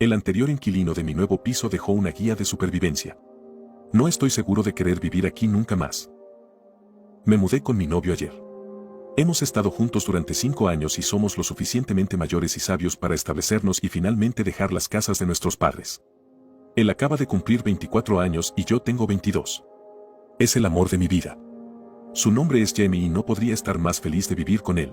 El anterior inquilino de mi nuevo piso dejó una guía de supervivencia. No estoy seguro de querer vivir aquí nunca más. Me mudé con mi novio ayer. Hemos estado juntos durante 5 años y somos lo suficientemente mayores y sabios para establecernos y finalmente dejar las casas de nuestros padres. Él acaba de cumplir 24 años y yo tengo 22. Es el amor de mi vida. Su nombre es Jamie y no podría estar más feliz de vivir con él.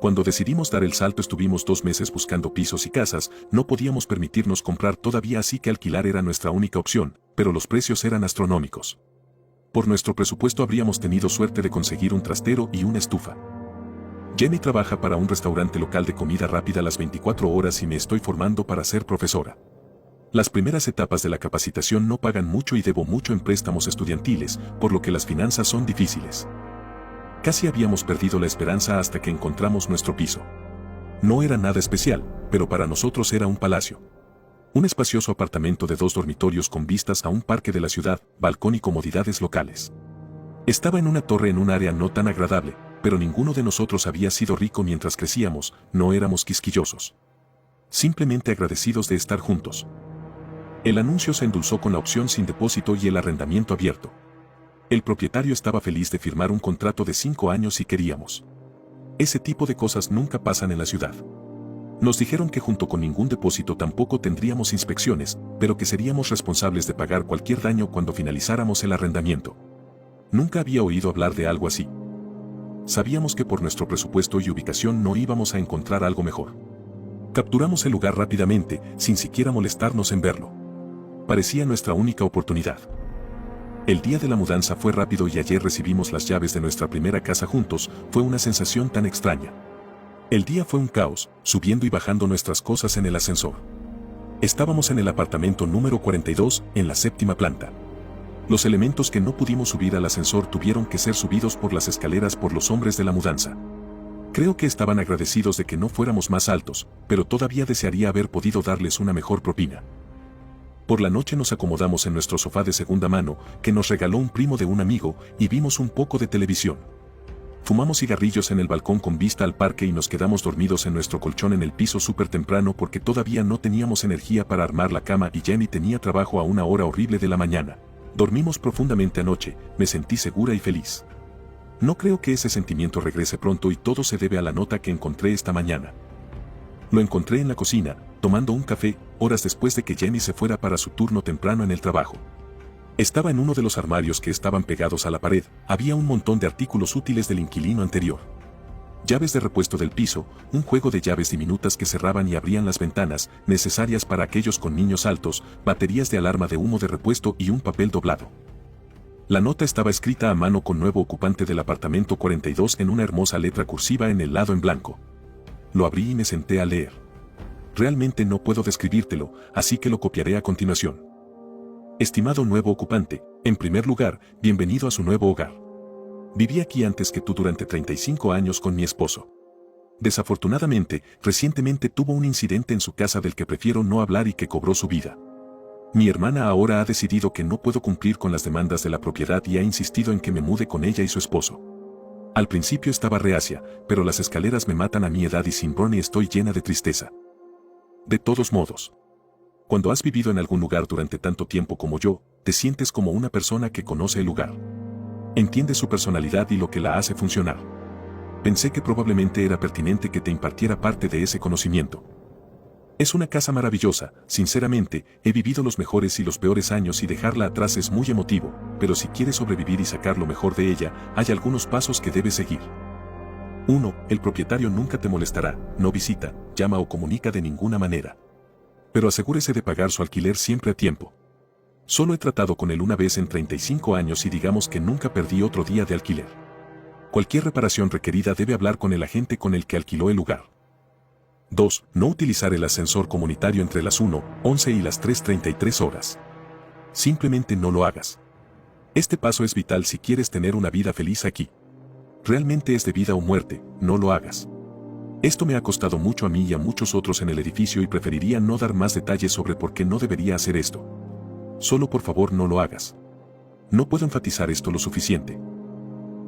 Cuando decidimos dar el salto estuvimos 2 meses buscando pisos y casas, no podíamos permitirnos comprar todavía así que alquilar era nuestra única opción, pero los precios eran astronómicos. Por nuestro presupuesto habríamos tenido suerte de conseguir un trastero y una estufa. Jenny trabaja para un restaurante local de comida rápida las 24 horas y me estoy formando para ser profesora. Las primeras etapas de la capacitación no pagan mucho y debo mucho en préstamos estudiantiles, por lo que las finanzas son difíciles. Casi habíamos perdido la esperanza hasta que encontramos nuestro piso. No era nada especial, pero para nosotros era un palacio. Un espacioso apartamento de 2 dormitorios con vistas a un parque de la ciudad, balcón y comodidades locales. Estaba en una torre en un área no tan agradable, pero ninguno de nosotros había sido rico mientras crecíamos, no éramos quisquillosos. Simplemente agradecidos de estar juntos. El anuncio se endulzó con la opción sin depósito y el arrendamiento abierto. El propietario estaba feliz de firmar un contrato de 5 años si queríamos. Ese tipo de cosas nunca pasan en la ciudad. Nos dijeron que junto con ningún depósito tampoco tendríamos inspecciones, pero que seríamos responsables de pagar cualquier daño cuando finalizáramos el arrendamiento. Nunca había oído hablar de algo así. Sabíamos que por nuestro presupuesto y ubicación no íbamos a encontrar algo mejor. Capturamos el lugar rápidamente, sin siquiera molestarnos en verlo. Parecía nuestra única oportunidad. El día de la mudanza fue rápido y ayer recibimos las llaves de nuestra primera casa juntos, fue una sensación tan extraña. El día fue un caos, subiendo y bajando nuestras cosas en el ascensor. Estábamos en el apartamento número 42, en la 7ª planta. Los elementos que no pudimos subir al ascensor tuvieron que ser subidos por las escaleras por los hombres de la mudanza. Creo que estaban agradecidos de que no fuéramos más altos, pero todavía desearía haber podido darles una mejor propina. Por la noche nos acomodamos en nuestro sofá de segunda mano, que nos regaló un primo de un amigo, y vimos un poco de televisión. Fumamos cigarrillos en el balcón con vista al parque y nos quedamos dormidos en nuestro colchón en el piso súper temprano porque todavía no teníamos energía para armar la cama y Jenny tenía trabajo a una hora horrible de la mañana. Dormimos profundamente anoche, me sentí segura y feliz. No creo que ese sentimiento regrese pronto y todo se debe a la nota que encontré esta mañana. Lo encontré en la cocina, tomando un café, horas después de que Jenny se fuera para su turno temprano en el trabajo. Estaba en uno de los armarios que estaban pegados a la pared, había un montón de artículos útiles del inquilino anterior. Llaves de repuesto del piso, un juego de llaves diminutas que cerraban y abrían las ventanas, necesarias para aquellos con niños altos, baterías de alarma de humo de repuesto y un papel doblado. La nota estaba escrita a mano con nuevo ocupante del apartamento 42 en una hermosa letra cursiva en el lado en blanco. Lo abrí y me senté a leer. Realmente no puedo describírtelo, así que lo copiaré a continuación. Estimado nuevo ocupante, en primer lugar, bienvenido a su nuevo hogar. Viví aquí antes que tú durante 35 años con mi esposo. Desafortunadamente, recientemente tuvo un incidente en su casa del que prefiero no hablar y que cobró su vida. Mi hermana ahora ha decidido que no puedo cumplir con las demandas de la propiedad y ha insistido en que me mude con ella y su esposo. Al principio estaba reacia, pero las escaleras me matan a mi edad y sin Ron y estoy llena de tristeza. De todos modos, cuando has vivido en algún lugar durante tanto tiempo como yo, te sientes como una persona que conoce el lugar. Entiendes su personalidad y lo que la hace funcionar. Pensé que probablemente era pertinente que te impartiera parte de ese conocimiento. Es una casa maravillosa, sinceramente, he vivido los mejores y los peores años y dejarla atrás es muy emotivo, pero si quieres sobrevivir y sacar lo mejor de ella, hay algunos pasos que debes seguir. 1. El propietario nunca te molestará, no visita, llama o comunica de ninguna manera. Pero asegúrese de pagar su alquiler siempre a tiempo. Solo he tratado con él una vez en 35 años y digamos que nunca perdí otro día de alquiler. Cualquier reparación requerida debe hablar con el agente con el que alquiló el lugar. 2. No utilizar el ascensor comunitario entre las 1:11 y las 3:33 horas. Simplemente no lo hagas. Este paso es vital si quieres tener una vida feliz aquí. Realmente es de vida o muerte, no lo hagas. Esto me ha costado mucho a mí y a muchos otros en el edificio y preferiría no dar más detalles sobre por qué no debería hacer esto. Solo por favor no lo hagas. No puedo enfatizar esto lo suficiente.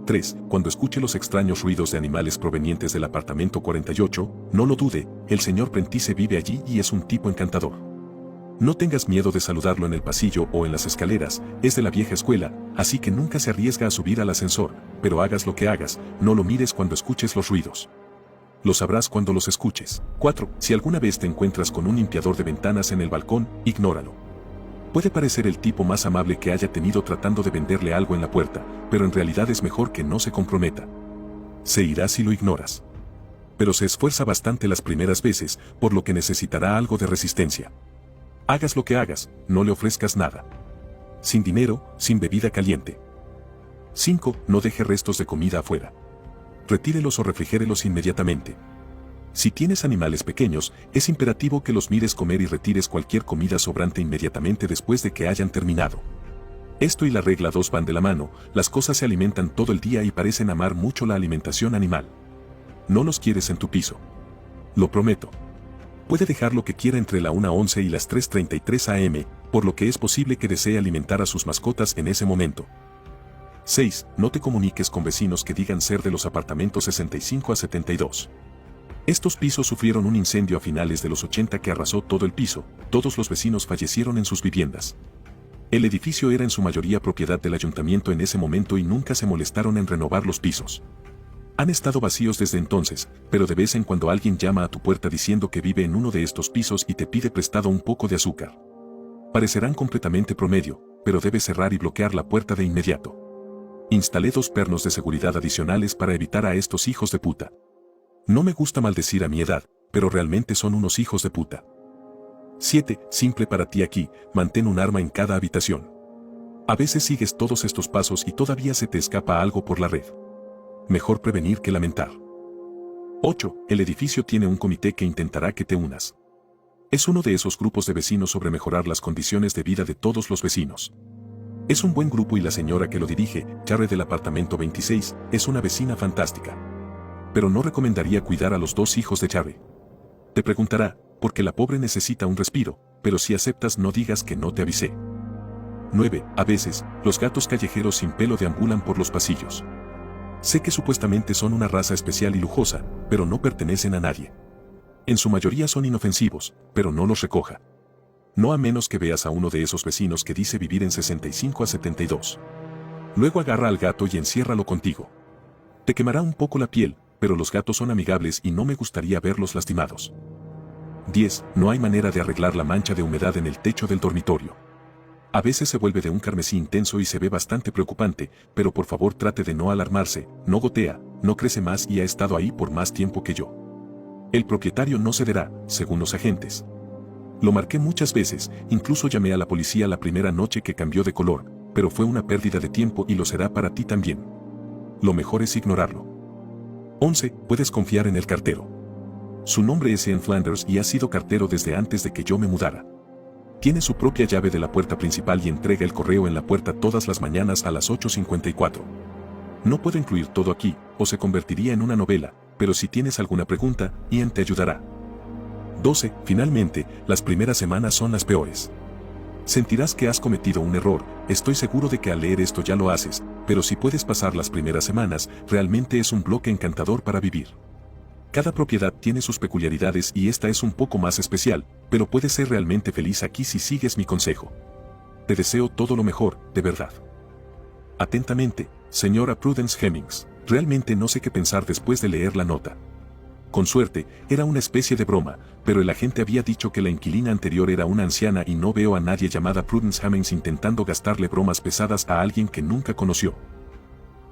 3. Cuando escuche los extraños ruidos de animales provenientes del apartamento 48, no lo dude, el señor Prentice vive allí y es un tipo encantador. No tengas miedo de saludarlo en el pasillo o en las escaleras, es de la vieja escuela, así que nunca se arriesga a subir al ascensor, pero hagas lo que hagas, no lo mires cuando escuches los ruidos. Lo sabrás cuando los escuches. 4. Si alguna vez te encuentras con un limpiador de ventanas en el balcón, ignóralo. Puede parecer el tipo más amable que haya tenido tratando de venderle algo en la puerta, pero en realidad es mejor que no se comprometa. Se irá si lo ignoras. Pero se esfuerza bastante las primeras veces, por lo que necesitará algo de resistencia. Hagas lo que hagas, no le ofrezcas nada. Sin dinero, sin bebida caliente. 5. No deje restos de comida afuera. Retírelos o refrigérelos inmediatamente. Si tienes animales pequeños, es imperativo que los mires comer y retires cualquier comida sobrante inmediatamente después de que hayan terminado. Esto y la regla 2 van de la mano, las cosas se alimentan todo el día y parecen amar mucho la alimentación animal. No los quieres en tu piso. Lo prometo. Puede dejar lo que quiera entre la 1:11 y las 3:33 am, por lo que es posible que desee alimentar a sus mascotas en ese momento. 6. No te comuniques con vecinos que digan ser de los apartamentos 65 a 72. Estos pisos sufrieron un incendio a finales de los 80 que arrasó todo el piso, todos los vecinos fallecieron en sus viviendas. El edificio era en su mayoría propiedad del ayuntamiento en ese momento y nunca se molestaron en renovar los pisos. Han estado vacíos desde entonces, pero de vez en cuando alguien llama a tu puerta diciendo que vive en uno de estos pisos y te pide prestado un poco de azúcar. Parecerán completamente promedio, pero debes cerrar y bloquear la puerta de inmediato. Instalé 2 pernos de seguridad adicionales para evitar a estos hijos de puta. No me gusta maldecir a mi edad, pero realmente son unos hijos de puta. 7. Simple para ti aquí, mantén un arma en cada habitación. A veces sigues todos estos pasos y todavía se te escapa algo por la red. Mejor prevenir que lamentar. 8. El edificio tiene un comité que intentará que te unas. Es uno de esos grupos de vecinos sobre mejorar las condiciones de vida de todos los vecinos. Es un buen grupo y la señora que lo dirige, Charre del apartamento 26, es una vecina fantástica. Pero no recomendaría cuidar a los 2 hijos de Charre. Te preguntará, porque la pobre necesita un respiro, pero si aceptas no digas que no te avisé. 9. A veces, los gatos callejeros sin pelo deambulan por los pasillos. Sé que supuestamente son una raza especial y lujosa, pero no pertenecen a nadie. En su mayoría son inofensivos, pero no los recoja. No a menos que veas a uno de esos vecinos que dice vivir en 65 a 72. Luego agarra al gato y enciérralo contigo. Te quemará un poco la piel, pero los gatos son amigables y no me gustaría verlos lastimados. 10. No hay manera de arreglar la mancha de humedad en el techo del dormitorio. A veces se vuelve de un carmesí intenso y se ve bastante preocupante, pero por favor trate de no alarmarse, no gotea, no crece más y ha estado ahí por más tiempo que yo. El propietario no cederá, según los agentes. Lo marqué muchas veces, incluso llamé a la policía la primera noche que cambió de color, pero fue una pérdida de tiempo y lo será para ti también. Lo mejor es ignorarlo. 11. Puedes confiar en el cartero. Su nombre es Ian Flanders y ha sido cartero desde antes de que yo me mudara. Tiene su propia llave de la puerta principal y entrega el correo en la puerta todas las mañanas a las 8:54. No puedo incluir todo aquí, o se convertiría en una novela, pero si tienes alguna pregunta, Ian te ayudará. 12. Finalmente, las primeras semanas son las peores. Sentirás que has cometido un error, estoy seguro de que al leer esto ya lo haces, pero si puedes pasar las primeras semanas, realmente es un bloque encantador para vivir. Cada propiedad tiene sus peculiaridades y esta es un poco más especial, pero puedes ser realmente feliz aquí si sigues mi consejo. Te deseo todo lo mejor, de verdad. Atentamente, señora Prudence Hemmings. Realmente no sé qué pensar después de leer la nota. Con suerte, era una especie de broma, pero el agente había dicho que la inquilina anterior era una anciana y no veo a nadie llamada Prudence Hemmings intentando gastarle bromas pesadas a alguien que nunca conoció.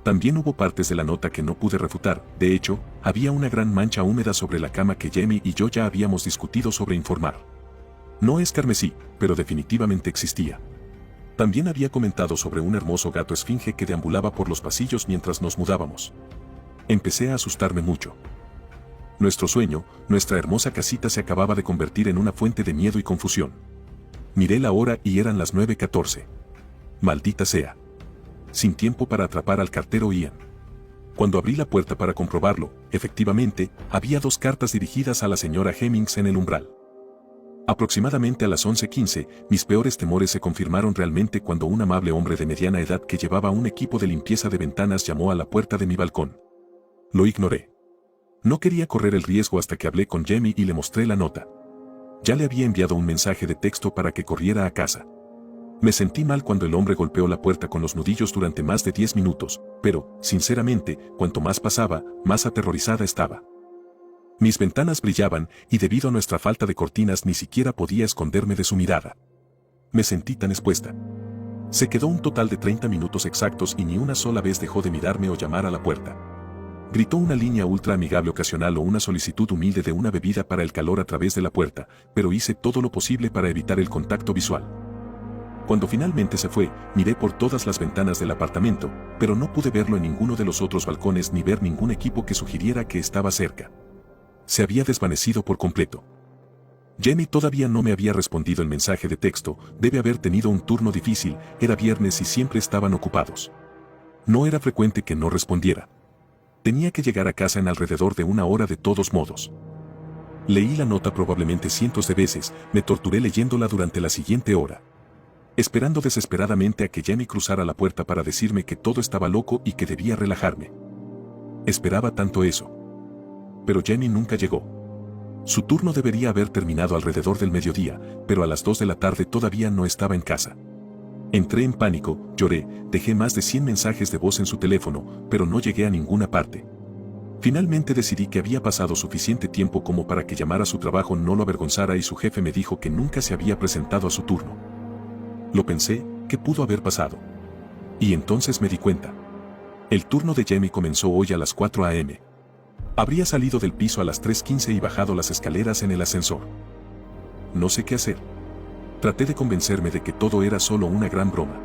También hubo partes de la nota que no pude refutar, de hecho, había una gran mancha húmeda sobre la cama que Jamie y yo ya habíamos discutido sobre informar. No es carmesí, pero definitivamente existía. También había comentado sobre un hermoso gato esfinge que deambulaba por los pasillos mientras nos mudábamos. Empecé a asustarme mucho. Nuestro sueño, nuestra hermosa casita se acababa de convertir en una fuente de miedo y confusión. Miré la hora y eran las 9:14. Maldita sea. Sin tiempo para atrapar al cartero Ian. Cuando abrí la puerta para comprobarlo, efectivamente, había 2 cartas dirigidas a la señora Hemmings en el umbral. Aproximadamente a las 11:15, mis peores temores se confirmaron realmente cuando un amable hombre de mediana edad que llevaba un equipo de limpieza de ventanas llamó a la puerta de mi balcón. Lo ignoré. No quería correr el riesgo hasta que hablé con Jamie y le mostré la nota. Ya le había enviado un mensaje de texto para que corriera a casa. Me sentí mal cuando el hombre golpeó la puerta con los nudillos durante más de 10 minutos, pero, sinceramente, cuanto más pasaba, más aterrorizada estaba. Mis ventanas brillaban, y debido a nuestra falta de cortinas ni siquiera podía esconderme de su mirada. Me sentí tan expuesta. Se quedó un total de 30 minutos exactos y ni una sola vez dejó de mirarme o llamar a la puerta. Gritó una línea ultra amigable ocasional o una solicitud humilde de una bebida para el calor a través de la puerta, pero hice todo lo posible para evitar el contacto visual. Cuando finalmente se fue, miré por todas las ventanas del apartamento, pero no pude verlo en ninguno de los otros balcones ni ver ningún equipo que sugiriera que estaba cerca. Se había desvanecido por completo. Jamie todavía no me había respondido el mensaje de texto, debe haber tenido un turno difícil, era viernes y siempre estaban ocupados. No era frecuente que no respondiera. Tenía que llegar a casa en alrededor de una hora de todos modos. Leí la nota probablemente cientos de veces, me torturé leyéndola durante la siguiente hora. Esperando desesperadamente a que Jamie cruzara la puerta para decirme que todo estaba loco y que debía relajarme. Esperaba tanto eso. Pero Jamie nunca llegó. Su turno debería haber terminado alrededor del mediodía, pero a las 2 de la tarde todavía no estaba en casa. Entré en pánico, lloré, dejé más de 100 mensajes de voz en su teléfono, pero no llegué a ninguna parte. Finalmente decidí que había pasado suficiente tiempo como para que llamar a su trabajo no lo avergonzara y su jefe me dijo que nunca se había presentado a su turno. Lo pensé, ¿qué pudo haber pasado? Y entonces me di cuenta. El turno de Jamie comenzó hoy a las 4 a.m. Habría salido del piso a las 3:15 y bajado las escaleras en el ascensor. No sé qué hacer. Traté de convencerme de que todo era solo una gran broma.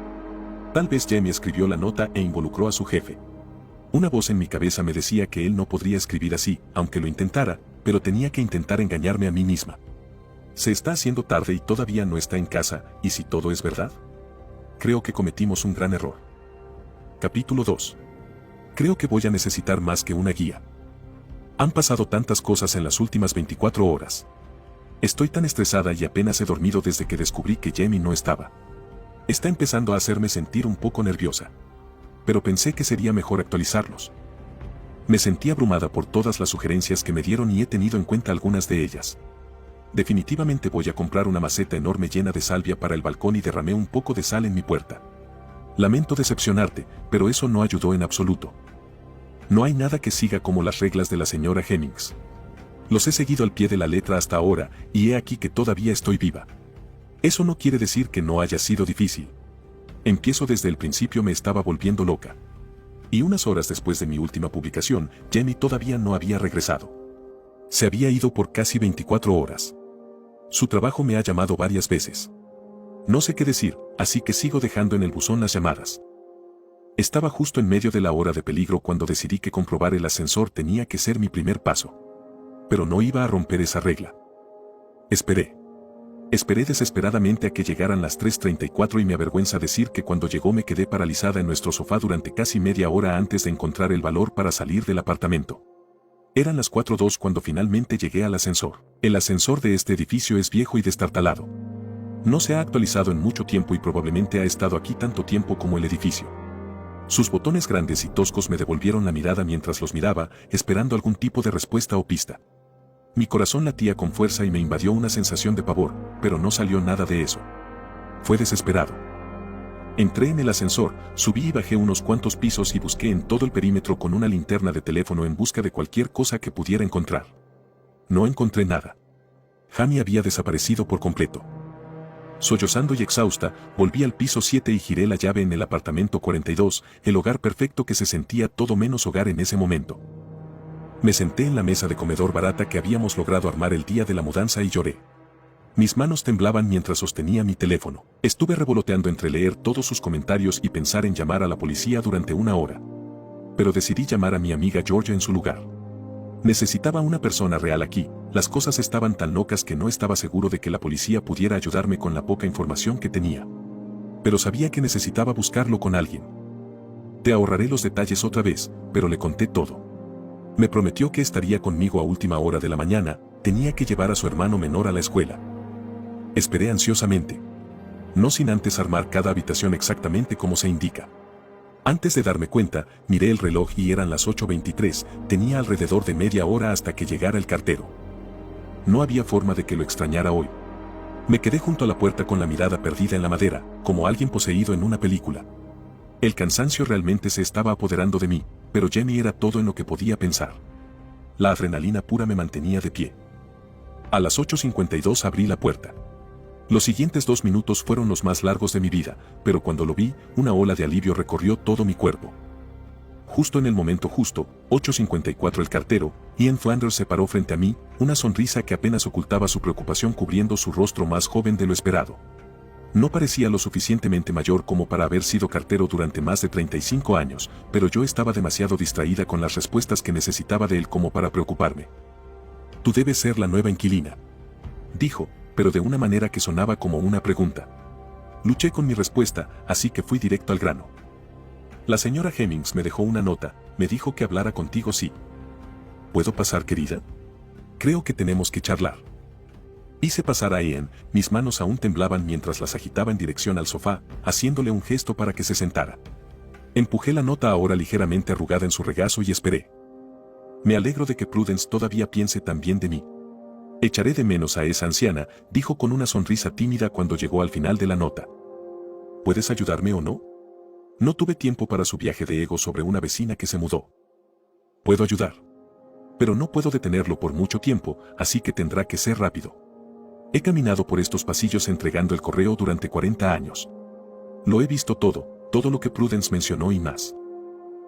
Tal vez Jamie escribió la nota e involucró a su jefe. Una voz en mi cabeza me decía que él no podría escribir así, aunque lo intentara, pero tenía que intentar engañarme a mí misma. Se está haciendo tarde y todavía no está en casa, ¿y si todo es verdad? Creo que cometimos un gran error. Capítulo 2. Creo que voy a necesitar más que una guía. Han pasado tantas cosas en las últimas 24 horas. Estoy tan estresada y apenas he dormido desde que descubrí que Jamie no estaba. Está empezando a hacerme sentir un poco nerviosa. Pero pensé que sería mejor actualizarlos. Me sentí abrumada por todas las sugerencias que me dieron y he tenido en cuenta algunas de ellas. Definitivamente voy a comprar una maceta enorme llena de salvia para el balcón y derramé un poco de sal en mi puerta. Lamento decepcionarte, pero eso no ayudó en absoluto. No hay nada que siga como las reglas de la señora Hemmings. Los he seguido al pie de la letra hasta ahora, y he aquí que todavía estoy viva. Eso no quiere decir que no haya sido difícil. Empiezo desde el principio me estaba volviendo loca. Y unas horas después de mi última publicación, Jamie todavía no había regresado. Se había ido por casi 24 horas. Su trabajo me ha llamado varias veces. No sé qué decir, así que sigo dejando en el buzón las llamadas. Estaba justo en medio de la hora de peligro cuando decidí que comprobar el ascensor tenía que ser mi primer paso. Pero no iba a romper esa regla. Esperé. Esperé desesperadamente a que llegaran las 3:34 y me avergüenza decir que cuando llegó me quedé paralizada en nuestro sofá durante casi media hora antes de encontrar el valor para salir del apartamento. Eran las 4:02 cuando finalmente llegué al ascensor. El ascensor de este edificio es viejo y destartalado. No se ha actualizado en mucho tiempo y probablemente ha estado aquí tanto tiempo como el edificio. Sus botones grandes y toscos me devolvieron la mirada mientras los miraba, esperando algún tipo de respuesta o pista. Mi corazón latía con fuerza y me invadió una sensación de pavor, pero no salió nada de eso. Fue desesperado. Entré en el ascensor, subí y bajé unos cuantos pisos y busqué en todo el perímetro con una linterna de teléfono en busca de cualquier cosa que pudiera encontrar. No encontré nada. Jamie había desaparecido por completo. Sollozando y exhausta, volví al piso 7 y giré la llave en el apartamento 42, el hogar perfecto que se sentía todo menos hogar en ese momento. Me senté en la mesa de comedor barata que habíamos logrado armar el día de la mudanza y lloré. Mis manos temblaban mientras sostenía mi teléfono. Estuve revoloteando entre leer todos sus comentarios y pensar en llamar a la policía durante una hora. Pero decidí llamar a mi amiga Georgia en su lugar. Necesitaba una persona real aquí, las cosas estaban tan locas que no estaba seguro de que la policía pudiera ayudarme con la poca información que tenía. Pero sabía que necesitaba buscarlo con alguien. Te ahorraré los detalles otra vez, pero le conté todo. Me prometió que estaría conmigo a última hora de la mañana, tenía que llevar a su hermano menor a la escuela. Esperé ansiosamente. No sin antes armar cada habitación exactamente como se indica. Antes de darme cuenta, miré el reloj y eran las 8:23, tenía alrededor de media hora hasta que llegara el cartero. No había forma de que lo extrañara hoy. Me quedé junto a la puerta con la mirada perdida en la madera, como alguien poseído en una película. El cansancio realmente se estaba apoderando de mí, pero Jamie era todo en lo que podía pensar. La adrenalina pura me mantenía de pie. A las 8:52 abrí la puerta. Los siguientes 2 minutos fueron los más largos de mi vida, pero cuando lo vi, una ola de alivio recorrió todo mi cuerpo. Justo en el momento justo, 8:54 el cartero, Ian Flanders se paró frente a mí, una sonrisa que apenas ocultaba su preocupación cubriendo su rostro más joven de lo esperado. No parecía lo suficientemente mayor como para haber sido cartero durante más de 35 años, pero yo estaba demasiado distraída con las respuestas que necesitaba de él como para preocuparme. Tú debes ser la nueva inquilina, dijo, pero de una manera que sonaba como una pregunta. Luché con mi respuesta, así que fui directo al grano. La señora Hemmings me dejó una nota, me dijo que hablara contigo sí. ¿Puedo pasar, querida? Creo que tenemos que charlar. Hice pasar a Ian, mis manos aún temblaban mientras las agitaba en dirección al sofá, haciéndole un gesto para que se sentara. Empujé la nota ahora ligeramente arrugada en su regazo y esperé. Me alegro de que Prudence todavía piense tan bien de mí. Echaré de menos a esa anciana, dijo con una sonrisa tímida cuando llegó al final de la nota. ¿Puedes ayudarme o no? No tuve tiempo para su viaje de ego sobre una vecina que se mudó. Puedo ayudar. Pero no puedo detenerlo por mucho tiempo, así que tendrá que ser rápido. He caminado por estos pasillos entregando el correo durante 40 años. Lo he visto todo lo que Prudence mencionó y más.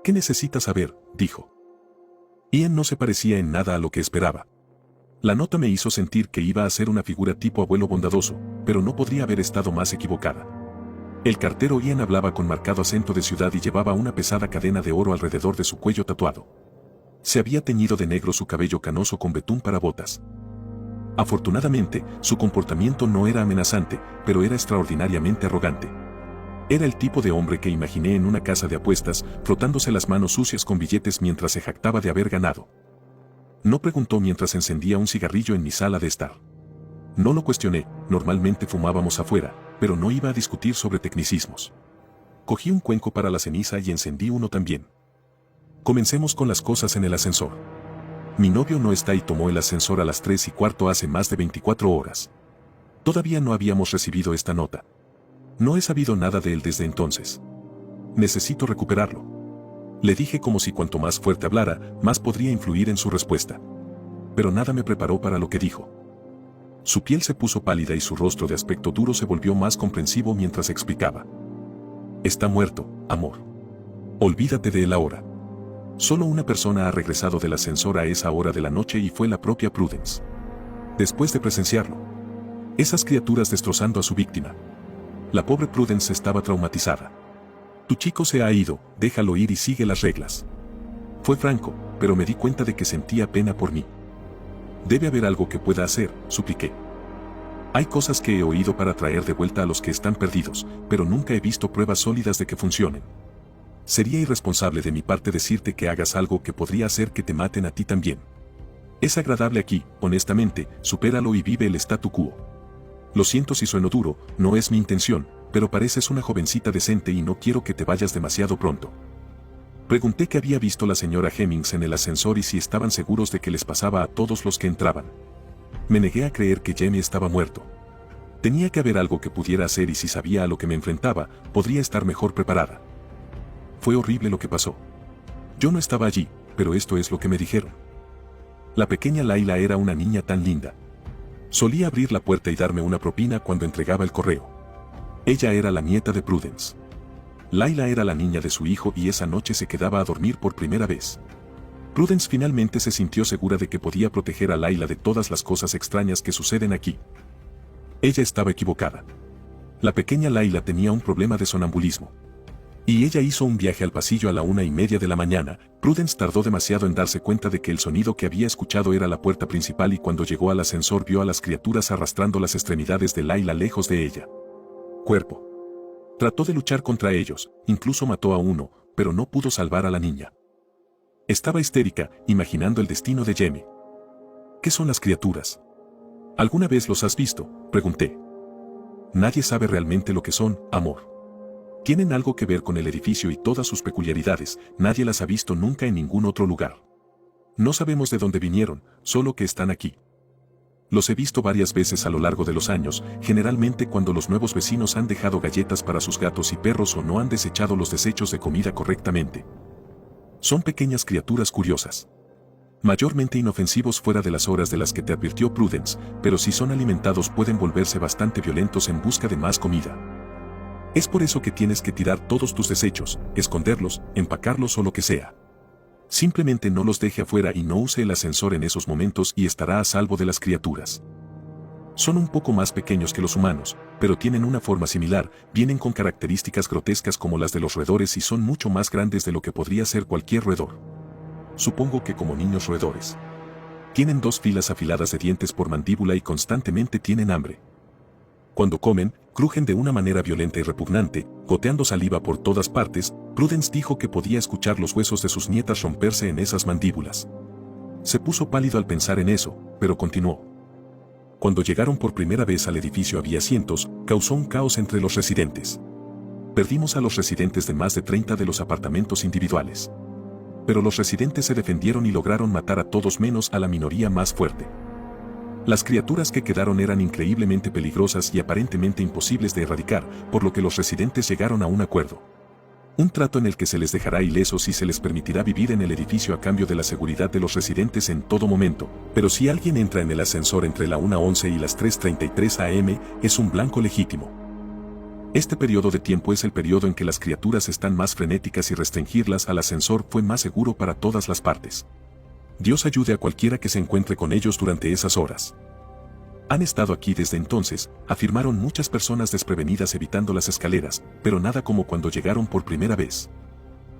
¿Qué necesitas saber?, dijo. Ian no se parecía en nada a lo que esperaba. La nota me hizo sentir que iba a ser una figura tipo abuelo bondadoso, pero no podría haber estado más equivocada. El cartero Ian hablaba con marcado acento de ciudad y llevaba una pesada cadena de oro alrededor de su cuello tatuado. Se había teñido de negro su cabello canoso con betún para botas. Afortunadamente, su comportamiento no era amenazante, pero era extraordinariamente arrogante. Era el tipo de hombre que imaginé en una casa de apuestas, frotándose las manos sucias con billetes mientras se jactaba de haber ganado. No preguntó mientras encendía un cigarrillo en mi sala de estar. No lo cuestioné, normalmente fumábamos afuera, pero no iba a discutir sobre tecnicismos. Cogí un cuenco para la ceniza y encendí uno también. Comencemos con las cosas en el ascensor. Mi novio no está y tomó el ascensor a las 3:15 hace más de 24 horas. Todavía no habíamos recibido esta nota. No he sabido nada de él desde entonces. Necesito recuperarlo. Le dije como si cuanto más fuerte hablara, más podría influir en su respuesta. Pero nada me preparó para lo que dijo. Su piel se puso pálida y su rostro de aspecto duro se volvió más comprensivo mientras explicaba. Está muerto, amor. Olvídate de él ahora. Solo una persona ha regresado del ascensor a esa hora de la noche y fue la propia Prudence. Después de presenciarlo. Esas criaturas destrozando a su víctima. La pobre Prudence estaba traumatizada. Tu chico se ha ido, déjalo ir y sigue las reglas. Fue franco, pero me di cuenta de que sentía pena por mí. Debe haber algo que pueda hacer, supliqué. Hay cosas que he oído para traer de vuelta a los que están perdidos, pero nunca he visto pruebas sólidas de que funcionen. Sería irresponsable de mi parte decirte que hagas algo que podría hacer que te maten a ti también. Es agradable aquí, honestamente, supéralo y vive el statu quo. Lo siento si sueno duro, no es mi intención, pero pareces una jovencita decente y no quiero que te vayas demasiado pronto. Pregunté qué había visto la señora Hemmings en el ascensor y si estaban seguros de que les pasaba a todos los que entraban. Me negué a creer que Jamie estaba muerto. Tenía que haber algo que pudiera hacer y si sabía a lo que me enfrentaba, podría estar mejor preparada. Fue horrible lo que pasó. Yo no estaba allí, pero esto es lo que me dijeron. La pequeña Layla era una niña tan linda. Solía abrir la puerta y darme una propina cuando entregaba el correo. Ella era la nieta de Prudence. Layla era la niña de su hijo y esa noche se quedaba a dormir por primera vez. Prudence finalmente se sintió segura de que podía proteger a Layla de todas las cosas extrañas que suceden aquí. Ella estaba equivocada. La pequeña Layla tenía un problema de sonambulismo. Y ella hizo un viaje al pasillo a la 1:30 de la mañana. Prudence tardó demasiado en darse cuenta de que el sonido que había escuchado era la puerta principal y cuando llegó al ascensor vio a las criaturas arrastrando las extremidades de Layla lejos de ella. Cuerpo. Trató de luchar contra ellos, incluso mató a uno, pero no pudo salvar a la niña. Estaba histérica, imaginando el destino de Jamie. ¿Qué son las criaturas? ¿Alguna vez los has visto?, pregunté. Nadie sabe realmente lo que son, amor. Tienen algo que ver con el edificio y todas sus peculiaridades, nadie las ha visto nunca en ningún otro lugar. No sabemos de dónde vinieron, solo que están aquí. Los he visto varias veces a lo largo de los años, generalmente cuando los nuevos vecinos han dejado galletas para sus gatos y perros o no han desechado los desechos de comida correctamente. Son pequeñas criaturas curiosas. Mayormente inofensivos fuera de las horas de las que te advirtió Prudence, pero si son alimentados pueden volverse bastante violentos en busca de más comida. Es por eso que tienes que tirar todos tus desechos, esconderlos, empacarlos o lo que sea. Simplemente no los deje afuera y no use el ascensor en esos momentos y estará a salvo de las criaturas. Son un poco más pequeños que los humanos, pero tienen una forma similar, vienen con características grotescas como las de los roedores y son mucho más grandes de lo que podría ser cualquier roedor. Supongo que como niños roedores. Tienen 2 filas afiladas de dientes por mandíbula y constantemente tienen hambre. Cuando comen, crujen de una manera violenta y repugnante, goteando saliva por todas partes. Prudence dijo que podía escuchar los huesos de sus nietas romperse en esas mandíbulas. Se puso pálido al pensar en eso, pero continuó. Cuando llegaron por primera vez al edificio había cientos, causó un caos entre los residentes. Perdimos a los residentes de más de 30 de los apartamentos individuales. Pero los residentes se defendieron y lograron matar a todos menos a la minoría más fuerte. Las criaturas que quedaron eran increíblemente peligrosas y aparentemente imposibles de erradicar, por lo que los residentes llegaron a un acuerdo. Un trato en el que se les dejará ilesos y se les permitirá vivir en el edificio a cambio de la seguridad de los residentes en todo momento, pero si alguien entra en el ascensor entre la 1:11 y las 3:33 am, es un blanco legítimo. Este periodo de tiempo es el periodo en que las criaturas están más frenéticas y restringirlas al ascensor fue más seguro para todas las partes. Dios ayude a cualquiera que se encuentre con ellos durante esas horas. Han estado aquí desde entonces, afirmaron muchas personas desprevenidas evitando las escaleras, pero nada como cuando llegaron por primera vez.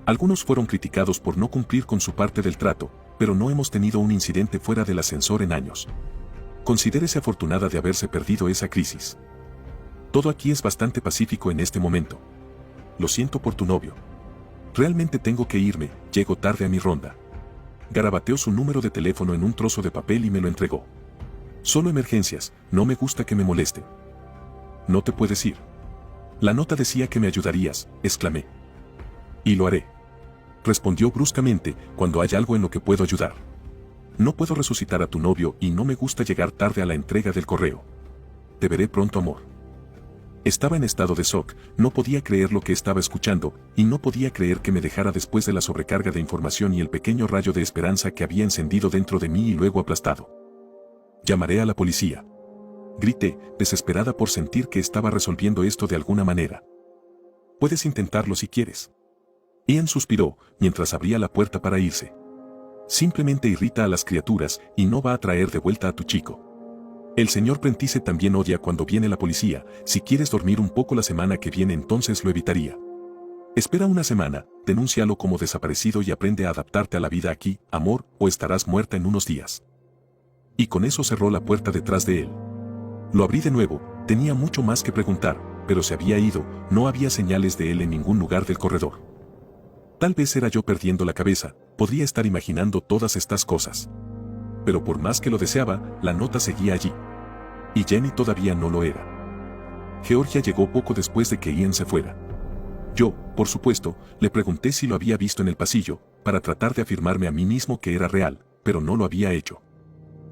Algunos fueron criticados por no cumplir con su parte del trato, pero no hemos tenido un incidente fuera del ascensor en años. Considérese afortunada de haberse perdido esa crisis. Todo aquí es bastante pacífico en este momento. Lo siento por tu novio. Realmente tengo que irme, llego tarde a mi ronda. Garabateó su número de teléfono en un trozo de papel y me lo entregó. Solo emergencias, no me gusta que me molesten. No te puedes ir. La nota decía que me ayudarías, exclamé. Y lo haré. Respondió bruscamente, cuando hay algo en lo que puedo ayudar. No puedo resucitar a tu novio y no me gusta llegar tarde a la entrega del correo. Te veré pronto, amor. Estaba en estado de shock, no podía creer lo que estaba escuchando, y no podía creer que me dejara después de la sobrecarga de información y el pequeño rayo de esperanza que había encendido dentro de mí y luego aplastado. Llamaré a la policía. Grité, desesperada por sentir que estaba resolviendo esto de alguna manera. Puedes intentarlo si quieres. Ian suspiró, mientras abría la puerta para irse. Simplemente irrita a las criaturas y no va a traer de vuelta a tu chico. El señor Prentice también odia cuando viene la policía, si quieres dormir un poco la semana que viene entonces lo evitaría. Espera una semana, denúncialo como desaparecido y aprende a adaptarte a la vida aquí, amor, o estarás muerta en unos días. Y con eso cerró la puerta detrás de él. Lo abrí de nuevo, tenía mucho más que preguntar, pero se había ido, no había señales de él en ningún lugar del corredor. Tal vez era yo perdiendo la cabeza, podría estar imaginando todas estas cosas. Pero por más que lo deseaba, la nota seguía allí. Y Jenny todavía no lo era. Georgia llegó poco después de que Ian se fuera. Yo, por supuesto, le pregunté si lo había visto en el pasillo, para tratar de afirmarme a mí mismo que era real, pero no lo había hecho.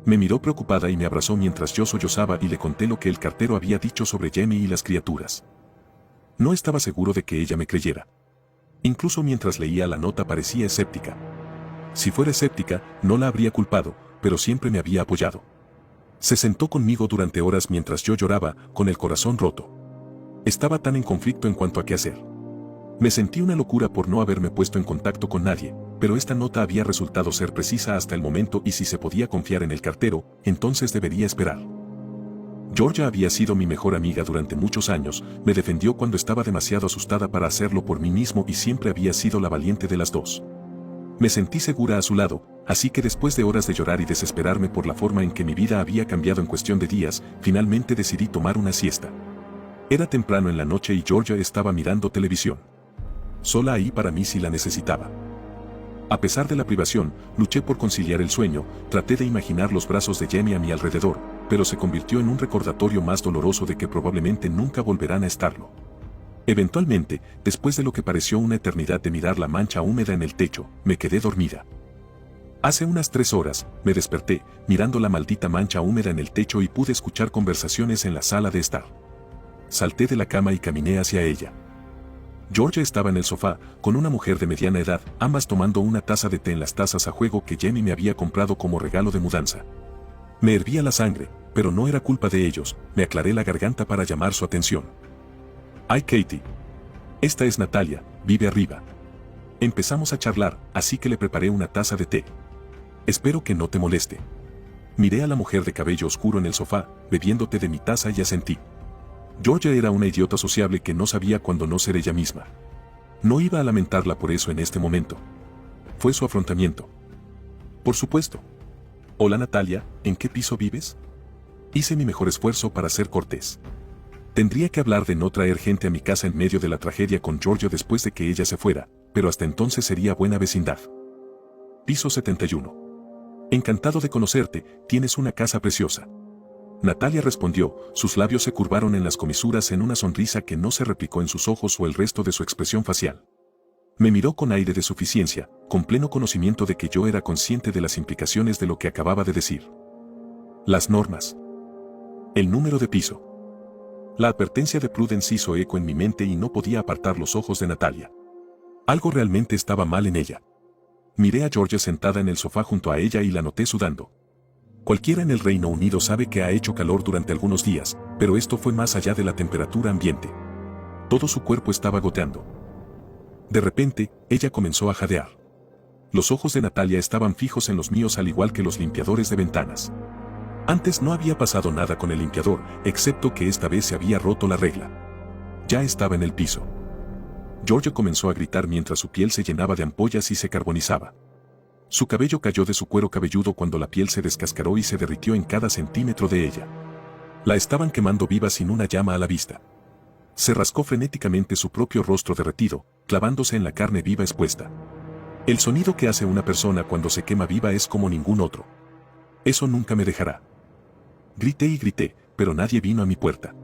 Me miró preocupada y me abrazó mientras yo sollozaba y le conté lo que el cartero había dicho sobre Jenny y las criaturas. No estaba seguro de que ella me creyera. Incluso mientras leía la nota parecía escéptica. Si fuera escéptica, no la habría culpado, pero siempre me había apoyado. Se sentó conmigo durante horas mientras yo lloraba, con el corazón roto. Estaba tan en conflicto en cuanto a qué hacer. Me sentí una locura por no haberme puesto en contacto con nadie, pero esta nota había resultado ser precisa hasta el momento y si se podía confiar en el cartero, entonces debería esperar. Georgia había sido mi mejor amiga durante muchos años, me defendió cuando estaba demasiado asustada para hacerlo por mí mismo y siempre había sido la valiente de las dos. Me sentí segura a su lado, así que después de horas de llorar y desesperarme por la forma en que mi vida había cambiado en cuestión de días, finalmente decidí tomar una siesta. Era temprano en la noche y Georgia estaba mirando televisión. Sola ahí para mí si la necesitaba. A pesar de la privación, luché por conciliar el sueño, traté de imaginar los brazos de Jenny a mi alrededor, pero se convirtió en un recordatorio más doloroso de que probablemente nunca volverán a estarlo. Eventualmente, después de lo que pareció una eternidad de mirar la mancha húmeda en el techo, me quedé dormida. Hace unas 3 horas, me desperté, mirando la maldita mancha húmeda en el techo y pude escuchar conversaciones en la sala de estar. Salté de la cama y caminé hacia ella. Georgia estaba en el sofá, con una mujer de mediana edad, ambas tomando una taza de té en las tazas a juego que Jamie me había comprado como regalo de mudanza. Me hervía la sangre, pero no era culpa de ellos, me aclaré la garganta para llamar su atención. «Ay, Katie. Esta es Natalia, vive arriba». Empezamos a charlar, así que le preparé una taza de té. «Espero que no te moleste». Miré a la mujer de cabello oscuro en el sofá, bebiendo té de mi taza y asentí. Georgia era una idiota sociable que no sabía cuándo no ser ella misma. No iba a lamentarla por eso en este momento. Fue su afrontamiento. «Por supuesto». «Hola Natalia, ¿en qué piso vives?» Hice mi mejor esfuerzo para ser cortés. Tendría que hablar de no traer gente a mi casa en medio de la tragedia con Georgia después de que ella se fuera, pero hasta entonces sería buena vecindad. Piso 71. «Encantado de conocerte, tienes una casa preciosa». Natalia respondió, sus labios se curvaron en las comisuras en una sonrisa que no se replicó en sus ojos o el resto de su expresión facial. Me miró con aire de suficiencia, con pleno conocimiento de que yo era consciente de las implicaciones de lo que acababa de decir. Las normas. El número de piso. La advertencia de Prudence hizo eco en mi mente y no podía apartar los ojos de Natalia. Algo realmente estaba mal en ella. Miré a Georgia sentada en el sofá junto a ella y la noté sudando. Cualquiera en el Reino Unido sabe que ha hecho calor durante algunos días, pero esto fue más allá de la temperatura ambiente. Todo su cuerpo estaba goteando. De repente, ella comenzó a jadear. Los ojos de Natalia estaban fijos en los míos al igual que los limpiadores de ventanas. Antes no había pasado nada con el limpiador, excepto que esta vez se había roto la regla. Ya estaba en el piso. Georgia comenzó a gritar mientras su piel se llenaba de ampollas y se carbonizaba. Su cabello cayó de su cuero cabelludo cuando la piel se descascaró y se derritió en cada centímetro de ella. La estaban quemando viva sin una llama a la vista. Se rascó frenéticamente su propio rostro derretido, clavándose en la carne viva expuesta. El sonido que hace una persona cuando se quema viva es como ningún otro. Eso nunca me dejará. Grité y grité, pero nadie vino a mi puerta.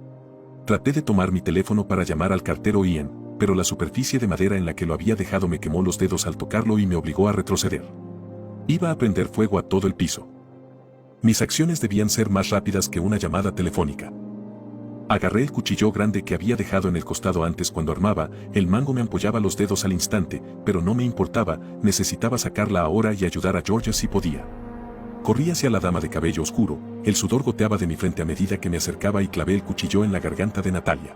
Traté de tomar mi teléfono para llamar al cartero Ian, pero la superficie de madera en la que lo había dejado me quemó los dedos al tocarlo y me obligó a retroceder. Iba a prender fuego a todo el piso. Mis acciones debían ser más rápidas que una llamada telefónica. Agarré el cuchillo grande que había dejado en el costado antes cuando armaba, el mango me ampollaba los dedos al instante, pero no me importaba, necesitaba sacarla ahora y ayudar a Georgia si podía. Corrí hacia la dama de cabello oscuro, el sudor goteaba de mi frente a medida que me acercaba y clavé el cuchillo en la garganta de Natalia.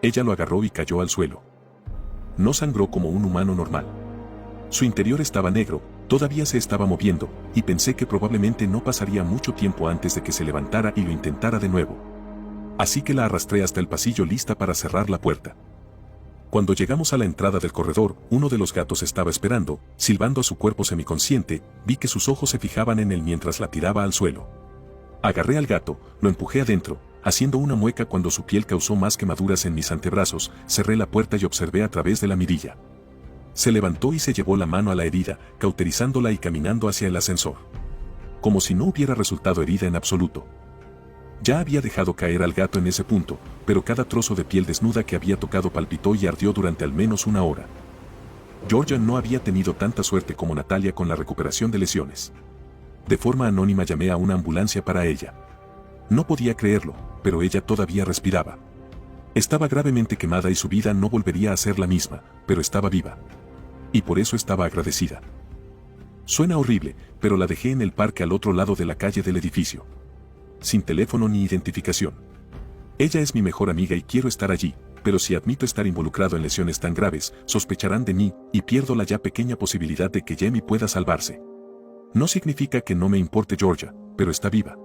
Ella lo agarró y cayó al suelo. No sangró como un humano normal. Su interior estaba negro, todavía se estaba moviendo, y pensé que probablemente no pasaría mucho tiempo antes de que se levantara y lo intentara de nuevo. Así que la arrastré hasta el pasillo lista para cerrar la puerta. Cuando llegamos a la entrada del corredor, uno de los gatos estaba esperando, silbando a su cuerpo semiconsciente, vi que sus ojos se fijaban en él mientras la tiraba al suelo. Agarré al gato, lo empujé adentro, haciendo una mueca cuando su piel causó más quemaduras en mis antebrazos, cerré la puerta y observé a través de la mirilla. Se levantó y se llevó la mano a la herida, cauterizándola y caminando hacia el ascensor. Como si no hubiera resultado herida en absoluto. Ya había dejado caer al gato en ese punto, pero cada trozo de piel desnuda que había tocado palpitó y ardió durante al menos una hora. Georgia no había tenido tanta suerte como Natalia con la recuperación de lesiones. De forma anónima llamé a una ambulancia para ella. No podía creerlo, pero ella todavía respiraba. Estaba gravemente quemada y su vida no volvería a ser la misma, pero estaba viva. Y por eso estaba agradecida. Suena horrible, pero la dejé en el parque al otro lado de la calle del edificio. Sin teléfono ni identificación. Ella es mi mejor amiga y quiero estar allí, pero si admito estar involucrado en lesiones tan graves, sospecharán de mí, y pierdo la ya pequeña posibilidad de que Jamie pueda salvarse. No significa que no me importe Georgia, pero está viva.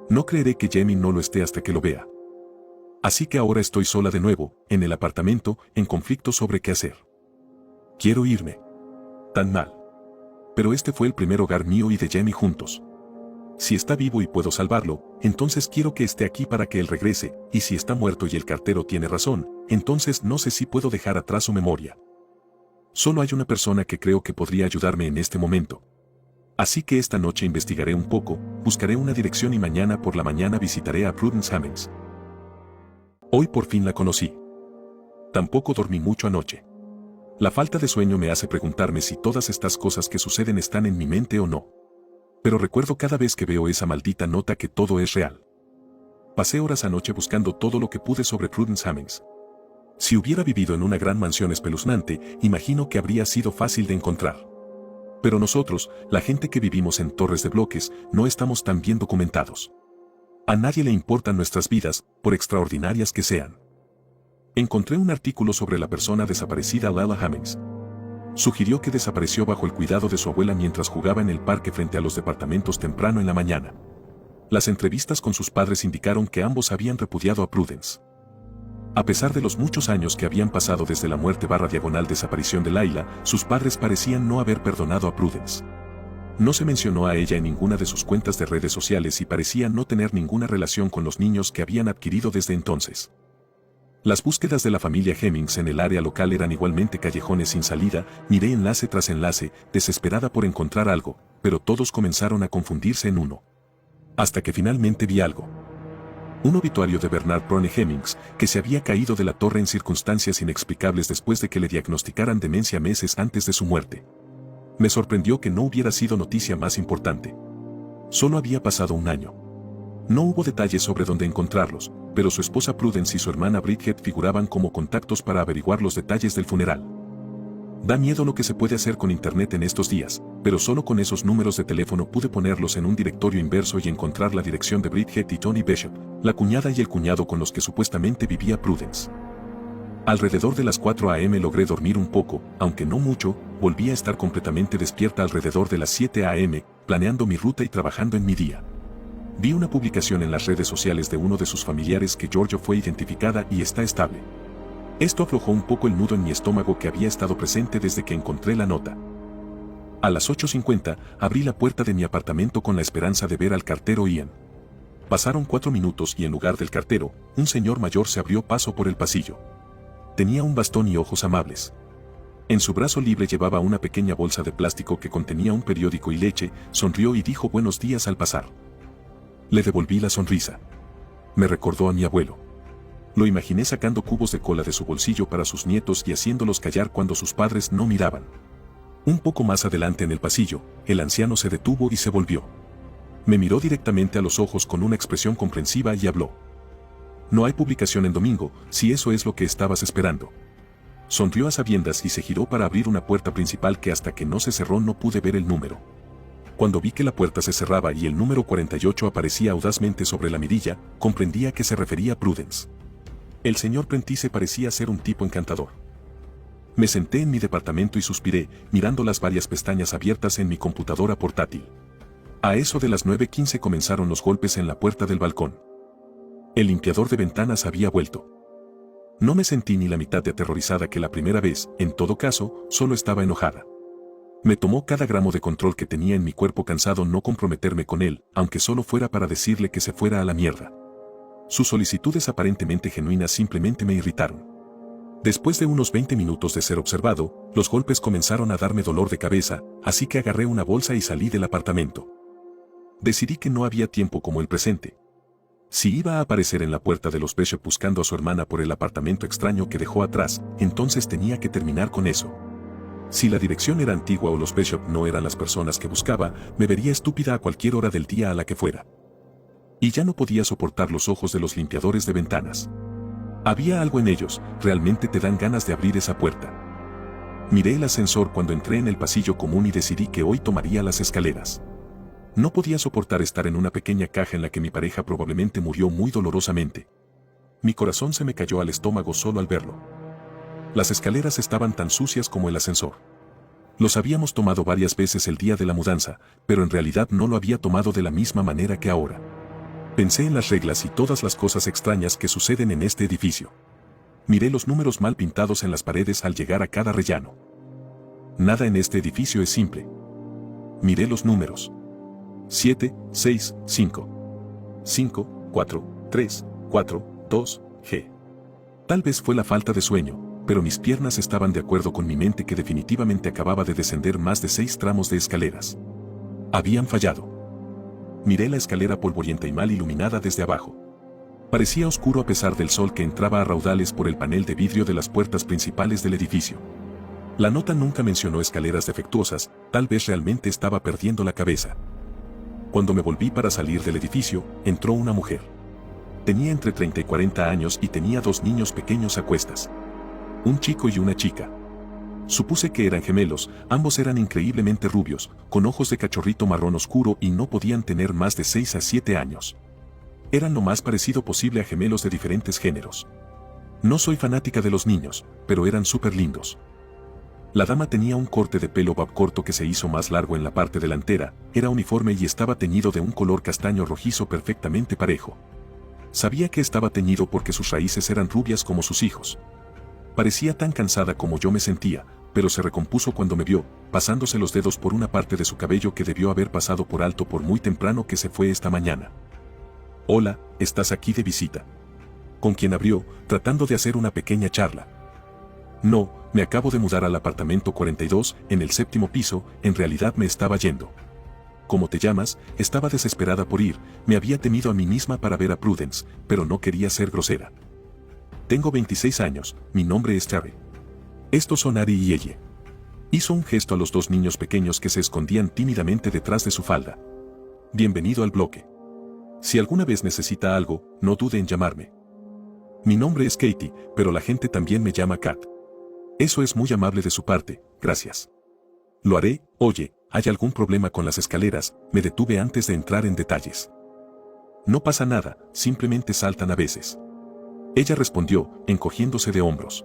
No creeré que Jamie no lo esté hasta que lo vea. Así que ahora estoy sola de nuevo, en el apartamento, en conflicto sobre qué hacer. Quiero irme. Tan mal. Pero este fue el primer hogar mío y de Jamie juntos. Si está vivo y puedo salvarlo, entonces quiero que esté aquí para que él regrese, y si está muerto y el cartero tiene razón, entonces no sé si puedo dejar atrás su memoria. Solo hay una persona que creo que podría ayudarme en este momento. Así que esta noche investigaré un poco, buscaré una dirección y mañana por la mañana visitaré a Prudence Hemmings. Hoy por fin la conocí. Tampoco dormí mucho anoche. La falta de sueño me hace preguntarme si todas estas cosas que suceden están en mi mente o no. Pero recuerdo cada vez que veo esa maldita nota que todo es real. Pasé horas anoche buscando todo lo que pude sobre Prudence Hemmings. Si hubiera vivido en una gran mansión espeluznante, imagino que habría sido fácil de encontrar. Pero nosotros, la gente que vivimos en torres de bloques, no estamos tan bien documentados. A nadie le importan nuestras vidas, por extraordinarias que sean. Encontré un artículo sobre la persona desaparecida Lala Hemmings. Sugirió que desapareció bajo el cuidado de su abuela mientras jugaba en el parque frente a los departamentos temprano en la mañana. Las entrevistas con sus padres indicaron que ambos habían repudiado a Prudence. A pesar de los muchos años que habían pasado desde la muerte/desaparición de Layla, sus padres parecían no haber perdonado a Prudence. No se mencionó a ella en ninguna de sus cuentas de redes sociales y parecía no tener ninguna relación con los niños que habían adquirido desde entonces. Las búsquedas de la familia Hemmings en el área local eran igualmente callejones sin salida, miré enlace tras enlace, desesperada por encontrar algo, pero todos comenzaron a confundirse en uno. Hasta que finalmente vi algo. Un obituario de Bernard Browne Hemmings, que se había caído de la torre en circunstancias inexplicables después de que le diagnosticaran demencia meses antes de su muerte. Me sorprendió que no hubiera sido noticia más importante. Solo había pasado un año. No hubo detalles sobre dónde encontrarlos, pero su esposa Prudence y su hermana Bridget figuraban como contactos para averiguar los detalles del funeral. Da miedo lo que se puede hacer con internet en estos días, pero solo con esos números de teléfono pude ponerlos en un directorio inverso y encontrar la dirección de Bridget y Tony Bishop, la cuñada y el cuñado con los que supuestamente vivía Prudence. Alrededor de las 4 a.m. logré dormir un poco, aunque no mucho, volví a estar completamente despierta alrededor de las 7 a.m., planeando mi ruta y trabajando en mi día. Vi una publicación en las redes sociales de uno de sus familiares que Georgia fue identificada y está estable. Esto aflojó un poco el nudo en mi estómago que había estado presente desde que encontré la nota. A las 8:50, abrí la puerta de mi apartamento con la esperanza de ver al cartero Ian. Pasaron 4 minutos y en lugar del cartero, un señor mayor se abrió paso por el pasillo. Tenía un bastón y ojos amables. En su brazo libre llevaba una pequeña bolsa de plástico que contenía un periódico y leche, sonrió y dijo buenos días al pasar. Le devolví la sonrisa. Me recordó a mi abuelo. Lo imaginé sacando cubos de cola de su bolsillo para sus nietos y haciéndolos callar cuando sus padres no miraban. Un poco más adelante en el pasillo, el anciano se detuvo y se volvió. Me miró directamente a los ojos con una expresión comprensiva y habló. No hay publicación en domingo, si eso es lo que estabas esperando. Sonrió a sabiendas y se giró para abrir una puerta principal que hasta que no se cerró no pude ver el número. Cuando vi que la puerta se cerraba y el número 48 aparecía audazmente sobre la mirilla, comprendía que se refería a Prudence. El señor Prentice parecía ser un tipo encantador. Me senté en mi departamento y suspiré, mirando las varias pestañas abiertas en mi computadora portátil. A eso de las 9:15 comenzaron los golpes en la puerta del balcón. El limpiador de ventanas había vuelto. No me sentí ni la mitad de aterrorizada que la primera vez, en todo caso, solo estaba enojada. Me tomó cada gramo de control que tenía en mi cuerpo cansado no comprometerme con él, aunque solo fuera para decirle que se fuera a la mierda. Sus solicitudes aparentemente genuinas simplemente me irritaron. Después de unos 20 minutos de ser observado, los golpes comenzaron a darme dolor de cabeza, así que agarré una bolsa y salí del apartamento. Decidí que no había tiempo como el presente. Si iba a aparecer en la puerta de los Bishop buscando a su hermana por el apartamento extraño que dejó atrás, entonces tenía que terminar con eso. Si la dirección era antigua o los Bishop no eran las personas que buscaba, me vería estúpida a cualquier hora del día a la que fuera. Y ya no podía soportar los ojos de los limpiadores de ventanas. Había algo en ellos, realmente te dan ganas de abrir esa puerta. Miré el ascensor cuando entré en el pasillo común y decidí que hoy tomaría las escaleras. No podía soportar estar en una pequeña caja en la que mi pareja probablemente murió muy dolorosamente. Mi corazón se me cayó al estómago solo al verlo. Las escaleras estaban tan sucias como el ascensor. Los habíamos tomado varias veces el día de la mudanza, pero en realidad no lo había tomado de la misma manera que ahora. Pensé en las reglas y todas las cosas extrañas que suceden en este edificio. Miré los números mal pintados en las paredes al llegar a cada rellano. Nada en este edificio es simple. Miré los números. 7, 6, 5. 5, 4, 3, 4, 2, G. Tal vez fue la falta de sueño, pero mis piernas estaban de acuerdo con mi mente que definitivamente acababa de descender más de 6 tramos de escaleras. Habían fallado. Miré la escalera polvorienta y mal iluminada desde abajo. Parecía oscuro a pesar del sol que entraba a raudales por el panel de vidrio de las puertas principales del edificio. La nota nunca mencionó escaleras defectuosas, tal vez realmente estaba perdiendo la cabeza. Cuando me volví para salir del edificio, entró una mujer. Tenía entre 30 y 40 años y tenía 2 niños pequeños a cuestas. Un chico y una chica. Supuse que eran gemelos, ambos eran increíblemente rubios, con ojos de cachorrito marrón oscuro y no podían tener más de 6 a 7 años. Eran lo más parecido posible a gemelos de diferentes géneros. No soy fanática de los niños, pero eran súper lindos. La dama tenía un corte de pelo bob corto que se hizo más largo en la parte delantera, era uniforme y estaba teñido de un color castaño rojizo perfectamente parejo. Sabía que estaba teñido porque sus raíces eran rubias como sus hijos. Parecía tan cansada como yo me sentía, pero se recompuso cuando me vio, pasándose los dedos por una parte de su cabello que debió haber pasado por alto por muy temprano que se fue esta mañana. «Hola, ¿estás aquí de visita?», con quien abrió, tratando de hacer una pequeña charla. «No, me acabo de mudar al apartamento 42, en el 7º piso, en realidad me estaba yendo». «¿Cómo te llamas?», estaba desesperada por ir, me había temido a mí misma para ver a Prudence, pero no quería ser grosera. «Tengo 26 años, mi nombre es Terry. Estos son Ari y ella». Hizo un gesto a los 2 niños pequeños que se escondían tímidamente detrás de su falda. «Bienvenido al bloque. Si alguna vez necesita algo, no dude en llamarme. Mi nombre es Katie, pero la gente también me llama Kat». «Eso es muy amable de su parte, gracias». «Lo haré». «Oye, ¿hay algún problema con las escaleras?», me detuve antes de entrar en detalles. «No pasa nada, simplemente saltan a veces». Ella respondió, encogiéndose de hombros.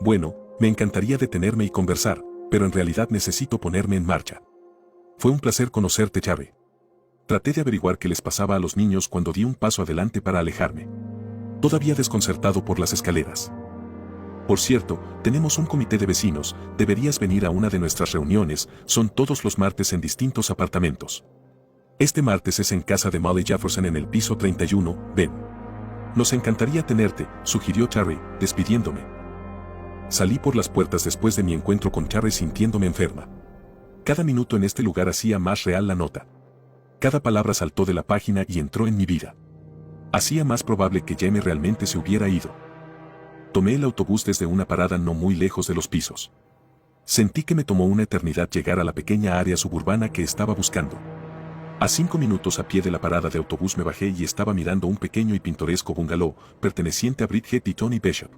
«Bueno, me encantaría detenerme y conversar, pero en realidad necesito ponerme en marcha. Fue un placer conocerte, Charlie». Traté de averiguar qué les pasaba a los niños cuando di un paso adelante para alejarme. Todavía desconcertado por las escaleras. «Por cierto, tenemos un comité de vecinos, deberías venir a una de nuestras reuniones, son todos los martes en distintos apartamentos. Este martes es en casa de Molly Jefferson en el piso 31, ven». «Nos encantaría tenerte», sugirió Charlie, despidiéndome. Salí por las puertas después de mi encuentro con Charlie sintiéndome enferma. Cada minuto en este lugar hacía más real la nota. Cada palabra saltó de la página y entró en mi vida. Hacía más probable que Jamie realmente se hubiera ido. Tomé el autobús desde una parada no muy lejos de los pisos. Sentí que me tomó una eternidad llegar a la pequeña área suburbana que estaba buscando. A 5 minutos a pie de la parada de autobús me bajé y estaba mirando un pequeño y pintoresco bungalow, perteneciente a Bridget y Tony Bishop.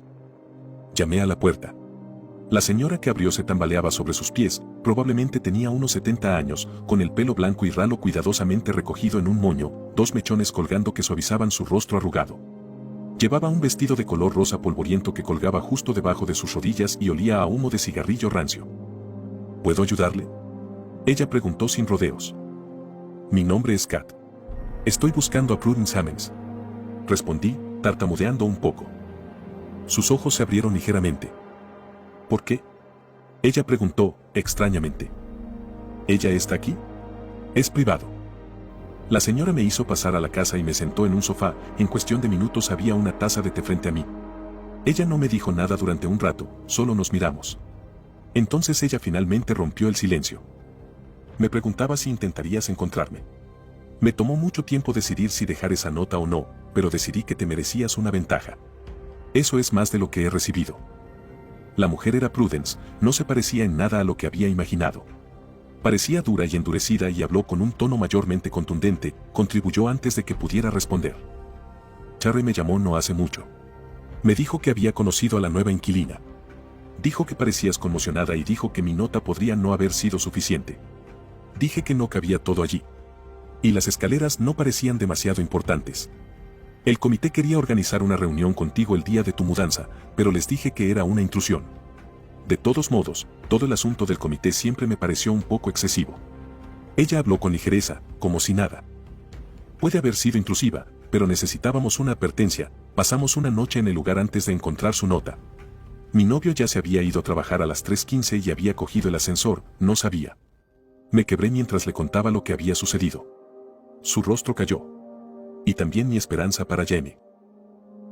Llamé a la puerta. La señora que abrió se tambaleaba sobre sus pies, probablemente tenía unos 70 años, con el pelo blanco y ralo cuidadosamente recogido en un moño, 2 mechones colgando que suavizaban su rostro arrugado. Llevaba un vestido de color rosa polvoriento que colgaba justo debajo de sus rodillas y olía a humo de cigarrillo rancio. «¿Puedo ayudarle?», ella preguntó sin rodeos. «Mi nombre es Kat. Estoy buscando a Prudence Hammonds», respondí, tartamudeando un poco. Sus ojos se abrieron ligeramente. «¿Por qué?», ella preguntó, extrañamente. «¿Ella está aquí?». «Es privado». La señora me hizo pasar a la casa y me sentó en un sofá, en cuestión de minutos había una taza de té frente a mí. Ella no me dijo nada durante un rato, solo nos miramos. Entonces ella finalmente rompió el silencio. Me preguntaba si intentarías encontrarme. Me tomó mucho tiempo decidir si dejar esa nota o no, pero decidí que te merecías una ventaja. Eso es más de lo que he recibido. La mujer era Prudence, no se parecía en nada a lo que había imaginado. Parecía dura y endurecida y habló con un tono mayormente contundente, contribuyó antes de que pudiera responder. «Charlie me llamó no hace mucho. Me dijo que había conocido a la nueva inquilina. Dijo que parecías conmocionada y dijo que mi nota podría no haber sido suficiente. Dije que no cabía todo allí. Y las escaleras no parecían demasiado importantes. El comité quería organizar una reunión contigo el día de tu mudanza, pero les dije que era una intrusión. De todos modos, todo el asunto del comité siempre me pareció un poco excesivo». Ella habló con ligereza, como si nada. «Puede haber sido intrusiva, pero necesitábamos una advertencia, pasamos una noche en el lugar antes de encontrar su nota. Mi novio ya se había ido a trabajar a las 3:15 y había cogido el ascensor, no sabía». Me quebré mientras le contaba lo que había sucedido. Su rostro cayó. Y también mi esperanza para Jamie.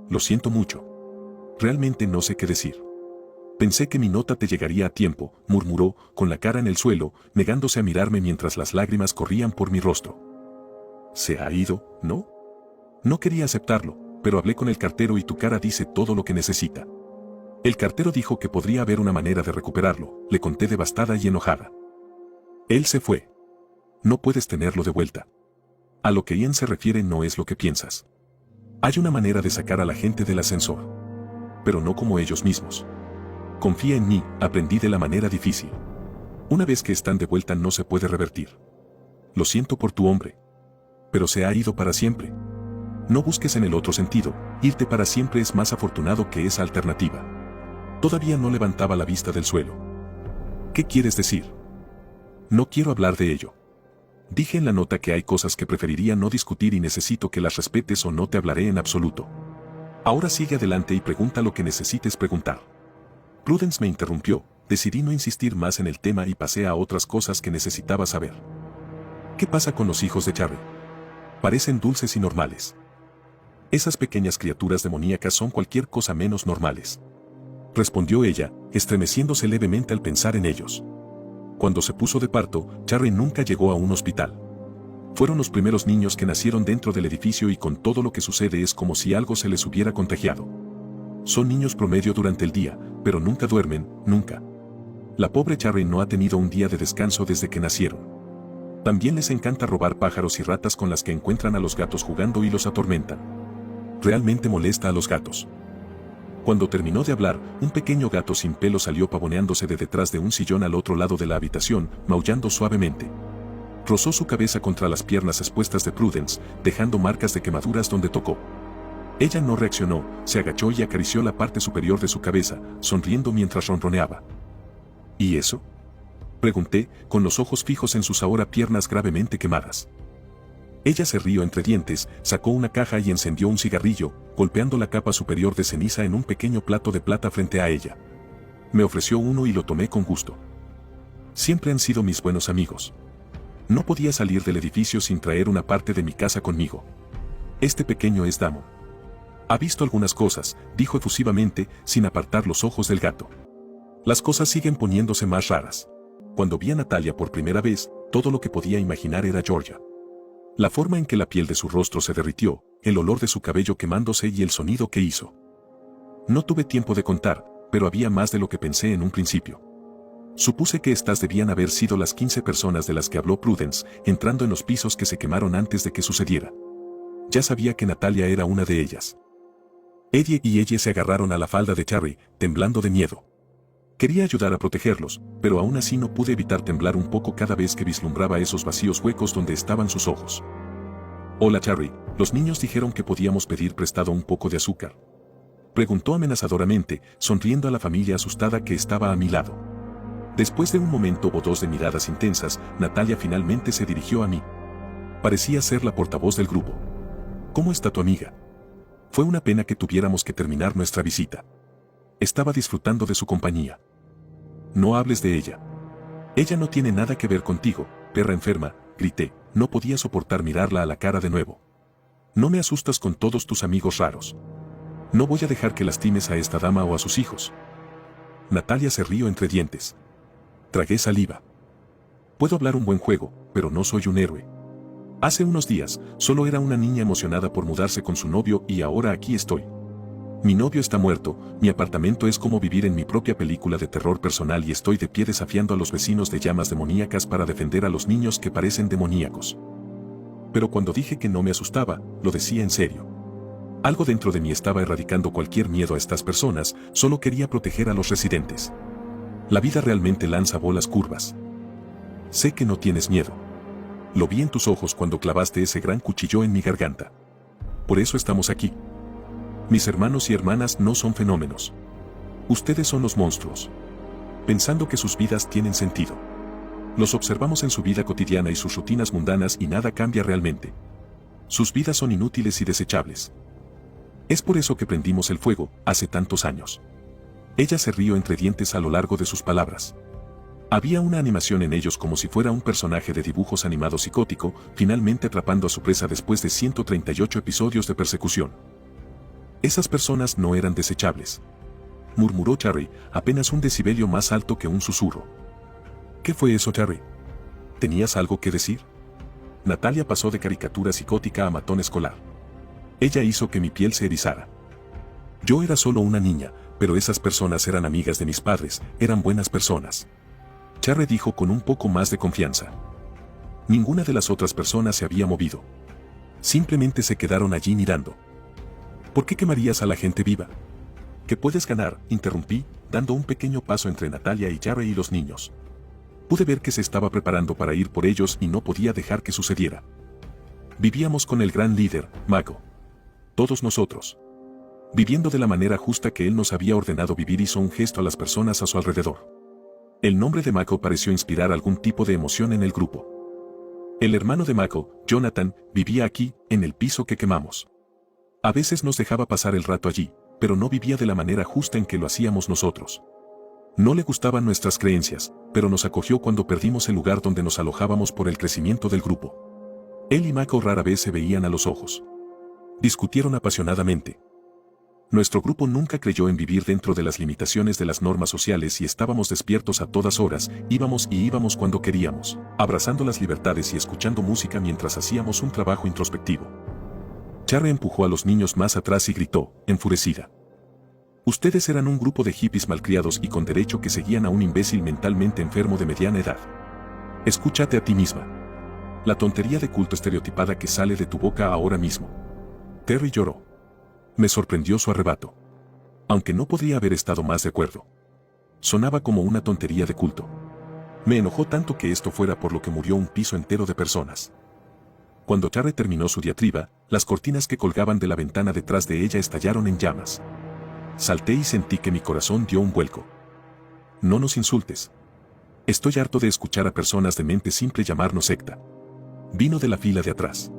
«Lo siento mucho. Realmente no sé qué decir». Pensé que mi nota te llegaría a tiempo, murmuró, con la cara en el suelo, negándose a mirarme mientras las lágrimas corrían por mi rostro. ¿Se ha ido, no? No quería aceptarlo, pero hablé con el cartero y tu cara dice todo lo que necesita. El cartero dijo que podría haber una manera de recuperarlo, le conté devastada y enojada. Él se fue. No puedes tenerlo de vuelta. A lo que Ian se refiere no es lo que piensas. Hay una manera de sacar a la gente del ascensor. Pero no como ellos mismos. Confía en mí, aprendí de la manera difícil. Una vez que están de vuelta no se puede revertir. Lo siento por tu hombre. Pero se ha ido para siempre. No busques en el otro sentido, irte para siempre es más afortunado que esa alternativa. Todavía no levantaba la vista del suelo. ¿Qué quieres decir? No quiero hablar de ello. Dije en la nota que hay cosas que preferiría no discutir y necesito que las respetes o no te hablaré en absoluto. Ahora sigue adelante y pregunta lo que necesites preguntar. Prudence me interrumpió, decidí no insistir más en el tema y pasé a otras cosas que necesitaba saber. ¿Qué pasa con los hijos de Charlie? Parecen dulces y normales. Esas pequeñas criaturas demoníacas son cualquier cosa menos normales. Respondió ella, estremeciéndose levemente al pensar en ellos. Cuando se puso de parto, Charlie nunca llegó a un hospital. Fueron los primeros niños que nacieron dentro del edificio y con todo lo que sucede es como si algo se les hubiera contagiado. Son niños promedio durante el día, pero nunca duermen, nunca. La pobre Charlie no ha tenido un día de descanso desde que nacieron. También les encanta robar pájaros y ratas con las que encuentran a los gatos jugando y los atormentan. Realmente molesta a los gatos. Cuando terminó de hablar, un pequeño gato sin pelo salió pavoneándose de detrás de un sillón al otro lado de la habitación, maullando suavemente. Rozó su cabeza contra las piernas expuestas de Prudence, dejando marcas de quemaduras donde tocó. Ella no reaccionó, se agachó y acarició la parte superior de su cabeza, sonriendo mientras ronroneaba. ¿Y eso? Pregunté, con los ojos fijos en sus ahora piernas gravemente quemadas. Ella se rió entre dientes, sacó una caja y encendió un cigarrillo, golpeando la capa superior de ceniza en un pequeño plato de plata frente a ella. Me ofreció uno y lo tomé con gusto. Siempre han sido mis buenos amigos. No podía salir del edificio sin traer una parte de mi casa conmigo. Este pequeño es Damon. Ha visto algunas cosas, dijo efusivamente, sin apartar los ojos del gato. Las cosas siguen poniéndose más raras. Cuando vi a Natalia por primera vez, todo lo que podía imaginar era Georgia. La forma en que la piel de su rostro se derritió, el olor de su cabello quemándose y el sonido que hizo. No tuve tiempo de contar, pero había más de lo que pensé en un principio. Supuse que estas debían haber sido las 15 personas de las que habló Prudence, entrando en los pisos que se quemaron antes de que sucediera. Ya sabía que Natalia era una de ellas. Eddie y ella se agarraron a la falda de Charlie, temblando de miedo. Quería ayudar a protegerlos, pero aún así no pude evitar temblar un poco cada vez que vislumbraba esos vacíos huecos donde estaban sus ojos. Hola Charlie, los niños dijeron que podíamos pedir prestado un poco de azúcar. Preguntó amenazadoramente, sonriendo a la familia asustada que estaba a mi lado. Después de un momento o dos de miradas intensas, Natalia finalmente se dirigió a mí. Parecía ser la portavoz del grupo. ¿Cómo está tu amiga? Fue una pena que tuviéramos que terminar nuestra visita. Estaba disfrutando de su compañía. No hables de ella. Ella no tiene nada que ver contigo, perra enferma, grité, no podía soportar mirarla a la cara de nuevo. No me asustas con todos tus amigos raros. No voy a dejar que lastimes a esta dama o a sus hijos. Natalia se rió entre dientes. Tragué saliva. Puedo hablar un buen juego, pero no soy un héroe. Hace unos días, solo era una niña emocionada por mudarse con su novio y ahora aquí estoy. Mi novio está muerto, mi apartamento es como vivir en mi propia película de terror personal y estoy de pie desafiando a los vecinos de llamas demoníacas para defender a los niños que parecen demoníacos. Pero cuando dije que no me asustaba, lo decía en serio. Algo dentro de mí estaba erradicando cualquier miedo a estas personas, solo quería proteger a los residentes. La vida realmente lanza bolas curvas. Sé que no tienes miedo. Lo vi en tus ojos cuando clavaste ese gran cuchillo en mi garganta. Por eso estamos aquí. Mis hermanos y hermanas no son fenómenos. Ustedes son los monstruos. Pensando que sus vidas tienen sentido. Los observamos en su vida cotidiana y sus rutinas mundanas y nada cambia realmente. Sus vidas son inútiles y desechables. Es por eso que prendimos el fuego, hace tantos años. Ella se rió entre dientes a lo largo de sus palabras. Había una animación en ellos como si fuera un personaje de dibujos animado psicótico, finalmente atrapando a su presa después de 138 episodios de persecución. Esas personas no eran desechables. murmuró Charry, apenas un decibelio más alto que un susurro. ¿Qué fue eso, Charry? ¿Tenías algo que decir? Natalia pasó de caricatura psicótica a matón escolar. Ella hizo que mi piel se erizara. Yo era solo una niña, pero esas personas eran amigas de mis padres, eran buenas personas. Charry dijo con un poco más de confianza. Ninguna de las otras personas se había movido. Simplemente se quedaron allí mirando. ¿Por qué quemarías a la gente viva? ¿Qué puedes ganar?, interrumpí, dando un pequeño paso entre Natalia y Charry y los niños. Pude ver que se estaba preparando para ir por ellos y no podía dejar que sucediera. Vivíamos con el gran líder, Mako. Todos nosotros. Viviendo de la manera justa que él nos había ordenado vivir, hizo un gesto a las personas a su alrededor. El nombre de Mako pareció inspirar algún tipo de emoción en el grupo. El hermano de Mako, Jonathan, vivía aquí, en el piso que quemamos. A veces nos dejaba pasar el rato allí, pero no vivía de la manera justa en que lo hacíamos nosotros. No le gustaban nuestras creencias, pero nos acogió cuando perdimos el lugar donde nos alojábamos por el crecimiento del grupo. Él y Mako rara vez se veían a los ojos. Discutieron apasionadamente. Nuestro grupo nunca creyó en vivir dentro de las limitaciones de las normas sociales y estábamos despiertos a todas horas, íbamos cuando queríamos, abrazando las libertades y escuchando música mientras hacíamos un trabajo introspectivo. Charry empujó a los niños más atrás y gritó, enfurecida. Ustedes eran un grupo de hippies malcriados y con derecho que seguían a un imbécil mentalmente enfermo de mediana edad. Escúchate a ti misma. La tontería de culto estereotipada que sale de tu boca ahora mismo. Terry lloró. Me sorprendió su arrebato. Aunque no podría haber estado más de acuerdo. Sonaba como una tontería de culto. Me enojó tanto que esto fuera por lo que murió un piso entero de personas. Cuando Charry terminó su diatriba, las cortinas que colgaban de la ventana detrás de ella estallaron en llamas. Salté y sentí que mi corazón dio un vuelco. No nos insultes. Estoy harto de escuchar a personas de mente simple llamarnos secta. Vino de la fila de atrás.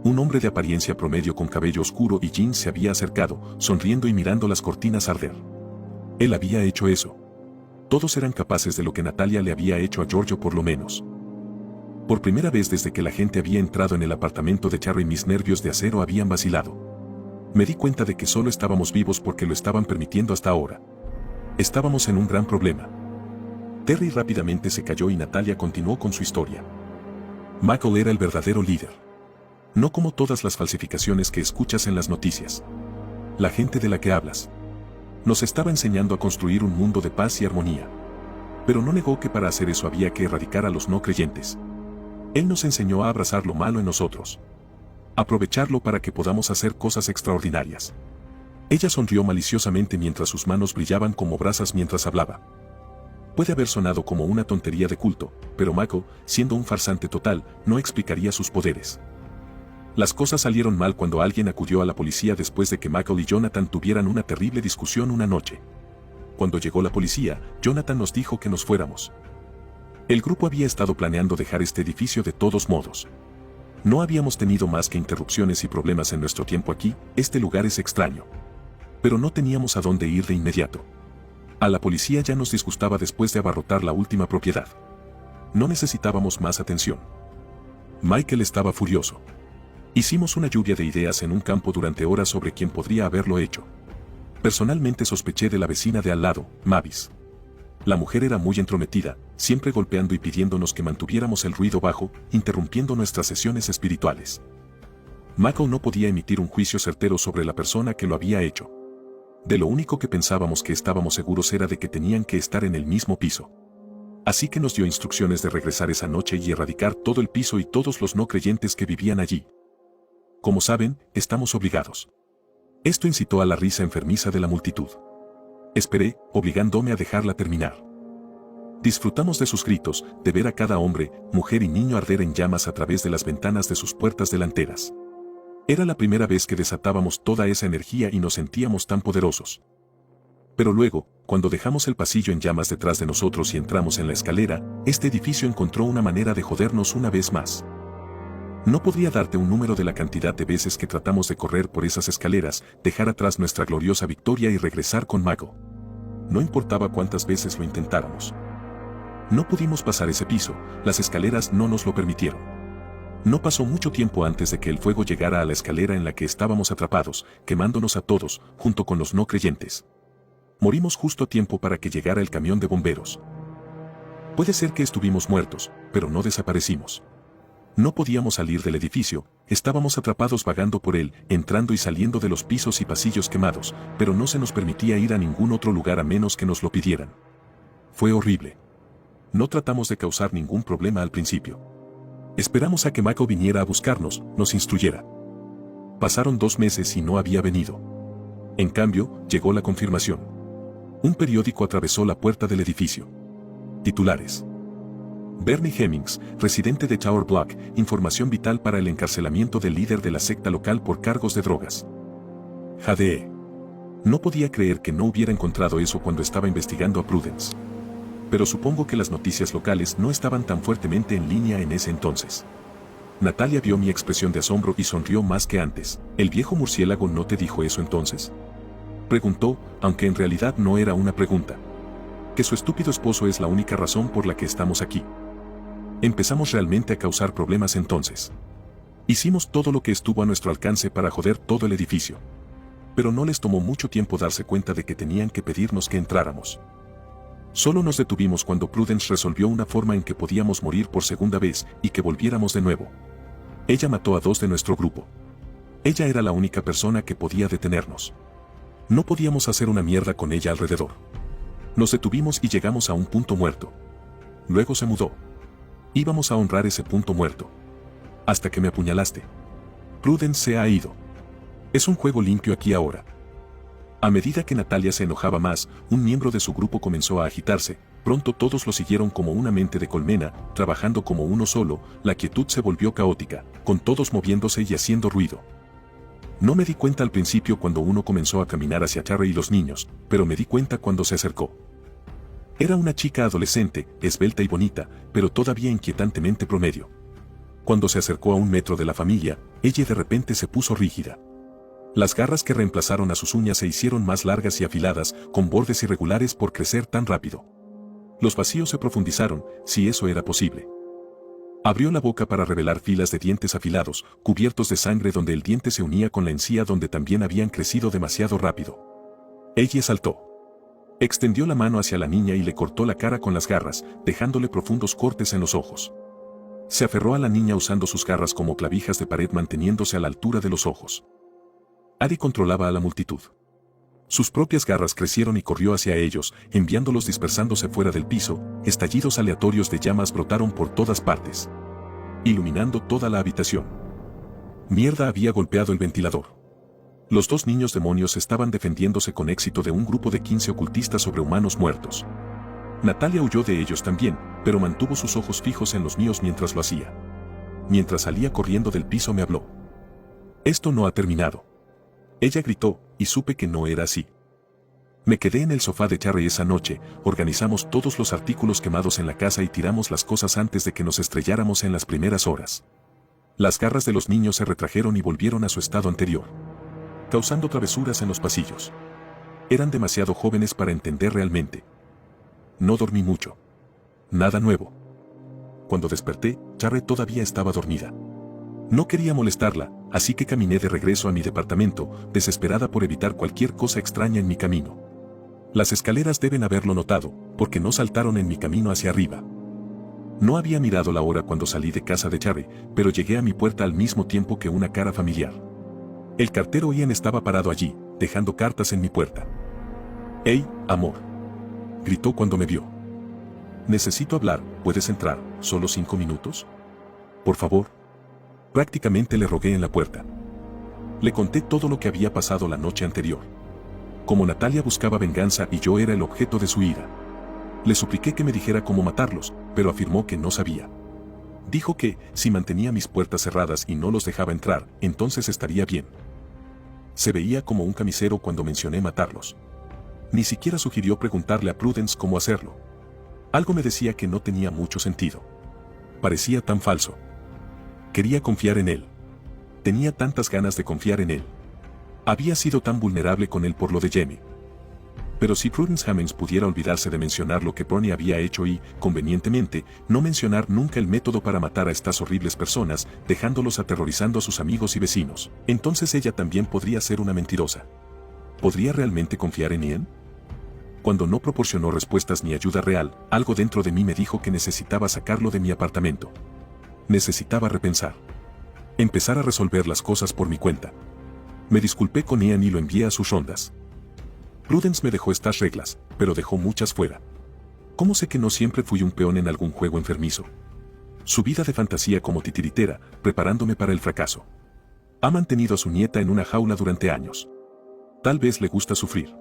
Un hombre de apariencia promedio con cabello oscuro y jeans se había acercado, sonriendo y mirando las cortinas arder. Él había hecho eso. Todos eran capaces de lo que Natalia le había hecho a Giorgio por lo menos. Por primera vez desde que la gente había entrado en el apartamento de Charry, mis nervios de acero habían vacilado. Me di cuenta de que solo estábamos vivos porque lo estaban permitiendo hasta ahora. Estábamos en un gran problema. Terry rápidamente se calló y Natalia continuó con su historia. Michael era el verdadero líder. No como todas las falsificaciones que escuchas en las noticias. La gente de la que hablas. Nos estaba enseñando a construir un mundo de paz y armonía. Pero no negó que para hacer eso había que erradicar a los no creyentes. Él nos enseñó a abrazar lo malo en nosotros. Aprovecharlo para que podamos hacer cosas extraordinarias. Ella sonrió maliciosamente mientras sus manos brillaban como brasas mientras hablaba. Puede haber sonado como una tontería de culto, pero Mako, siendo un farsante total, no explicaría sus poderes. Las cosas salieron mal cuando alguien acudió a la policía después de que Michael y Jonathan tuvieran una terrible discusión una noche. Cuando llegó la policía, Jonathan nos dijo que nos fuéramos. El grupo había estado planeando dejar este edificio de todos modos. No habíamos tenido más que interrupciones y problemas en nuestro tiempo aquí, este lugar es extraño. Pero no teníamos a dónde ir de inmediato. A la policía ya nos disgustaba después de abarrotar la última propiedad. No necesitábamos más atención. Michael estaba furioso. Hicimos una lluvia de ideas en un campo durante horas sobre quién podría haberlo hecho. Personalmente sospeché de la vecina de al lado, Mavis. La mujer era muy entrometida, siempre golpeando y pidiéndonos que mantuviéramos el ruido bajo, interrumpiendo nuestras sesiones espirituales. Michael no podía emitir un juicio certero sobre la persona que lo había hecho. De lo único que pensábamos que estábamos seguros era de que tenían que estar en el mismo piso. Así que nos dio instrucciones de regresar esa noche y erradicar todo el piso y todos los no creyentes que vivían allí. Como saben, estamos obligados. Esto incitó a la risa enfermiza de la multitud. Esperé, obligándome a dejarla terminar. Disfrutamos de sus gritos, de ver a cada hombre, mujer y niño arder en llamas a través de las ventanas de sus puertas delanteras. Era la primera vez que desatábamos toda esa energía y nos sentíamos tan poderosos. Pero luego, cuando dejamos el pasillo en llamas detrás de nosotros y entramos en la escalera, este edificio encontró una manera de jodernos una vez más. No podría darte un número de la cantidad de veces que tratamos de correr por esas escaleras, dejar atrás nuestra gloriosa victoria y regresar con Mako. No importaba cuántas veces lo intentáramos. No pudimos pasar ese piso, las escaleras no nos lo permitieron. No pasó mucho tiempo antes de que el fuego llegara a la escalera en la que estábamos atrapados, quemándonos a todos, junto con los no creyentes. Morimos justo a tiempo para que llegara el camión de bomberos. Puede ser que estuvimos muertos, pero no desaparecimos. No podíamos salir del edificio, estábamos atrapados vagando por él, entrando y saliendo de los pisos y pasillos quemados, pero no se nos permitía ir a ningún otro lugar a menos que nos lo pidieran. Fue horrible. No tratamos de causar ningún problema al principio. Esperamos a que Mako viniera a buscarnos, nos instruyera. Pasaron 2 meses y no había venido. En cambio, llegó la confirmación. Un periódico atravesó la puerta del edificio. Titulares. Bernie Hemmings, residente de Tower Block, información vital para el encarcelamiento del líder de la secta local por cargos de drogas. JDE. No podía creer que no hubiera encontrado eso cuando estaba investigando a Prudence. Pero supongo que las noticias locales no estaban tan fuertemente en línea en ese entonces. Natalia vio mi expresión de asombro y sonrió más que antes. ¿El viejo murciélago no te dijo eso entonces?, preguntó, aunque en realidad no era una pregunta. Que su estúpido esposo es la única razón por la que estamos aquí. Empezamos realmente a causar problemas entonces. Hicimos todo lo que estuvo a nuestro alcance para joder todo el edificio. Pero no les tomó mucho tiempo darse cuenta de que tenían que pedirnos que entráramos. Solo nos detuvimos cuando Prudence resolvió una forma en que podíamos morir por segunda vez y que volviéramos de nuevo. Ella mató a 2 de nuestro grupo. Ella era la única persona que podía detenernos. No podíamos hacer una mierda con ella alrededor. Nos detuvimos y llegamos a un punto muerto. Luego se mudó. Íbamos a honrar ese punto muerto. Hasta que me apuñalaste. Prudence se ha ido. Es un juego limpio aquí ahora. A medida que Natalia se enojaba más, un miembro de su grupo comenzó a agitarse. Pronto todos lo siguieron como una mente de colmena, trabajando como uno solo. La quietud se volvió caótica, con todos moviéndose y haciendo ruido. No me di cuenta al principio cuando uno comenzó a caminar hacia Charlie y los niños, pero me di cuenta cuando se acercó. Era una chica adolescente, esbelta y bonita, pero todavía inquietantemente promedio. Cuando se acercó a 1 metro de la familia, ella de repente se puso rígida. Las garras que reemplazaron a sus uñas se hicieron más largas y afiladas, con bordes irregulares por crecer tan rápido. Los vacíos se profundizaron, si eso era posible. Abrió la boca para revelar filas de dientes afilados, cubiertos de sangre donde el diente se unía con la encía donde también habían crecido demasiado rápido. Ella saltó. Extendió la mano hacia la niña y le cortó la cara con las garras, dejándole profundos cortes en los ojos. Se aferró a la niña usando sus garras como clavijas de pared manteniéndose a la altura de los ojos. Ari controlaba a la multitud. Sus propias garras crecieron y corrió hacia ellos, enviándolos dispersándose fuera del piso. Estallidos aleatorios de llamas brotaron por todas partes, iluminando toda la habitación. Mierda había golpeado el ventilador. Los 2 niños demonios estaban defendiéndose con éxito de un grupo de 15 ocultistas sobrehumanos muertos. Natalia huyó de ellos también, pero mantuvo sus ojos fijos en los míos mientras lo hacía. Mientras salía corriendo del piso me habló. Esto no ha terminado. Ella gritó, y supe que no era así. Me quedé en el sofá de Charlie esa noche, organizamos todos los artículos quemados en la casa y tiramos las cosas antes de que nos estrelláramos en las primeras horas. Las garras de los niños se retrajeron y volvieron a su estado anterior, causando travesuras en los pasillos. Eran demasiado jóvenes para entender realmente. No dormí mucho. Nada nuevo. Cuando desperté, Charlie todavía estaba dormida. No quería molestarla, así que caminé de regreso a mi departamento, desesperada por evitar cualquier cosa extraña en mi camino. Las escaleras deben haberlo notado, porque no saltaron en mi camino hacia arriba. No había mirado la hora cuando salí de casa de Charlie, pero llegué a mi puerta al mismo tiempo que una cara familiar. El cartero Ian estaba parado allí, dejando cartas en mi puerta. «¡Hey, amor!», gritó cuando me vio. «Necesito hablar, ¿puedes entrar, solo 5 minutos? Por favor». Prácticamente le rogué en la puerta. Le conté todo lo que había pasado la noche anterior. Como Natalia buscaba venganza y yo era el objeto de su ira. Le supliqué que me dijera cómo matarlos, pero afirmó que no sabía. Dijo que, si mantenía mis puertas cerradas y no los dejaba entrar, entonces estaría bien. Se veía como un camisero cuando mencioné matarlos. Ni siquiera sugirió preguntarle a Prudence cómo hacerlo. Algo me decía que no tenía mucho sentido. Parecía tan falso. Quería confiar en él. Tenía tantas ganas de confiar en él. Había sido tan vulnerable con él por lo de Jamie. Pero si Prudence Hemmings pudiera olvidarse de mencionar lo que Bernie había hecho y, convenientemente, no mencionar nunca el método para matar a estas horribles personas, dejándolos aterrorizando a sus amigos y vecinos, entonces ella también podría ser una mentirosa. ¿Podría realmente confiar en Ian? Cuando no proporcionó respuestas ni ayuda real, algo dentro de mí me dijo que necesitaba sacarlo de mi apartamento. Necesitaba repensar. Empezar a resolver las cosas por mi cuenta. Me disculpé con Ian y lo envié a sus rondas. Prudence me dejó estas reglas, pero dejó muchas fuera. ¿Cómo sé que no siempre fui un peón en algún juego enfermizo? Su vida de fantasía como titiritera, preparándome para el fracaso. Ha mantenido a su nieta en una jaula durante años. Tal vez le gusta sufrir.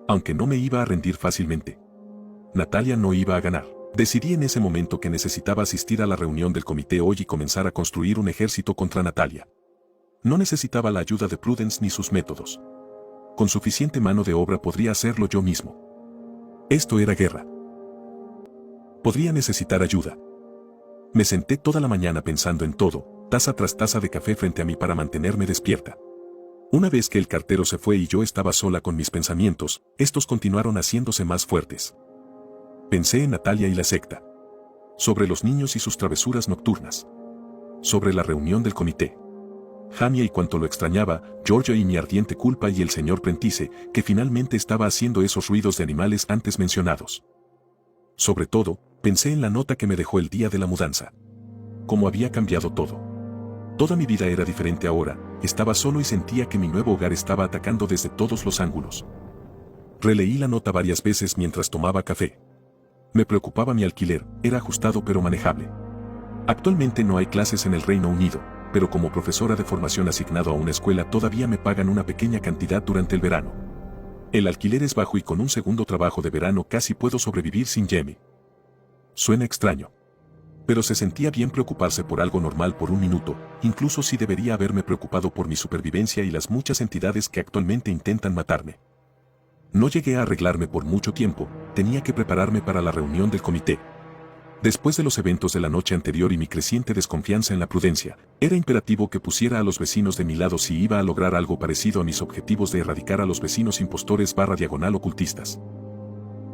Aunque no me iba a rendir fácilmente. Natalia no iba a ganar. Decidí en ese momento que necesitaba asistir a la reunión del comité hoy y comenzar a construir un ejército contra Natalia. No necesitaba la ayuda de Prudence ni sus métodos. Con suficiente mano de obra podría hacerlo yo mismo. Esto era guerra. Podría necesitar ayuda. Me senté toda la mañana pensando en todo, taza tras taza de café frente a mí para mantenerme despierta. Una vez que el cartero se fue y yo estaba sola con mis pensamientos, estos continuaron haciéndose más fuertes. Pensé en Natalia y la secta. Sobre los niños y sus travesuras nocturnas. Sobre la reunión del comité. Jamie y cuánto lo extrañaba, Georgia y mi ardiente culpa y el señor Prentice, que finalmente estaba haciendo esos ruidos de animales antes mencionados. Sobre todo, pensé en la nota que me dejó el día de la mudanza. Cómo había cambiado todo. Toda mi vida era diferente ahora, estaba solo y sentía que mi nuevo hogar estaba atacando desde todos los ángulos. Releí la nota varias veces mientras tomaba café. Me preocupaba mi alquiler, era ajustado pero manejable. Actualmente no hay clases en el Reino Unido, pero como profesora de formación asignado a una escuela todavía me pagan una pequeña cantidad durante el verano. El alquiler es bajo y con un segundo trabajo de verano casi puedo sobrevivir sin Jamie. Suena extraño. Pero se sentía bien preocuparse por algo normal por un minuto, incluso si debería haberme preocupado por mi supervivencia y las muchas entidades que actualmente intentan matarme. No llegué a arreglarme por mucho tiempo, tenía que prepararme para la reunión del comité. Después de los eventos de la noche anterior y mi creciente desconfianza en la prudencia, era imperativo que pusiera a los vecinos de mi lado si iba a lograr algo parecido a mis objetivos de erradicar a los vecinos impostores / ocultistas.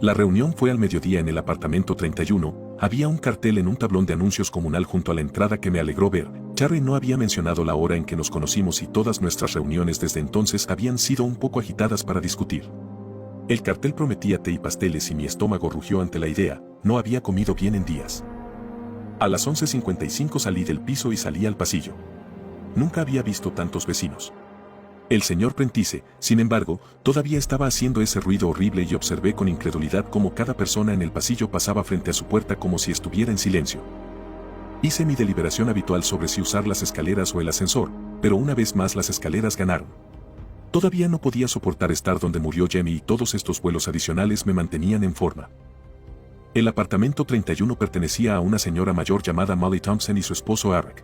La reunión fue al mediodía en el apartamento 31, había un cartel en un tablón de anuncios comunal junto a la entrada que me alegró ver. Charry no había mencionado la hora en que nos conocimos y todas nuestras reuniones desde entonces habían sido un poco agitadas para discutir. El cartel prometía té y pasteles y mi estómago rugió ante la idea, no había comido bien en días. A las 11:55 salí del piso y salí al pasillo. Nunca había visto tantos vecinos. El señor Prentice, sin embargo, todavía estaba haciendo ese ruido horrible y observé con incredulidad cómo cada persona en el pasillo pasaba frente a su puerta como si estuviera en silencio. Hice mi deliberación habitual sobre si usar las escaleras o el ascensor, pero una vez más las escaleras ganaron. Todavía no podía soportar estar donde murió Jamie y todos estos vuelos adicionales me mantenían en forma. El apartamento 31 pertenecía a una señora mayor llamada Molly Thompson y su esposo Eric.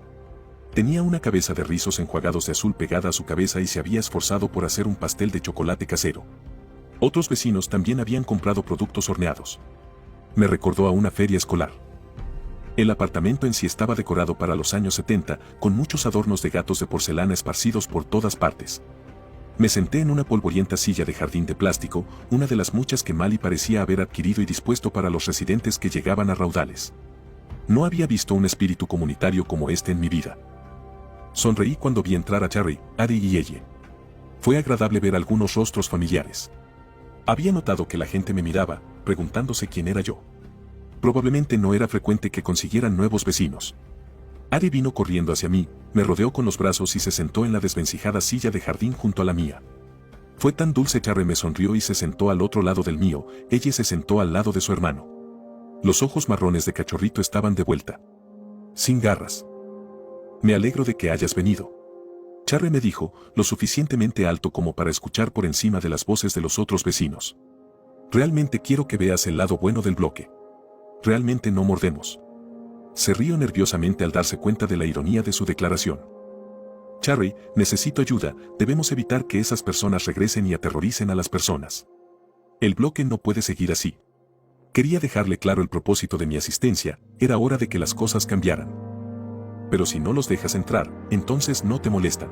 Tenía una cabeza de rizos enjuagados de azul pegada a su cabeza y se había esforzado por hacer un pastel de chocolate casero. Otros vecinos también habían comprado productos horneados. Me recordó a una feria escolar. El apartamento en sí estaba decorado para los años 70, con muchos adornos de gatos de porcelana esparcidos por todas partes. Me senté en una polvorienta silla de jardín de plástico, una de las muchas que Molly parecía haber adquirido y dispuesto para los residentes que llegaban a raudales. No había visto un espíritu comunitario como este en mi vida. Sonreí cuando vi entrar a Charry, Ari y ella. Fue agradable ver algunos rostros familiares. Había notado que la gente me miraba, preguntándose quién era yo. Probablemente no era frecuente que consiguieran nuevos vecinos. Ari vino corriendo hacia mí, me rodeó con los brazos y se sentó en la desvencijada silla de jardín junto a la mía. Fue tan dulce. Charry me sonrió y se sentó al otro lado del mío, ella se sentó al lado de su hermano. Los ojos marrones de cachorrito estaban de vuelta. Sin garras. Me alegro de que hayas venido. Charry me dijo, lo suficientemente alto como para escuchar por encima de las voces de los otros vecinos. Realmente quiero que veas el lado bueno del bloque. Realmente no mordemos. Se rió nerviosamente al darse cuenta de la ironía de su declaración. Charry, necesito ayuda, debemos evitar que esas personas regresen y aterroricen a las personas. El bloque no puede seguir así. Quería dejarle claro el propósito de mi asistencia, era hora de que las cosas cambiaran. Pero si no los dejas entrar, entonces no te molestan.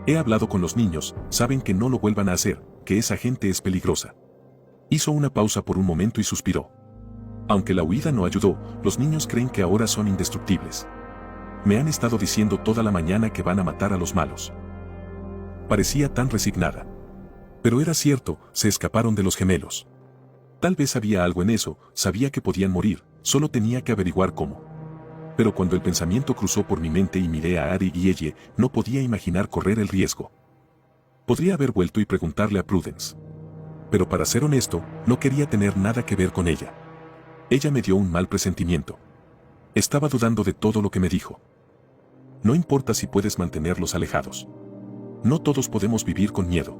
He hablado con los niños, saben que no lo vuelvan a hacer, que esa gente es peligrosa. Hizo una pausa por un momento y suspiró. Aunque la huida no ayudó, los niños creen que ahora son indestructibles. Me han estado diciendo toda la mañana que van a matar a los malos. Parecía tan resignada. Pero era cierto, se escaparon de los gemelos. Tal vez había algo en eso, sabía que podían morir, solo tenía que averiguar cómo. Pero cuando el pensamiento cruzó por mi mente y miré a Ari y ella, no podía imaginar correr el riesgo. Podría haber vuelto y preguntarle a Prudence. Pero para ser honesto, no quería tener nada que ver con ella. Ella me dio un mal presentimiento. Estaba dudando de todo lo que me dijo. No importa si puedes mantenerlos alejados. No todos podemos vivir con miedo.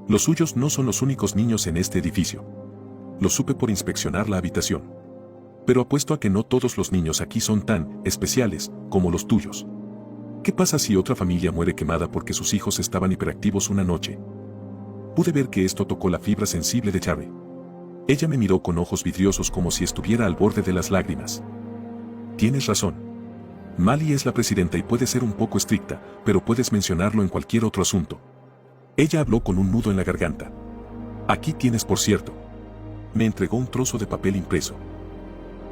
Los suyos no son los únicos niños en este edificio. Lo supe por inspeccionar la habitación. Pero apuesto a que no todos los niños aquí son tan especiales como los tuyos. ¿Qué pasa si otra familia muere quemada porque sus hijos estaban hiperactivos una noche? Pude ver que esto tocó la fibra sensible de Charlie. Ella me miró con ojos vidriosos como si estuviera al borde de las lágrimas. Tienes razón. Mali es la presidenta y puede ser un poco estricta, pero puedes mencionarlo en cualquier otro asunto. Ella habló con un nudo en la garganta. Aquí tienes, por cierto. Me entregó un trozo de papel impreso.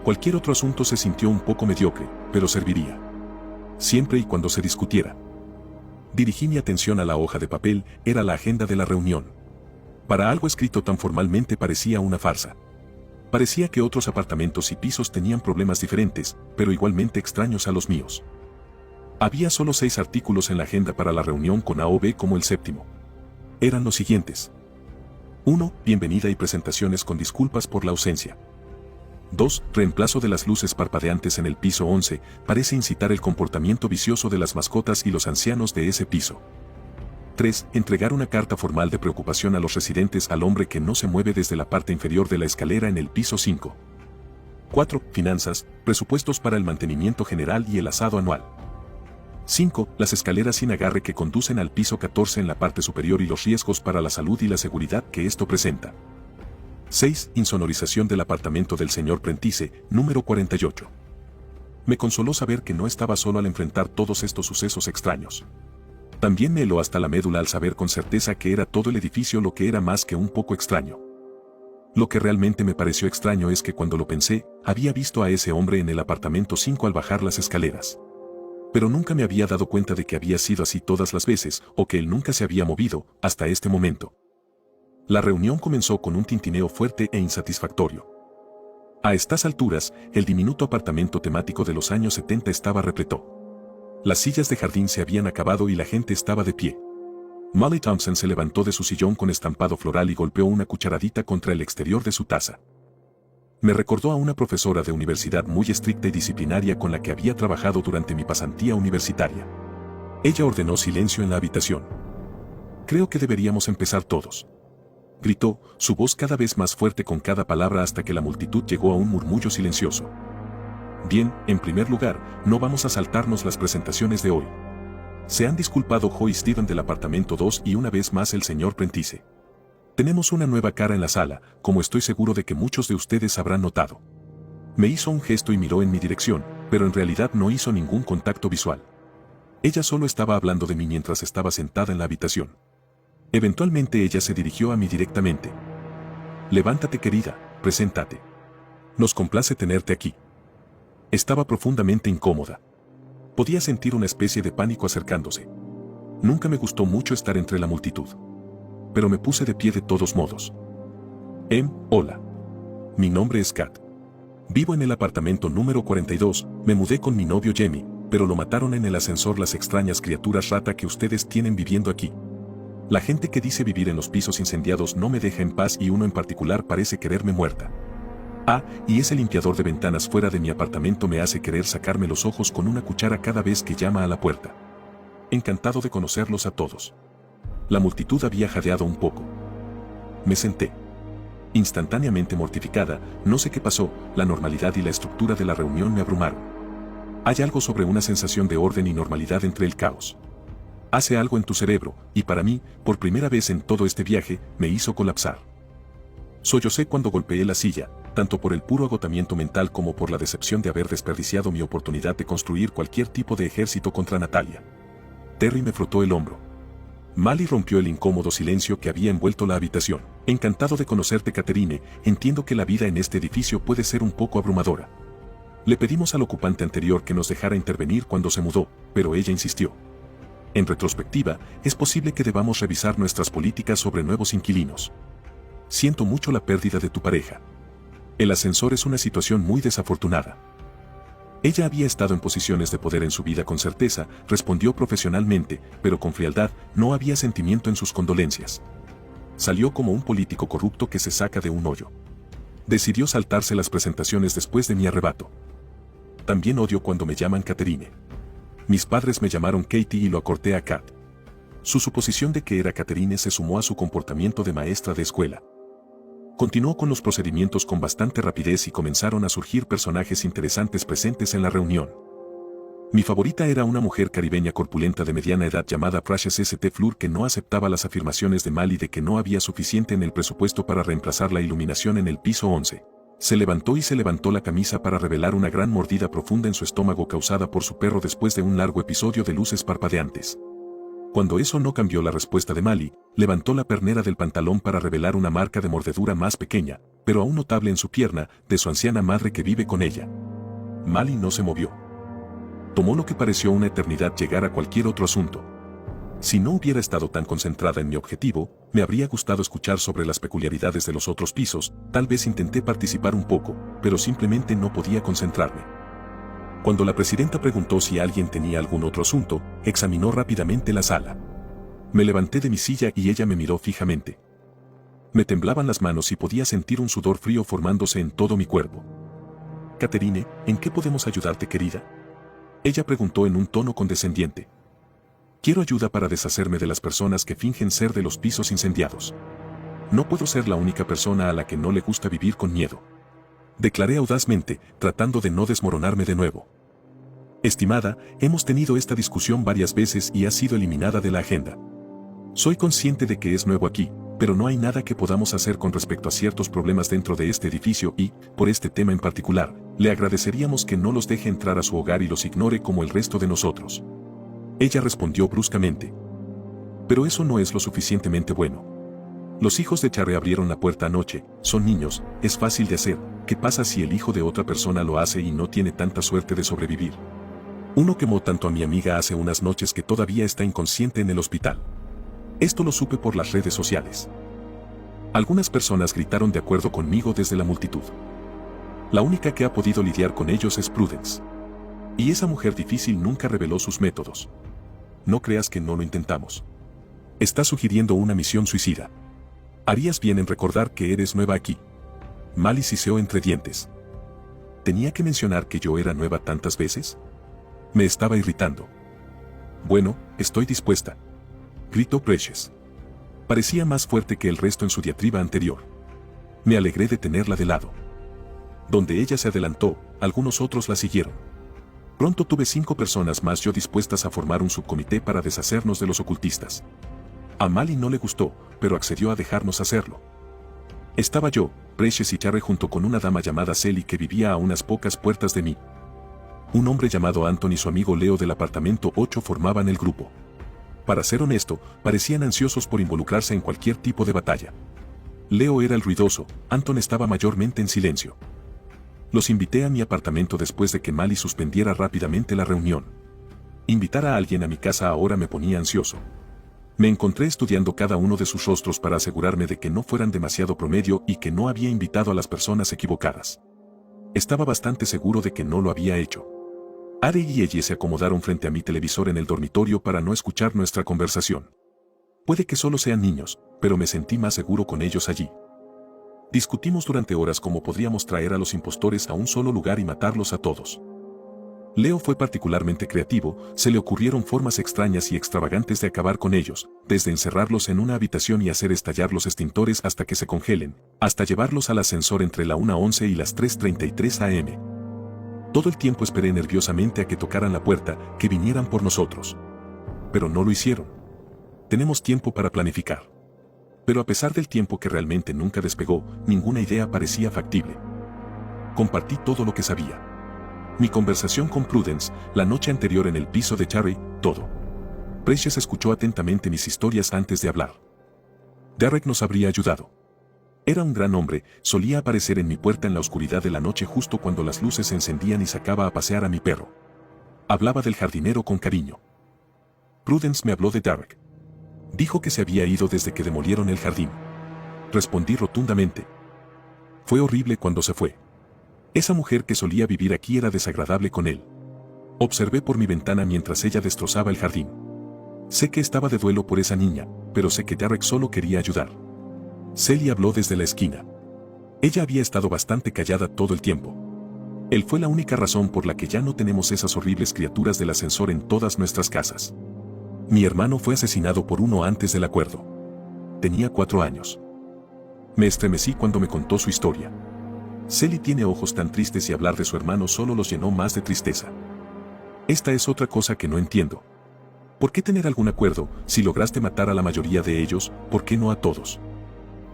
Cualquier otro asunto se sintió un poco mediocre, pero serviría. Siempre y cuando se discutiera. Dirigí mi atención a la hoja de papel, era la agenda de la reunión. Para algo escrito tan formalmente parecía una farsa. Parecía que otros apartamentos y pisos tenían problemas diferentes, pero igualmente extraños a los míos. Había solo 6 artículos en la agenda para la reunión con AOB como el séptimo. Eran los siguientes. 1. Bienvenida y presentaciones con disculpas por la ausencia. 2. Reemplazo de las luces parpadeantes en el piso 11, parece incitar el comportamiento vicioso de las mascotas y los ancianos de ese piso. 3. Entregar una carta formal de preocupación a los residentes al hombre que no se mueve desde la parte inferior de la escalera en el piso 5. 4. Finanzas, presupuestos para el mantenimiento general y el asado anual. 5. Las escaleras sin agarre que conducen al piso 14 en la parte superior y los riesgos para la salud y la seguridad que esto presenta. 6. Insonorización del apartamento del señor Prentice, número 48. Me consoló saber que no estaba solo al enfrentar todos estos sucesos extraños. También me heló hasta la médula al saber con certeza que era todo el edificio lo que era más que un poco extraño. Lo que realmente me pareció extraño es que cuando lo pensé, había visto a ese hombre en el apartamento 5 al bajar las escaleras. Pero nunca me había dado cuenta de que había sido así todas las veces, o que él nunca se había movido, hasta este momento. La reunión comenzó con un tintineo fuerte e insatisfactorio. A estas alturas, el diminuto apartamento temático de los años 70 estaba repleto. Las sillas de jardín se habían acabado y la gente estaba de pie. Molly Thompson se levantó de su sillón con estampado floral y golpeó una cucharadita contra el exterior de su taza. Me recordó a una profesora de universidad muy estricta y disciplinaria con la que había trabajado durante mi pasantía universitaria. Ella ordenó silencio en la habitación. Creo que deberíamos empezar todos. Gritó, su voz cada vez más fuerte con cada palabra hasta que la multitud llegó a un murmullo silencioso. Bien, en primer lugar, no vamos a saltarnos las presentaciones de hoy. Se han disculpado Joe y Steven del apartamento 2 y una vez más el señor Prentice. Tenemos una nueva cara en la sala, como estoy seguro de que muchos de ustedes habrán notado. Me hizo un gesto y miró en mi dirección, pero en realidad no hizo ningún contacto visual. Ella solo estaba hablando de mí mientras estaba sentada en la habitación. Eventualmente ella se dirigió a mí directamente. Levántate, querida, preséntate. Nos complace tenerte aquí. Estaba profundamente incómoda. Podía sentir una especie de pánico acercándose. Nunca me gustó mucho estar entre la multitud. Pero me puse de pie de todos modos. Hola. Mi nombre es Kat. Vivo en el apartamento número 42, me mudé con mi novio Jamie, pero lo mataron en el ascensor las extrañas criaturas rata que ustedes tienen viviendo aquí. La gente que dice vivir en los pisos incendiados no me deja en paz y uno en particular parece quererme muerta. Y ese limpiador de ventanas fuera de mi apartamento me hace querer sacarme los ojos con una cuchara cada vez que llama a la puerta. Encantado de conocerlos a todos. La multitud había jadeado un poco. Me senté. Instantáneamente mortificada, no sé qué pasó, la normalidad y la estructura de la reunión me abrumaron. Hay algo sobre una sensación de orden y normalidad entre el caos. Hace algo en tu cerebro, y para mí, por primera vez en todo este viaje, me hizo colapsar. Sollocé cuando golpeé la silla, tanto por el puro agotamiento mental como por la decepción de haber desperdiciado mi oportunidad de construir cualquier tipo de ejército contra Natalia. Terry me frotó el hombro. Mali rompió el incómodo silencio que había envuelto la habitación. Encantado de conocerte, Catherine, entiendo que la vida en este edificio puede ser un poco abrumadora. Le pedimos al ocupante anterior que nos dejara intervenir cuando se mudó, pero ella insistió. En retrospectiva, es posible que debamos revisar nuestras políticas sobre nuevos inquilinos. Siento mucho la pérdida de tu pareja. El ascensor es una situación muy desafortunada. Ella había estado en posiciones de poder en su vida con certeza, respondió profesionalmente, pero con frialdad, no había sentimiento en sus condolencias. Salió como un político corrupto que se saca de un hoyo. Decidió saltarse las presentaciones después de mi arrebato. También odio cuando me llaman Catherine. Mis padres me llamaron Katie y lo acorté a Kat. Su suposición de que era Catherine se sumó a su comportamiento de maestra de escuela. Continuó con los procedimientos con bastante rapidez y comenzaron a surgir personajes interesantes presentes en la reunión. Mi favorita era una mujer caribeña corpulenta de mediana edad llamada Precious St. Fleur que no aceptaba las afirmaciones de Mali de que no había suficiente en el presupuesto para reemplazar la iluminación en el piso 11. Se levantó y se levantó la camisa para revelar una gran mordida profunda en su estómago causada por su perro después de un largo episodio de luces parpadeantes. Cuando eso no cambió la respuesta de Mali, levantó la pernera del pantalón para revelar una marca de mordedura más pequeña, pero aún notable en su pierna, de su anciana madre que vive con ella. Mali no se movió. Tomó lo que pareció una eternidad llegar a cualquier otro asunto. Si no hubiera estado tan concentrada en mi objetivo, me habría gustado escuchar sobre las peculiaridades de los otros pisos, tal vez intenté participar un poco, pero simplemente no podía concentrarme. Cuando la presidenta preguntó si alguien tenía algún otro asunto, examinó rápidamente la sala. Me levanté de mi silla y ella me miró fijamente. Me temblaban las manos y podía sentir un sudor frío formándose en todo mi cuerpo. Catherine, ¿en qué podemos ayudarte, querida? Ella preguntó en un tono condescendiente. Quiero ayuda para deshacerme de las personas que fingen ser de los pisos incendiados. No puedo ser la única persona a la que no le gusta vivir con miedo. Declaré audazmente, tratando de no desmoronarme de nuevo. Estimada, hemos tenido esta discusión varias veces y ha sido eliminada de la agenda. Soy consciente de que es nuevo aquí, pero no hay nada que podamos hacer con respecto a ciertos problemas dentro de este edificio y, por este tema en particular, le agradeceríamos que no los deje entrar a su hogar y los ignore como el resto de nosotros. Ella respondió bruscamente. Pero eso no es lo suficientemente bueno. Los hijos de Charlie abrieron la puerta anoche, son niños, es fácil de hacer. ¿Qué pasa si el hijo de otra persona lo hace y no tiene tanta suerte de sobrevivir? Uno quemó tanto a mi amiga hace unas noches que todavía está inconsciente en el hospital. Esto lo supe por las redes sociales. Algunas personas gritaron de acuerdo conmigo desde la multitud. La única que ha podido lidiar con ellos es Prudence. Y esa mujer difícil nunca reveló sus métodos. No creas que no lo intentamos. Estás sugiriendo una misión suicida. Harías bien en recordar que eres nueva aquí. Mali siseó entre dientes. ¿Tenía que mencionar que yo era nueva tantas veces? Me estaba irritando. Bueno, estoy dispuesta. Gritó Precious. Parecía más fuerte que el resto en su diatriba anterior. Me alegré de tenerla de lado. Donde ella se adelantó, algunos otros la siguieron. Pronto tuve 5 personas más yo dispuestas a formar un subcomité para deshacernos de los ocultistas. A Mali no le gustó, pero accedió a dejarnos hacerlo. Estaba yo, Precious y Charlie junto con una dama llamada Sally que vivía a unas pocas puertas de mí. Un hombre llamado Anton y su amigo Leo del apartamento 8 formaban el grupo. Para ser honesto, parecían ansiosos por involucrarse en cualquier tipo de batalla. Leo era el ruidoso, Anton estaba mayormente en silencio. Los invité a mi apartamento después de que Mali suspendiera rápidamente la reunión. Invitar a alguien a mi casa ahora me ponía ansioso. Me encontré estudiando cada uno de sus rostros para asegurarme de que no fueran demasiado promedio y que no había invitado a las personas equivocadas. Estaba bastante seguro de que no lo había hecho. Ari y ella se acomodaron frente a mi televisor en el dormitorio para no escuchar nuestra conversación. Puede que solo sean niños, pero me sentí más seguro con ellos allí. Discutimos durante horas cómo podríamos traer a los impostores a un solo lugar y matarlos a todos. Leo fue particularmente creativo, se le ocurrieron formas extrañas y extravagantes de acabar con ellos, desde encerrarlos en una habitación y hacer estallar los extintores hasta que se congelen, hasta llevarlos al ascensor entre la 1:11 y las 3:33 am. Todo el tiempo esperé nerviosamente a que tocaran la puerta, que vinieran por nosotros. Pero no lo hicieron. Tenemos tiempo para planificar. Pero a pesar del tiempo que realmente nunca despegó, ninguna idea parecía factible. Compartí todo lo que sabía. Mi conversación con Prudence, la noche anterior en el piso de Charlie, todo. Precious escuchó atentamente mis historias antes de hablar. Derek nos habría ayudado. Era un gran hombre, solía aparecer en mi puerta en la oscuridad de la noche justo cuando las luces se encendían y sacaba a pasear a mi perro. Hablaba del jardinero con cariño. Prudence me habló de Derek. Dijo que se había ido desde que demolieron el jardín. respondí rotundamente. Fue horrible cuando se fue. Esa mujer que solía vivir aquí era desagradable con él. Observé por mi ventana mientras ella destrozaba el jardín. Sé que estaba de duelo por esa niña, pero sé que Derek solo quería ayudar. Sally habló desde la esquina. Ella había estado bastante callada todo el tiempo. Él fue la única razón por la que ya no tenemos esas horribles criaturas del ascensor en todas nuestras casas. Mi hermano fue asesinado por uno antes del acuerdo. Tenía 4 años. Me estremecí cuando me contó su historia. Sally tiene ojos tan tristes y hablar de su hermano solo los llenó más de tristeza. Esta es otra cosa que no entiendo. ¿Por qué tener algún acuerdo si lograste matar a la mayoría de ellos, por qué no a todos?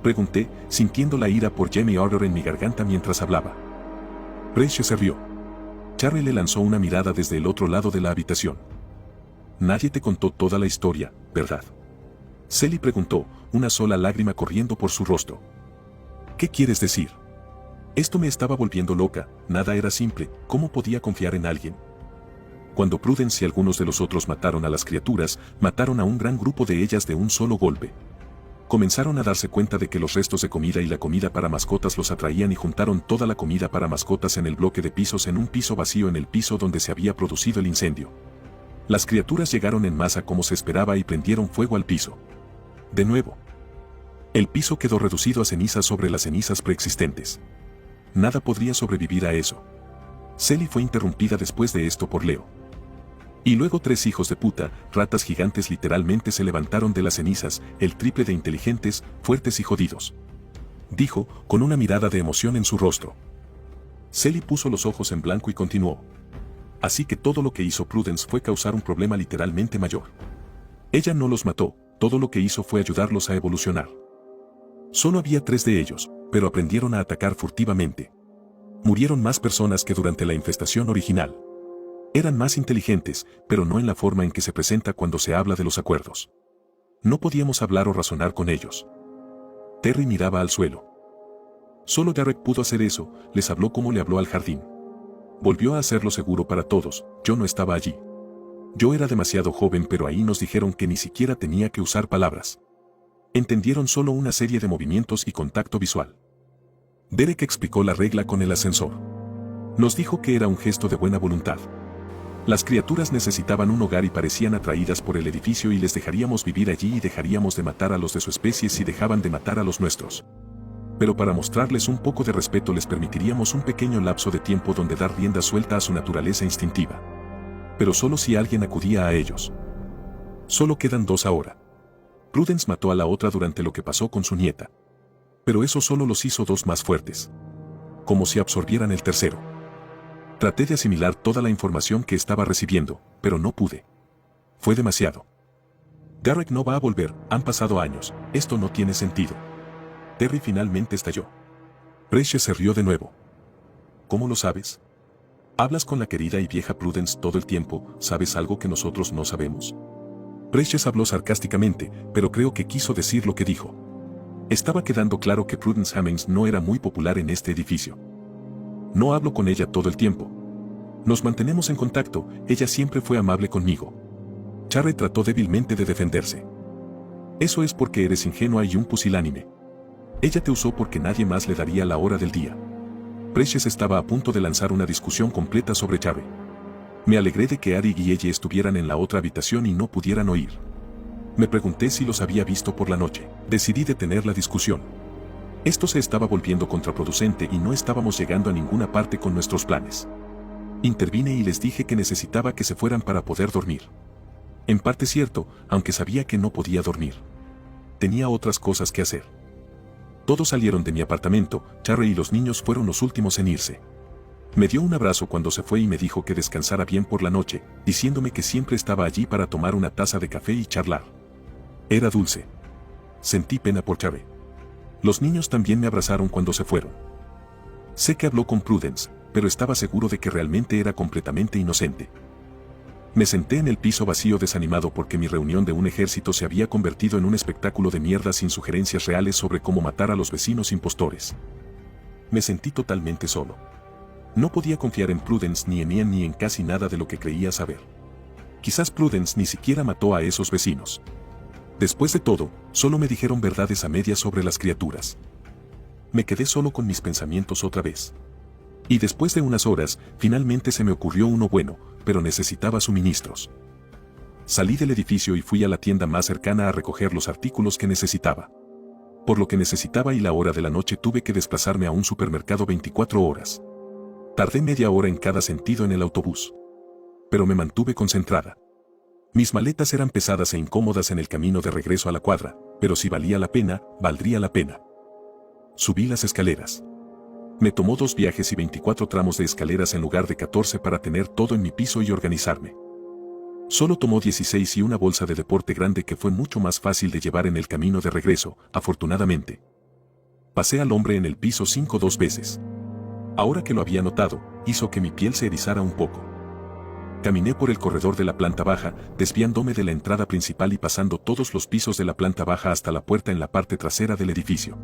Pregunté, sintiendo la ira por Jamie Arthur en mi garganta mientras hablaba. Precious se rió. Charlie le lanzó una mirada desde el otro lado de la habitación. Nadie te contó toda la historia, ¿verdad? Sally preguntó, una sola lágrima corriendo por su rostro. ¿Qué quieres decir? Esto me estaba volviendo loca, nada era simple, ¿cómo podía confiar en alguien? Cuando Prudence y algunos de los otros mataron a las criaturas, mataron a un gran grupo de ellas de un solo golpe. Comenzaron a darse cuenta de que los restos de comida y la comida para mascotas los atraían y juntaron toda la comida para mascotas en el bloque de pisos en un piso vacío en el piso donde se había producido el incendio. Las criaturas llegaron en masa como se esperaba y prendieron fuego al piso. De nuevo. El piso quedó reducido a cenizas sobre las cenizas preexistentes. Nada podría sobrevivir a eso. Sally fue interrumpida después de esto por Leo. Y luego 3 hijos de puta, ratas gigantes literalmente se levantaron de las cenizas, el triple de inteligentes, fuertes y jodidos. Dijo, con una mirada de emoción en su rostro. Sally puso los ojos en blanco y continuó. Así que todo lo que hizo Prudence fue causar un problema literalmente mayor. Ella no los mató, todo lo que hizo fue ayudarlos a evolucionar. Solo había 3 de ellos, pero aprendieron a atacar furtivamente. Murieron más personas que durante la infestación original. Eran más inteligentes, pero no en la forma en que se presenta cuando se habla de los acuerdos. No podíamos hablar o razonar con ellos. Terry miraba al suelo. Solo Derek pudo hacer eso, les habló como le habló al jardín. Volvió a hacerlo seguro para todos, yo no estaba allí. Yo era demasiado joven, pero ahí nos dijeron que ni siquiera tenía que usar palabras. Entendieron solo una serie de movimientos y contacto visual. Derek explicó la regla con el ascensor. Nos dijo que era un gesto de buena voluntad. Las criaturas necesitaban un hogar y parecían atraídas por el edificio y les dejaríamos vivir allí y dejaríamos de matar a los de su especie si dejaban de matar a los nuestros. Pero para mostrarles un poco de respeto les permitiríamos un pequeño lapso de tiempo donde dar rienda suelta a su naturaleza instintiva. Pero solo si alguien acudía a ellos. Solo quedan 2 ahora. Prudence mató a la otra durante lo que pasó con su nieta. Pero eso solo los hizo 2 más fuertes. Como si absorbieran el tercero. Traté de asimilar toda la información que estaba recibiendo, pero no pude. Fue demasiado. Derek no va a volver, han pasado años, esto no tiene sentido. Terry finalmente estalló. Precious se rió de nuevo. ¿Cómo lo sabes? Hablas con la querida y vieja Prudence todo el tiempo, ¿sabes algo que nosotros no sabemos? Precious habló sarcásticamente, pero creo que quiso decir lo que dijo. Estaba quedando claro que Prudence Hemmings no era muy popular en este edificio. No hablo con ella todo el tiempo. Nos mantenemos en contacto, ella siempre fue amable conmigo. Charlie trató débilmente de defenderse. Eso es porque eres ingenua y un pusilánime. Ella te usó porque nadie más le daría la hora del día. Precious estaba a punto de lanzar una discusión completa sobre Charlie. Me alegré de que Ari y ella estuvieran en la otra habitación y no pudieran oír. Me pregunté si los había visto por la noche. Decidí detener la discusión. Esto se estaba volviendo contraproducente y no estábamos llegando a ninguna parte con nuestros planes. Intervine y les dije que necesitaba que se fueran para poder dormir. En parte cierto, aunque sabía que no podía dormir. Tenía otras cosas que hacer. Todos salieron de mi apartamento, Charlie y los niños fueron los últimos en irse. Me dio un abrazo cuando se fue y me dijo que descansara bien por la noche, diciéndome que siempre estaba allí para tomar una taza de café y charlar. Era dulce. Sentí pena por Charlie. Los niños también me abrazaron cuando se fueron. Sé que habló con Prudence, pero estaba seguro de que realmente era completamente inocente. Me senté en el piso vacío desanimado porque mi reunión de un ejército se había convertido en un espectáculo de mierda sin sugerencias reales sobre cómo matar a los vecinos impostores. Me sentí totalmente solo. No podía confiar en Prudence ni en Ian ni en casi nada de lo que creía saber. Quizás Prudence ni siquiera mató a esos vecinos. Después de todo, Solo me dijeron verdades a medias sobre las criaturas. Me quedé solo con mis pensamientos otra vez. Y después de unas horas, finalmente se me ocurrió uno bueno, pero necesitaba suministros. Salí del edificio y fui a la tienda más cercana a recoger los artículos que necesitaba. Por lo que necesitaba y la hora de la noche tuve que desplazarme a un supermercado 24 horas. Tardé media hora en cada sentido en el autobús. Pero me mantuve concentrada. Mis maletas eran pesadas e incómodas en el camino de regreso a la cuadra, pero si valía la pena, valdría la pena. Subí las escaleras. Me tomó 2 viajes y 24 tramos de escaleras en lugar de 14 para tener todo en mi piso y organizarme. Solo tomó 16 y una bolsa de deporte grande que fue mucho más fácil de llevar en el camino de regreso, afortunadamente. Pasé al hombre en el piso 2 veces. Ahora que lo había notado, hizo que mi piel se erizara un poco. Caminé por el corredor de la planta baja, desviándome de la entrada principal y pasando todos los pisos de la planta baja hasta la puerta en la parte trasera del edificio.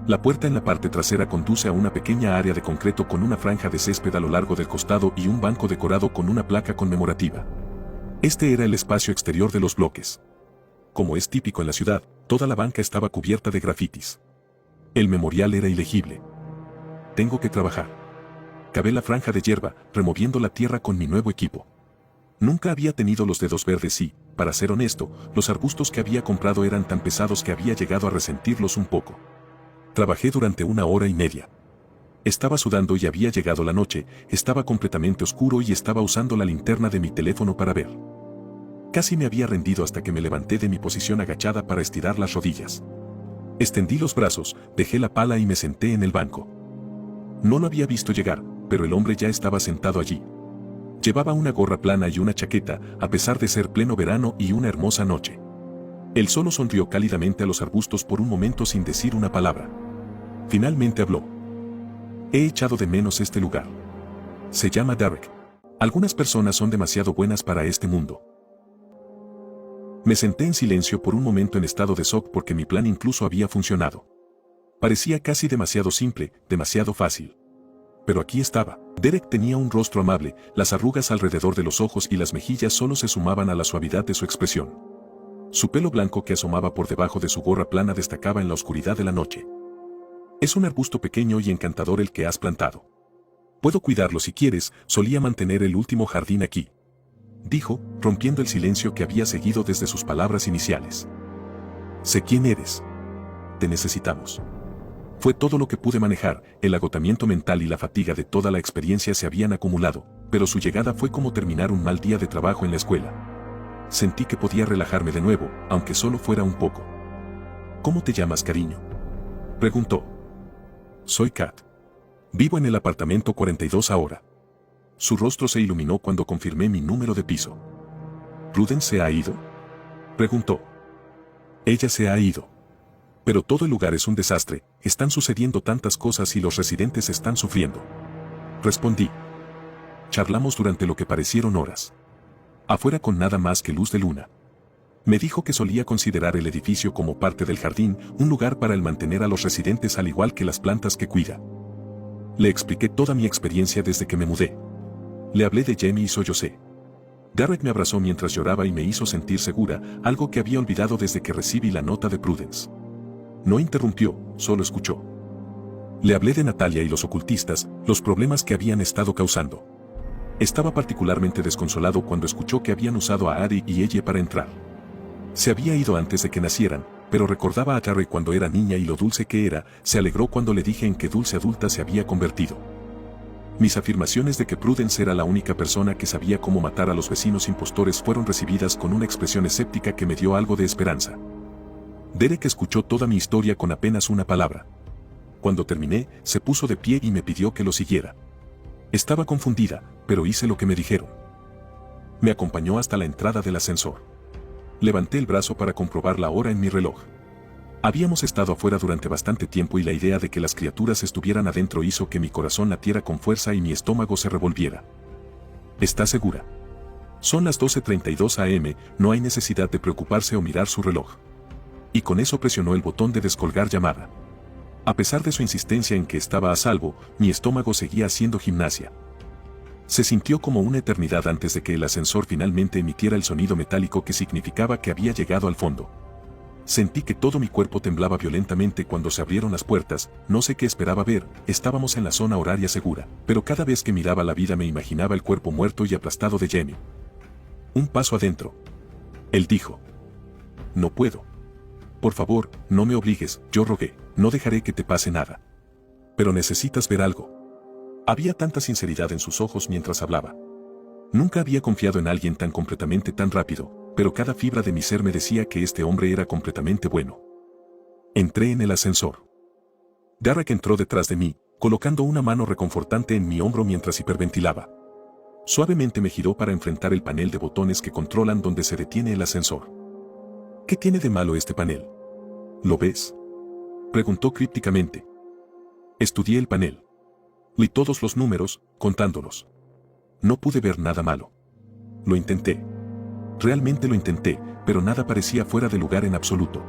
La puerta en la parte trasera conduce a una pequeña área de concreto con una franja de césped a lo largo del costado y un banco decorado con una placa conmemorativa. Este era el espacio exterior de los bloques. Como es típico en la ciudad, toda la banca estaba cubierta de grafitis. El memorial era ilegible. Tengo que trabajar. Cavé la franja de hierba, removiendo la tierra con mi nuevo equipo. Nunca había tenido los dedos verdes y, para ser honesto, los arbustos que había comprado eran tan pesados que había llegado a resentirlos un poco. Trabajé durante 1 hora y media. Estaba sudando y había llegado la noche, estaba completamente oscuro y estaba usando la linterna de mi teléfono para ver. Casi me había rendido hasta que me levanté de mi posición agachada para estirar las rodillas. Extendí los brazos, dejé la pala y me senté en el banco. No lo había visto llegar, pero el hombre ya estaba sentado allí. Llevaba una gorra plana y una chaqueta, a pesar de ser pleno verano y una hermosa noche. Él solo sonrió cálidamente a los arbustos por un momento sin decir una palabra. Finalmente habló. He echado de menos este lugar. Se llama Derek. Algunas personas son demasiado buenas para este mundo. Me senté en silencio por un momento en estado de shock porque mi plan incluso había funcionado. Parecía casi demasiado simple, demasiado fácil. Pero aquí estaba. Derek tenía un rostro amable, las arrugas alrededor de los ojos y las mejillas solo se sumaban a la suavidad de su expresión. Su pelo blanco que asomaba por debajo de su gorra plana destacaba en la oscuridad de la noche. Es un arbusto pequeño y encantador el que has plantado. Puedo cuidarlo si quieres, solía mantener el último jardín aquí. Dijo, rompiendo el silencio que había seguido desde sus palabras iniciales. Sé quién eres. Te necesitamos. Fue todo lo que pude manejar, el agotamiento mental y la fatiga de toda la experiencia se habían acumulado, pero su llegada fue como terminar un mal día de trabajo en la escuela. Sentí que podía relajarme de nuevo, aunque solo fuera un poco. ¿Cómo te llamas, cariño?, preguntó. Soy Kat. Vivo en el apartamento 42 ahora. Su rostro se iluminó cuando confirmé mi número de piso. ¿Prudence se ha ido?, preguntó. Ella se ha ido. Pero todo el lugar es un desastre, están sucediendo tantas cosas y los residentes están sufriendo. Respondí. Charlamos durante lo que parecieron horas. Afuera con nada más que luz de luna. Me dijo que solía considerar el edificio como parte del jardín, un lugar para el mantener a los residentes al igual que las plantas que cuida. Le expliqué toda mi experiencia desde que me mudé. Le hablé de Jamie y sollocé. Derek me abrazó mientras lloraba y me hizo sentir segura, algo que había olvidado desde que recibí la nota de Prudence. No interrumpió, solo escuchó. Le hablé de Natalia y los ocultistas, los problemas que habían estado causando. Estaba particularmente desconsolado cuando escuchó que habían usado a Ari y ella para entrar. Se había ido antes de que nacieran, pero recordaba a Carrie cuando era niña y lo dulce que era, se alegró cuando le dije en qué dulce adulta se había convertido. Mis afirmaciones de que Prudence era la única persona que sabía cómo matar a los vecinos impostores fueron recibidas con una expresión escéptica que me dio algo de esperanza. Derek escuchó toda mi historia con apenas una palabra. Cuando terminé, se puso de pie y me pidió que lo siguiera. Estaba confundida, pero hice lo que me dijeron. Me acompañó hasta la entrada del ascensor. Levanté el brazo para comprobar la hora en mi reloj. Habíamos estado afuera durante bastante tiempo y la idea de que las criaturas estuvieran adentro hizo que mi corazón latiera con fuerza y mi estómago se revolviera. ¿Estás segura? Son las 12:32 am, no hay necesidad de preocuparse o mirar su reloj. Y con eso presionó el botón de descolgar llamada. A pesar de su insistencia en que estaba a salvo, mi estómago seguía haciendo gimnasia. Se sintió como una eternidad antes de que el ascensor finalmente emitiera el sonido metálico que significaba que había llegado al fondo. Sentí que todo mi cuerpo temblaba violentamente cuando se abrieron las puertas, no sé qué esperaba ver, estábamos en la zona horaria segura, pero cada vez que miraba la vida me imaginaba el cuerpo muerto y aplastado de Jamie. Un paso adentro. Él dijo. No puedo. Por favor, no me obligues, yo rogué, no dejaré que te pase nada. Pero necesitas ver algo. Había tanta sinceridad en sus ojos mientras hablaba. Nunca había confiado en alguien tan completamente tan rápido, pero cada fibra de mi ser me decía que este hombre era completamente bueno. Entré en el ascensor. Derek entró detrás de mí, colocando una mano reconfortante en mi hombro mientras hiperventilaba. Suavemente me giró para enfrentar el panel de botones que controlan donde se detiene el ascensor. ¿Qué tiene de malo este panel? ¿Lo ves? Preguntó crípticamente. Estudié el panel. Leí todos los números, contándolos. No pude ver nada malo. Lo intenté. Realmente lo intenté, pero nada parecía fuera de lugar en absoluto.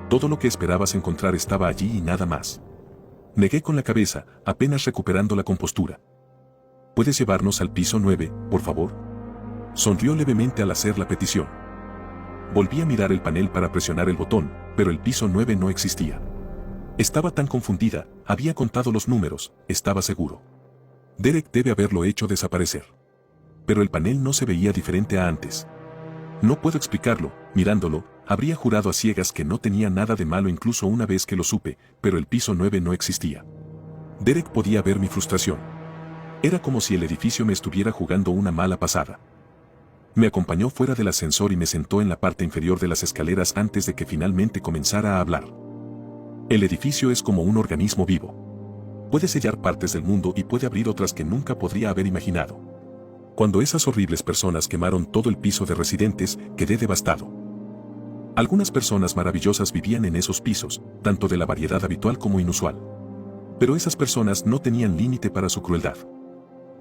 Todo lo que esperabas encontrar estaba allí y nada más. Negué con la cabeza, apenas recuperando la compostura. ¿Puedes llevarnos al piso 9, por favor? Sonrió levemente al hacer la petición. Volví a mirar el panel para presionar el botón, pero el piso 9 no existía. Estaba tan confundida, había contado los números, estaba seguro. Derek debe haberlo hecho desaparecer. Pero el panel no se veía diferente a antes. No puedo explicarlo, mirándolo, habría jurado a ciegas que no tenía nada de malo incluso una vez que lo supe, pero el piso 9 no existía. Derek podía ver mi frustración. Era como si el edificio me estuviera jugando una mala pasada. Me acompañó fuera del ascensor y me sentó en la parte inferior de las escaleras antes de que finalmente comenzara a hablar. El edificio es como un organismo vivo. Puede sellar partes del mundo y puede abrir otras que nunca podría haber imaginado. Cuando esas horribles personas quemaron todo el piso de residentes, quedé devastado. Algunas personas maravillosas vivían en esos pisos, tanto de la variedad habitual como inusual. Pero esas personas no tenían límite para su crueldad.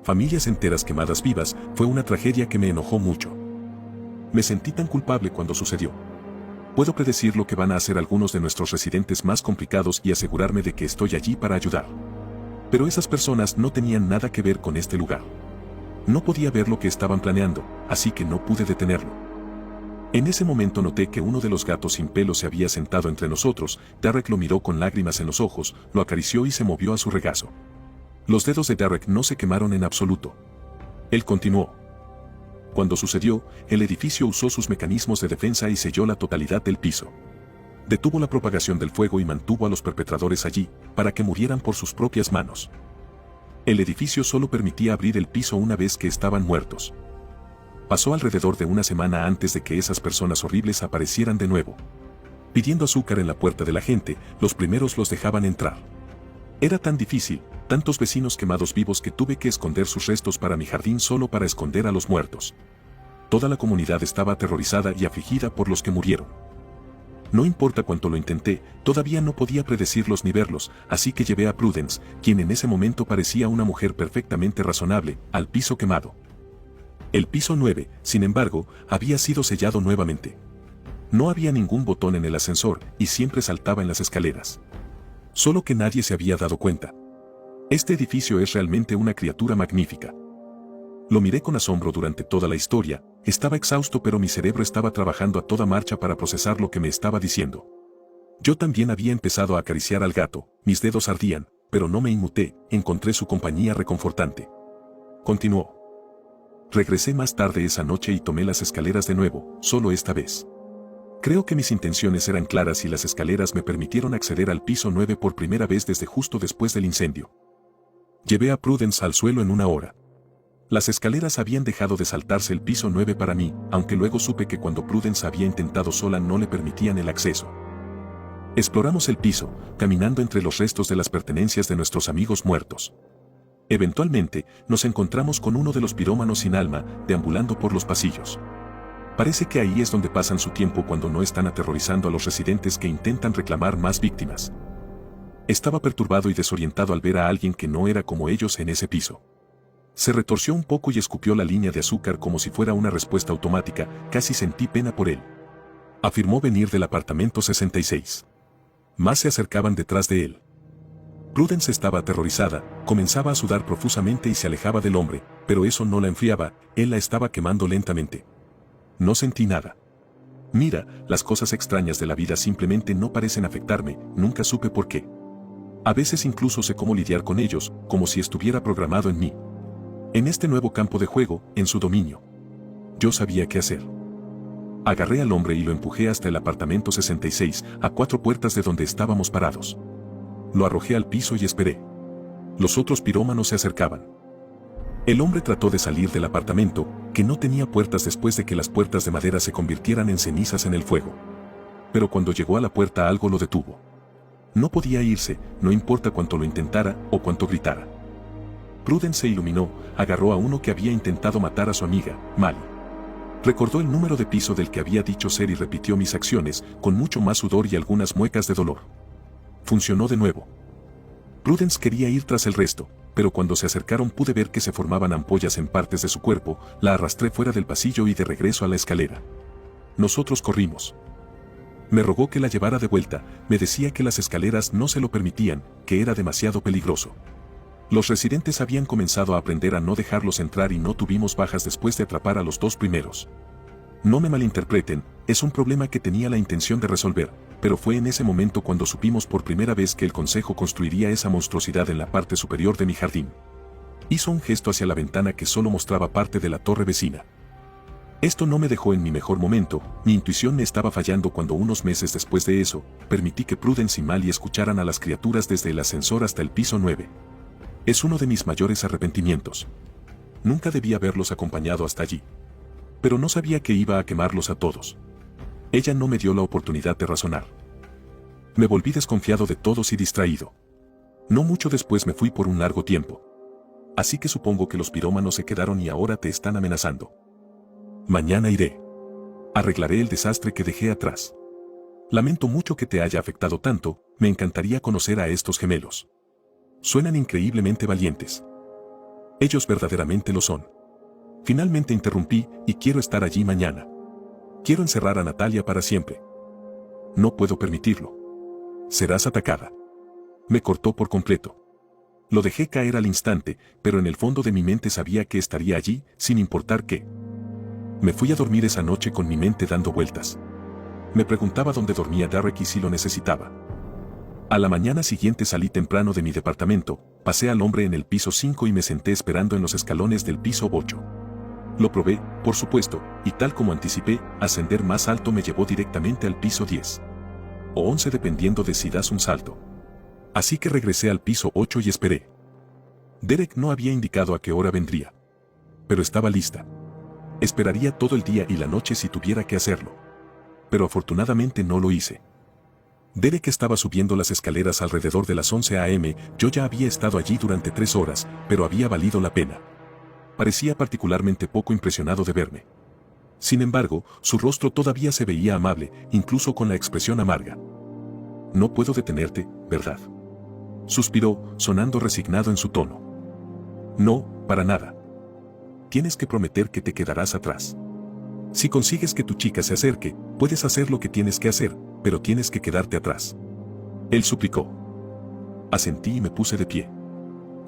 Familias enteras quemadas vivas fue una tragedia que me enojó mucho. Me sentí tan culpable cuando sucedió. Puedo predecir lo que van a hacer algunos de nuestros residentes más complicados y asegurarme de que estoy allí para ayudar. Pero esas personas no tenían nada que ver con este lugar. No podía ver lo que estaban planeando, así que no pude detenerlo. En ese momento noté que uno de los gatos sin pelo se había sentado entre nosotros. Derek lo miró con lágrimas en los ojos, lo acarició y se movió a su regazo. Los dedos de Derek no se quemaron en absoluto. Él continuó. Cuando sucedió, el edificio usó sus mecanismos de defensa y selló la totalidad del piso. Detuvo la propagación del fuego y mantuvo a los perpetradores allí, para que murieran por sus propias manos. El edificio solo permitía abrir el piso una vez que estaban muertos. Pasó alrededor de una semana antes de que esas personas horribles aparecieran de nuevo. Pidiendo azúcar en la puerta de la gente, los primeros los dejaban entrar. Era tan difícil, tantos vecinos quemados vivos que tuve que esconder sus restos para mi jardín solo para esconder a los muertos. Toda la comunidad estaba aterrorizada y afligida por los que murieron. No importa cuánto lo intenté, todavía no podía predecirlos ni verlos, así que llevé a Prudence, quien en ese momento parecía una mujer perfectamente razonable, al piso quemado. El piso 9, sin embargo, había sido sellado nuevamente. No había ningún botón en el ascensor y siempre saltaba en las escaleras. Solo que nadie se había dado cuenta. Este edificio es realmente una criatura magnífica. Lo miré con asombro durante toda la historia, estaba exhausto pero mi cerebro estaba trabajando a toda marcha para procesar lo que me estaba diciendo. Yo también había empezado a acariciar al gato, mis dedos ardían, pero no me inmuté, encontré su compañía reconfortante. Continuó. Regresé más tarde esa noche y tomé las escaleras de nuevo, solo esta vez. Creo que mis intenciones eran claras y las escaleras me permitieron acceder al piso 9 por primera vez desde justo después del incendio. Llevé a Prudence al suelo en una hora. Las escaleras habían dejado de saltarse el piso 9 para mí, aunque luego supe que cuando Prudence había intentado sola no le permitían el acceso. Exploramos el piso, caminando entre los restos de las pertenencias de nuestros amigos muertos. Eventualmente, nos encontramos con uno de los pirómanos sin alma, deambulando por los pasillos. Parece que ahí es donde pasan su tiempo cuando no están aterrorizando a los residentes que intentan reclamar más víctimas. Estaba perturbado y desorientado al ver a alguien que no era como ellos en ese piso. Se retorció un poco y escupió la línea de azúcar como si fuera una respuesta automática, casi sentí pena por él. Afirmó venir del apartamento 66. Más se acercaban detrás de él. Prudence estaba aterrorizada, comenzaba a sudar profusamente y se alejaba del hombre, pero eso no la enfriaba, él la estaba quemando lentamente. No sentí nada. Mira, las cosas extrañas de la vida simplemente no parecen afectarme, nunca supe por qué. A veces incluso sé cómo lidiar con ellos, como si estuviera programado en mí. En este nuevo campo de juego, en su dominio. Yo sabía qué hacer. Agarré al hombre y lo empujé hasta el apartamento 66, a 4 puertas de donde estábamos parados. Lo arrojé al piso y esperé. Los otros pirómanos se acercaban. El hombre trató de salir del apartamento, que no tenía puertas después de que las puertas de madera se convirtieran en cenizas en el fuego. Pero cuando llegó a la puerta algo lo detuvo. No podía irse, no importa cuánto lo intentara o cuánto gritara. Prudence se iluminó, agarró a uno que había intentado matar a su amiga, Mali. Recordó el número de piso del que había dicho ser y repitió mis acciones, con mucho más sudor y algunas muecas de dolor. Funcionó de nuevo. Prudence quería ir tras el resto, pero cuando se acercaron pude ver que se formaban ampollas en partes de su cuerpo, la arrastré fuera del pasillo y de regreso a la escalera. Nosotros corrimos. Me rogó que la llevara de vuelta, me decía que las escaleras no se lo permitían, que era demasiado peligroso. Los residentes habían comenzado a aprender a no dejarlos entrar y no tuvimos bajas después de atrapar a los 2 primeros. No me malinterpreten, es un problema que tenía la intención de resolver, pero fue en ese momento cuando supimos por primera vez que el consejo construiría esa monstruosidad en la parte superior de mi jardín. Hizo un gesto hacia la ventana que solo mostraba parte de la torre vecina. Esto no me dejó en mi mejor momento, mi intuición me estaba fallando cuando unos meses después de eso, permití que Prudence y Mali escucharan a las criaturas desde el ascensor hasta el piso 9. Es uno de mis mayores arrepentimientos. Nunca debí haberlos acompañado hasta allí. Pero no sabía que iba a quemarlos a todos. Ella no me dio la oportunidad de razonar. Me volví desconfiado de todos y distraído. No mucho después me fui por un largo tiempo. Así que supongo que los pirómanos se quedaron y ahora te están amenazando. Mañana iré. Arreglaré el desastre que dejé atrás. Lamento mucho que te haya afectado tanto, me encantaría conocer a estos gemelos. Suenan increíblemente valientes. Ellos verdaderamente lo son. Finalmente interrumpí y quiero estar allí mañana. Quiero encerrar a Natalia para siempre. No puedo permitirlo. Serás atacada. Me cortó por completo. Lo dejé caer al instante, pero en el fondo de mi mente sabía que estaría allí, sin importar qué. Me fui a dormir esa noche con mi mente dando vueltas. Me preguntaba dónde dormía Derek y si lo necesitaba. A la mañana siguiente salí temprano de mi departamento, pasé al hombre en el piso 5 y me senté esperando en los escalones del piso 8. Lo probé, por supuesto, y tal como anticipé, ascender más alto me llevó directamente al piso 10. O 11 dependiendo de si das un salto. Así que regresé al piso 8 y esperé. Derek no había indicado a qué hora vendría. Pero estaba lista. Esperaría todo el día y la noche si tuviera que hacerlo. Pero afortunadamente no lo hice. Derek estaba subiendo las escaleras alrededor de las 11 a.m., yo ya había estado allí durante 3 horas, pero había valido la pena. Parecía particularmente poco impresionado de verme. Sin embargo, su rostro todavía se veía amable, incluso con la expresión amarga. No puedo detenerte, ¿verdad? Suspiró, sonando resignado en su tono. No, para nada. Tienes que prometer que te quedarás atrás. Si consigues que tu chica se acerque, puedes hacer lo que tienes que hacer, pero tienes que quedarte atrás. Él suplicó. Asentí y me puse de pie.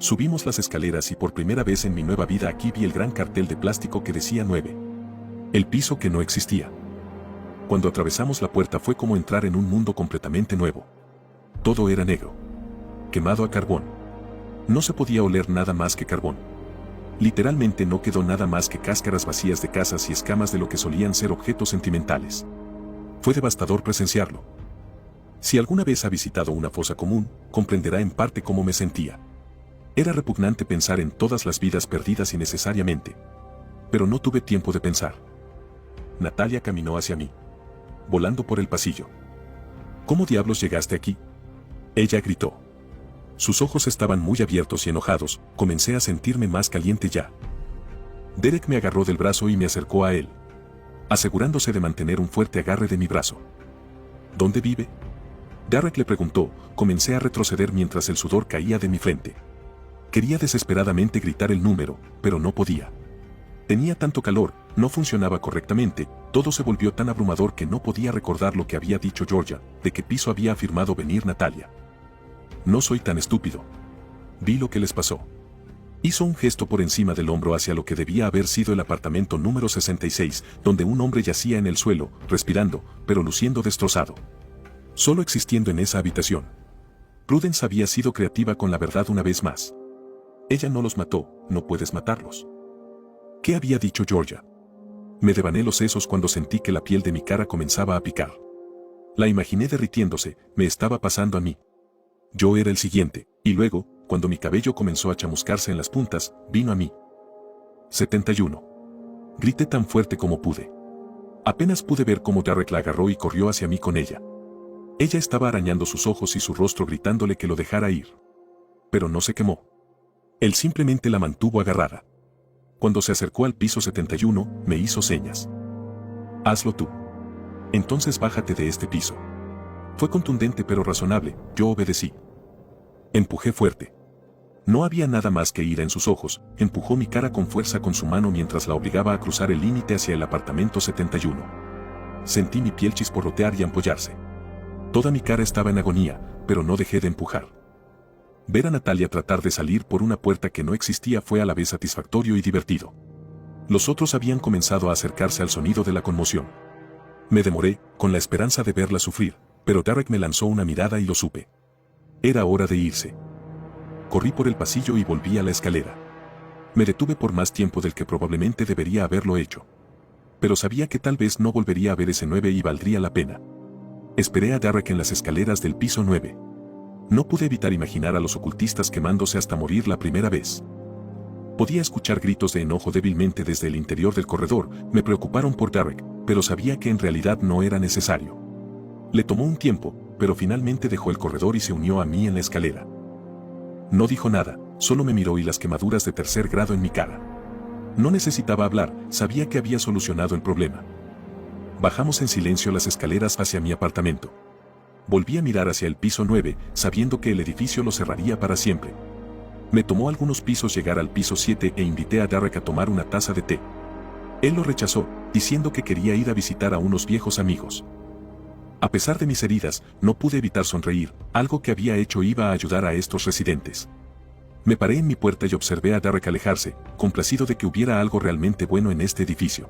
Subimos las escaleras y por primera vez en mi nueva vida aquí vi el gran cartel de plástico que decía 9. El piso que no existía. Cuando atravesamos la puerta fue como entrar en un mundo completamente nuevo. Todo era negro. Quemado a carbón. No se podía oler nada más que carbón. Literalmente no quedó nada más que cáscaras vacías de casas y escamas de lo que solían ser objetos sentimentales. Fue devastador presenciarlo. Si alguna vez ha visitado una fosa común, comprenderá en parte cómo me sentía. Era repugnante pensar en todas las vidas perdidas innecesariamente. Pero no tuve tiempo de pensar. Natalia caminó hacia mí. Volando por el pasillo. ¿Cómo diablos llegaste aquí? Ella gritó. Sus ojos estaban muy abiertos y enojados, comencé a sentirme más caliente ya. Derek me agarró del brazo y me acercó a él, asegurándose de mantener un fuerte agarre de mi brazo. ¿Dónde vive? Derek le preguntó, comencé a retroceder mientras el sudor caía de mi frente. Quería desesperadamente gritar el número, pero no podía. Tenía tanto calor, no funcionaba correctamente, todo se volvió tan abrumador que no podía recordar lo que había dicho Georgia, de qué piso había afirmado venir Natalia. No soy tan estúpido. Vi lo que les pasó. Hizo un gesto por encima del hombro hacia lo que debía haber sido el apartamento número 66, donde un hombre yacía en el suelo, respirando, pero luciendo destrozado. Solo existiendo en esa habitación. Prudence había sido creativa con la verdad una vez más. Ella no los mató, no puedes matarlos. ¿Qué había dicho Georgia? Me devané los sesos cuando sentí que la piel de mi cara comenzaba a picar. La imaginé derritiéndose, me estaba pasando a mí. Yo era el siguiente, y luego, cuando mi cabello comenzó a chamuscarse en las puntas, vino a mí. 71. Grité tan fuerte como pude. Apenas pude ver cómo Derek la agarró y corrió hacia mí con ella. Ella estaba arañando sus ojos y su rostro gritándole que lo dejara ir. Pero no se quemó. Él simplemente la mantuvo agarrada. Cuando se acercó al piso 71, me hizo señas. Hazlo tú. Entonces bájate de este piso. Fue contundente pero razonable, yo obedecí. Empujé fuerte. No había nada más que ira en sus ojos, empujó mi cara con fuerza con su mano mientras la obligaba a cruzar el límite hacia el apartamento 71. Sentí mi piel chisporrotear y ampollarse. Toda mi cara estaba en agonía, pero no dejé de empujar. Ver a Natalia tratar de salir por una puerta que no existía fue a la vez satisfactorio y divertido. Los otros habían comenzado a acercarse al sonido de la conmoción. Me demoré, con la esperanza de verla sufrir, pero Derek me lanzó una mirada y lo supe. Era hora de irse. Corrí por el pasillo y volví a la escalera. Me detuve por más tiempo del que probablemente debería haberlo hecho. Pero sabía que tal vez no volvería a ver ese 9 y valdría la pena. Esperé a Derek en las escaleras del piso 9. No pude evitar imaginar a los ocultistas quemándose hasta morir la primera vez. Podía escuchar gritos de enojo débilmente desde el interior del corredor, me preocuparon por Derek, pero sabía que en realidad no era necesario. Le tomó un tiempo, pero finalmente dejó el corredor y se unió a mí en la escalera. No dijo nada, solo me miró y las quemaduras de 3er grado en mi cara. No necesitaba hablar, sabía que había solucionado el problema. Bajamos en silencio las escaleras hacia mi apartamento. Volví a mirar hacia el piso 9, sabiendo que el edificio lo cerraría para siempre. Me tomó algunos pisos llegar al piso 7 e invité a Derek a tomar una taza de té. Él lo rechazó, diciendo que quería ir a visitar a unos viejos amigos. A pesar de mis heridas, no pude evitar sonreír, algo que había hecho iba a ayudar a estos residentes. Me paré en mi puerta y observé a Derek alejarse, complacido de que hubiera algo realmente bueno en este edificio.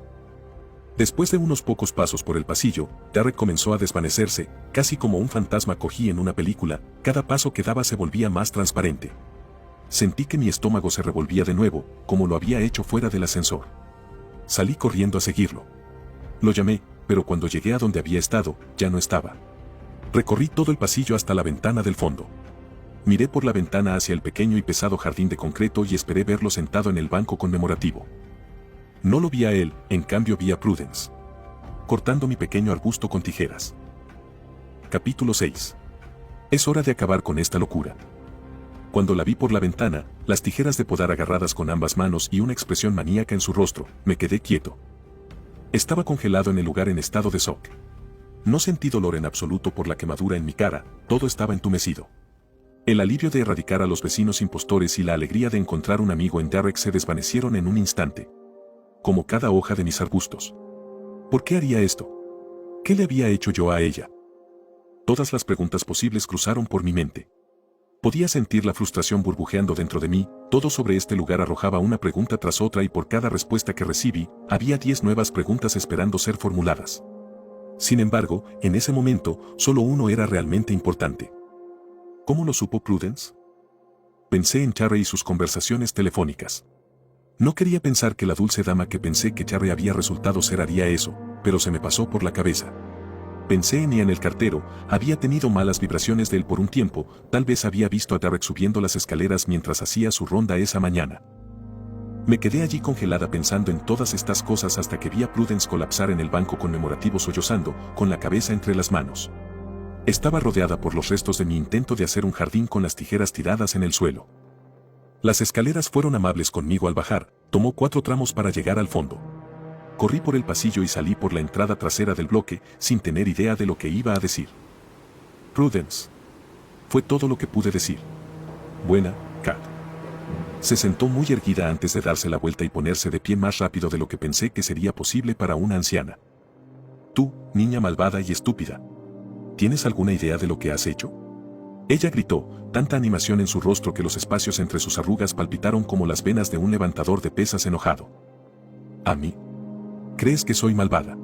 Después de unos pocos pasos por el pasillo, Derek comenzó a desvanecerse, casi como un fantasma cogí en una película, cada paso que daba se volvía más transparente. Sentí que mi estómago se revolvía de nuevo, como lo había hecho fuera del ascensor. Salí corriendo a seguirlo. Lo llamé, pero cuando llegué a donde había estado, ya no estaba. Recorrí todo el pasillo hasta la ventana del fondo. Miré por la ventana hacia el pequeño y pesado jardín de concreto y esperé verlo sentado en el banco conmemorativo. No lo vi a él, en cambio vi a Prudence. Cortando mi pequeño arbusto con tijeras. Capítulo 6. Es hora de acabar con esta locura. Cuando la vi por la ventana, las tijeras de podar agarradas con ambas manos y una expresión maníaca en su rostro, me quedé quieto. Estaba congelado en el lugar en estado de shock. No sentí dolor en absoluto por la quemadura en mi cara, todo estaba entumecido. El alivio de erradicar a los vecinos impostores y la alegría de encontrar un amigo en Derek se desvanecieron en un instante. Como cada hoja de mis arbustos. ¿Por qué haría esto? ¿Qué le había hecho yo a ella? Todas las preguntas posibles cruzaron por mi mente. Podía sentir la frustración burbujeando dentro de mí, todo sobre este lugar arrojaba una pregunta tras otra y por cada respuesta que recibí, había 10 nuevas preguntas esperando ser formuladas. Sin embargo, en ese momento, solo uno era realmente importante. ¿Cómo lo supo Prudence? Pensé en Charry y sus conversaciones telefónicas. No quería pensar que la dulce dama que pensé que Charry había resultado ser haría eso, pero se me pasó por la cabeza. Pensé en Ian el cartero, había tenido malas vibraciones de él por un tiempo, tal vez había visto a Derek subiendo las escaleras mientras hacía su ronda esa mañana. Me quedé allí congelada pensando en todas estas cosas hasta que vi a Prudence colapsar en el banco conmemorativo sollozando, con la cabeza entre las manos. Estaba rodeada por los restos de mi intento de hacer un jardín con las tijeras tiradas en el suelo. Las escaleras fueron amables conmigo al bajar, tomó 4 tramos para llegar al fondo. Corrí por el pasillo y salí por la entrada trasera del bloque, sin tener idea de lo que iba a decir. Prudence. Fue todo lo que pude decir. Buena, Kat. Se sentó muy erguida antes de darse la vuelta y ponerse de pie más rápido de lo que pensé que sería posible para una anciana. Tú, niña malvada y estúpida. ¿Tienes alguna idea de lo que has hecho? Ella gritó, tanta animación en su rostro que los espacios entre sus arrugas palpitaron como las venas de un levantador de pesas enojado. ¿A mí? ¿Crees que soy malvada?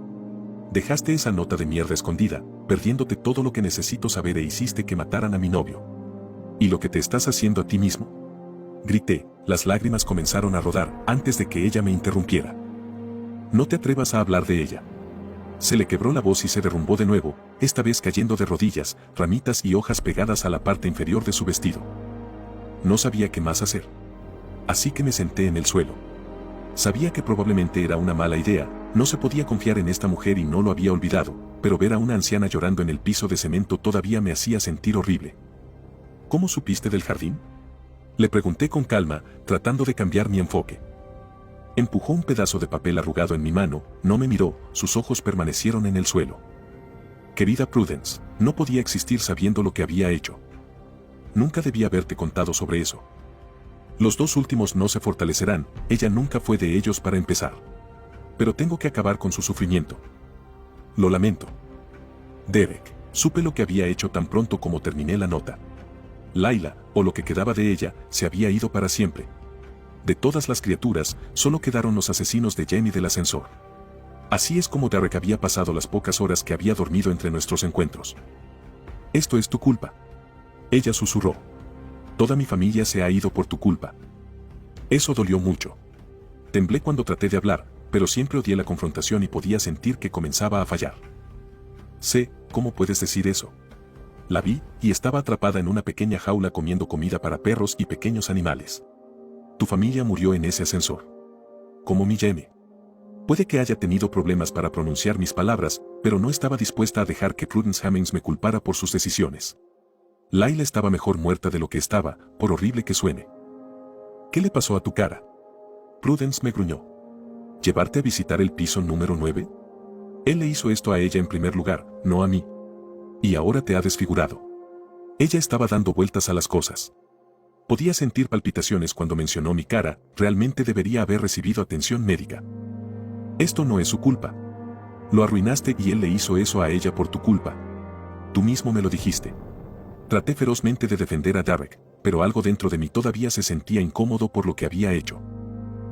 Dejaste esa nota de mierda escondida, perdiéndote todo lo que necesito saber e hiciste que mataran a mi novio. ¿Y lo que te estás haciendo a ti mismo? Grité, las lágrimas comenzaron a rodar antes de que ella me interrumpiera. No te atrevas a hablar de ella. Se le quebró la voz y se derrumbó de nuevo, esta vez cayendo de rodillas, ramitas y hojas pegadas a la parte inferior de su vestido. No sabía qué más hacer. Así que me senté en el suelo. Sabía que probablemente era una mala idea, no se podía confiar en esta mujer y no lo había olvidado, pero ver a una anciana llorando en el piso de cemento todavía me hacía sentir horrible. ¿Cómo supiste del jardín? Le pregunté con calma, tratando de cambiar mi enfoque. Empujó un pedazo de papel arrugado en mi mano, no me miró, sus ojos permanecieron en el suelo. Querida Prudence, no podía existir sabiendo lo que había hecho. Nunca debía haberte contado sobre eso. Los dos últimos no se fortalecerán, ella nunca fue de ellos para empezar. Pero tengo que acabar con su sufrimiento. Lo lamento. Derek, supe lo que había hecho tan pronto como terminé la nota. Layla, o lo que quedaba de ella, se había ido para siempre. De todas las criaturas, solo quedaron los asesinos de Jenny del ascensor. Así es como Derek había pasado las pocas horas que había dormido entre nuestros encuentros. Esto es tu culpa. Ella susurró. Toda mi familia se ha ido por tu culpa. Eso dolió mucho. Temblé cuando traté de hablar, pero siempre odié la confrontación y podía sentir que comenzaba a fallar. Sé, ¿cómo puedes decir eso? La vi, y estaba atrapada en una pequeña jaula comiendo comida para perros y pequeños animales. Tu familia murió en ese ascensor. Como mi Jenny. Puede que haya tenido problemas para pronunciar mis palabras, pero no estaba dispuesta a dejar que Prudence Hemmings me culpara por sus decisiones. Layla estaba mejor muerta de lo que estaba, por horrible que suene. ¿Qué le pasó a tu cara? Prudence me gruñó. ¿Llevarte a visitar el piso número 9? Él le hizo esto a ella en primer lugar, no a mí. Y ahora te ha desfigurado. Ella estaba dando vueltas a las cosas. Podía sentir palpitaciones cuando mencionó mi cara, realmente debería haber recibido atención médica. Esto no es su culpa. Lo arruinaste y él le hizo eso a ella por tu culpa. Tú mismo me lo dijiste. Traté ferozmente de defender a Derek, pero algo dentro de mí todavía se sentía incómodo por lo que había hecho.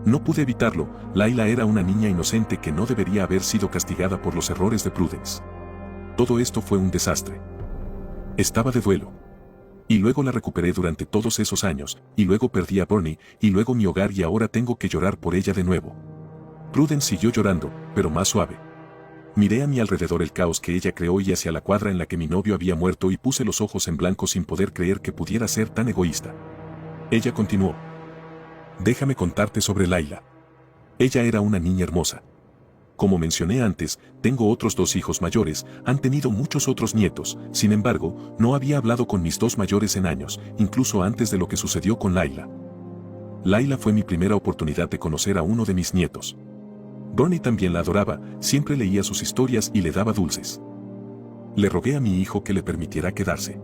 No pude evitarlo, Layla era una niña inocente que no debería haber sido castigada por los errores de Prudence. Todo esto fue un desastre. Estaba de duelo. Y luego la recuperé durante todos esos años, y luego perdí a Bernie, y luego mi hogar y ahora tengo que llorar por ella de nuevo. Prudence siguió llorando, pero más suave. Miré a mi alrededor el caos que ella creó y hacia la cuadra en la que mi novio había muerto y puse los ojos en blanco sin poder creer que pudiera ser tan egoísta. Ella continuó. Déjame contarte sobre Layla. Ella era una niña hermosa. Como mencioné antes, tengo otros 2 hijos mayores, han tenido muchos otros nietos, sin embargo, no había hablado con mis 2 mayores en años, incluso antes de lo que sucedió con Layla. Layla fue mi primera oportunidad de conocer a uno de mis nietos. Bernie también la adoraba, siempre leía sus historias y le daba dulces. Le rogué a mi hijo que le permitiera quedarse.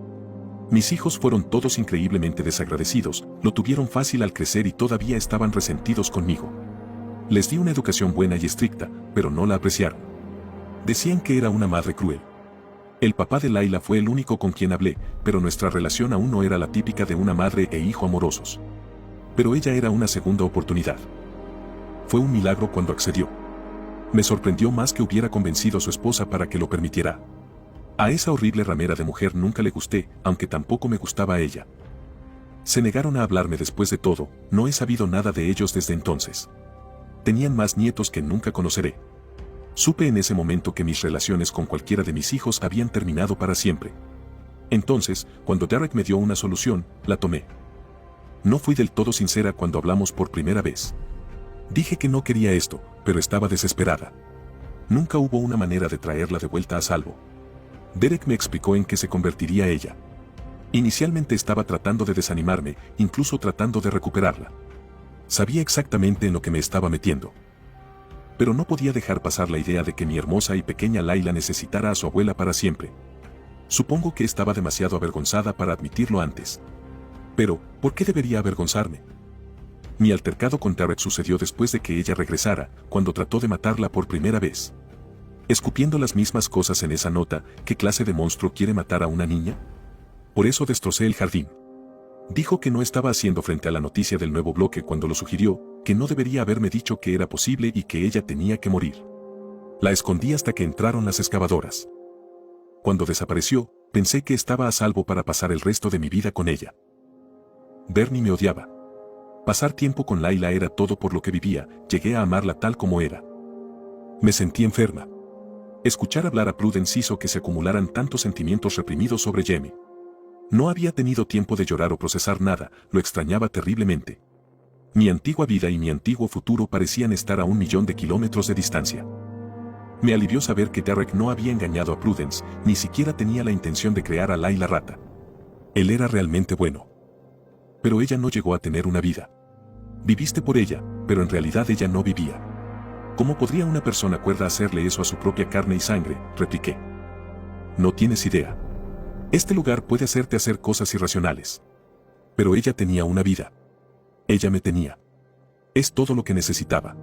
Mis hijos fueron todos increíblemente desagradecidos, lo tuvieron fácil al crecer y todavía estaban resentidos conmigo. Les di una educación buena y estricta, pero no la apreciaron. Decían que era una madre cruel. El papá de Layla fue el único con quien hablé, pero nuestra relación aún no era la típica de una madre e hijo amorosos. Pero ella era una segunda oportunidad. Fue un milagro cuando accedió. Me sorprendió más que hubiera convencido a su esposa para que lo permitiera. A esa horrible ramera de mujer nunca le gusté, aunque tampoco me gustaba a ella. Se negaron a hablarme después de todo, no he sabido nada de ellos desde entonces. Tenían más nietos que nunca conoceré. Supe en ese momento que mis relaciones con cualquiera de mis hijos habían terminado para siempre. Entonces, cuando Derek me dio una solución, la tomé. No fui del todo sincera cuando hablamos por primera vez. Dije que no quería esto, pero estaba desesperada. Nunca hubo una manera de traerla de vuelta a salvo. Derek me explicó en qué se convertiría ella. Inicialmente estaba tratando de desanimarme, incluso tratando de recuperarla. Sabía exactamente en lo que me estaba metiendo. Pero no podía dejar pasar la idea de que mi hermosa y pequeña Layla necesitara a su abuela para siempre. Supongo que estaba demasiado avergonzada para admitirlo antes. Pero, ¿por qué debería avergonzarme? Mi altercado con Derek sucedió después de que ella regresara, cuando trató de matarla por primera vez. Escupiendo las mismas cosas en esa nota, ¿qué clase de monstruo quiere matar a una niña? Por eso destrocé el jardín. Dijo que no estaba haciendo frente a la noticia del nuevo bloque cuando lo sugirió, que no debería haberme dicho que era posible y que ella tenía que morir. La escondí hasta que entraron las excavadoras. Cuando desapareció, pensé que estaba a salvo para pasar el resto de mi vida con ella. Bernie me odiaba. Pasar tiempo con Layla era todo por lo que vivía, llegué a amarla tal como era. Me sentí enferma. Escuchar hablar a Prudence hizo que se acumularan tantos sentimientos reprimidos sobre Jamie. No había tenido tiempo de llorar o procesar nada, lo extrañaba terriblemente. Mi antigua vida y mi antiguo futuro parecían estar a 1.000.000 de kilómetros de distancia. Me alivió saber que Derek no había engañado a Prudence, ni siquiera tenía la intención de crear a Layla rata. Él era realmente bueno. Pero ella no llegó a tener una vida. Viviste por ella, pero en realidad ella no vivía. ¿Cómo podría una persona cuerda hacerle eso a su propia carne y sangre?, repliqué. No tienes idea. Este lugar puede hacerte hacer cosas irracionales. Pero ella tenía una vida. Ella me tenía. Es todo lo que necesitaba.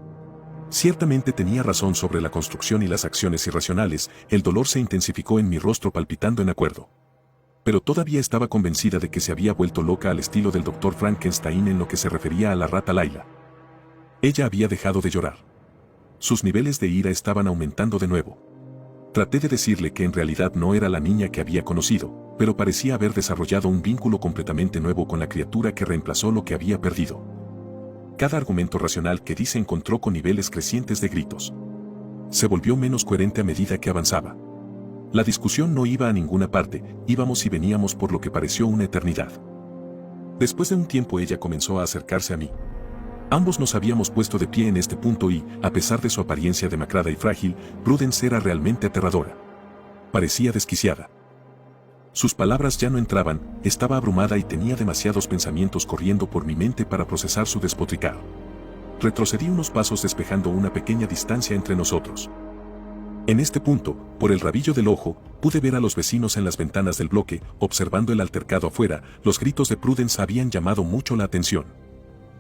Ciertamente tenía razón sobre la construcción y las acciones irracionales, el dolor se intensificó en mi rostro palpitando en acuerdo. Pero todavía estaba convencida de que se había vuelto loca al estilo del Dr. Frankenstein en lo que se refería a la rata Layla. Ella había dejado de llorar. Sus niveles de ira estaban aumentando de nuevo. Traté de decirle que en realidad no era la niña que había conocido, pero parecía haber desarrollado un vínculo completamente nuevo con la criatura que reemplazó lo que había perdido. Cada argumento racional que di se encontró con niveles crecientes de gritos. Se volvió menos coherente a medida que avanzaba. La discusión no iba a ninguna parte, íbamos y veníamos por lo que pareció una eternidad. Después de un tiempo ella comenzó a acercarse a mí. Ambos nos habíamos puesto de pie en este punto y, a pesar de su apariencia demacrada y frágil, Prudence era realmente aterradora. Parecía desquiciada. Sus palabras ya no entraban, estaba abrumada y tenía demasiados pensamientos corriendo por mi mente para procesar su despotricar. Retrocedí unos pasos despejando una pequeña distancia entre nosotros. En este punto, por el rabillo del ojo, pude ver a los vecinos en las ventanas del bloque, observando el altercado afuera. Los gritos de Prudence habían llamado mucho la atención.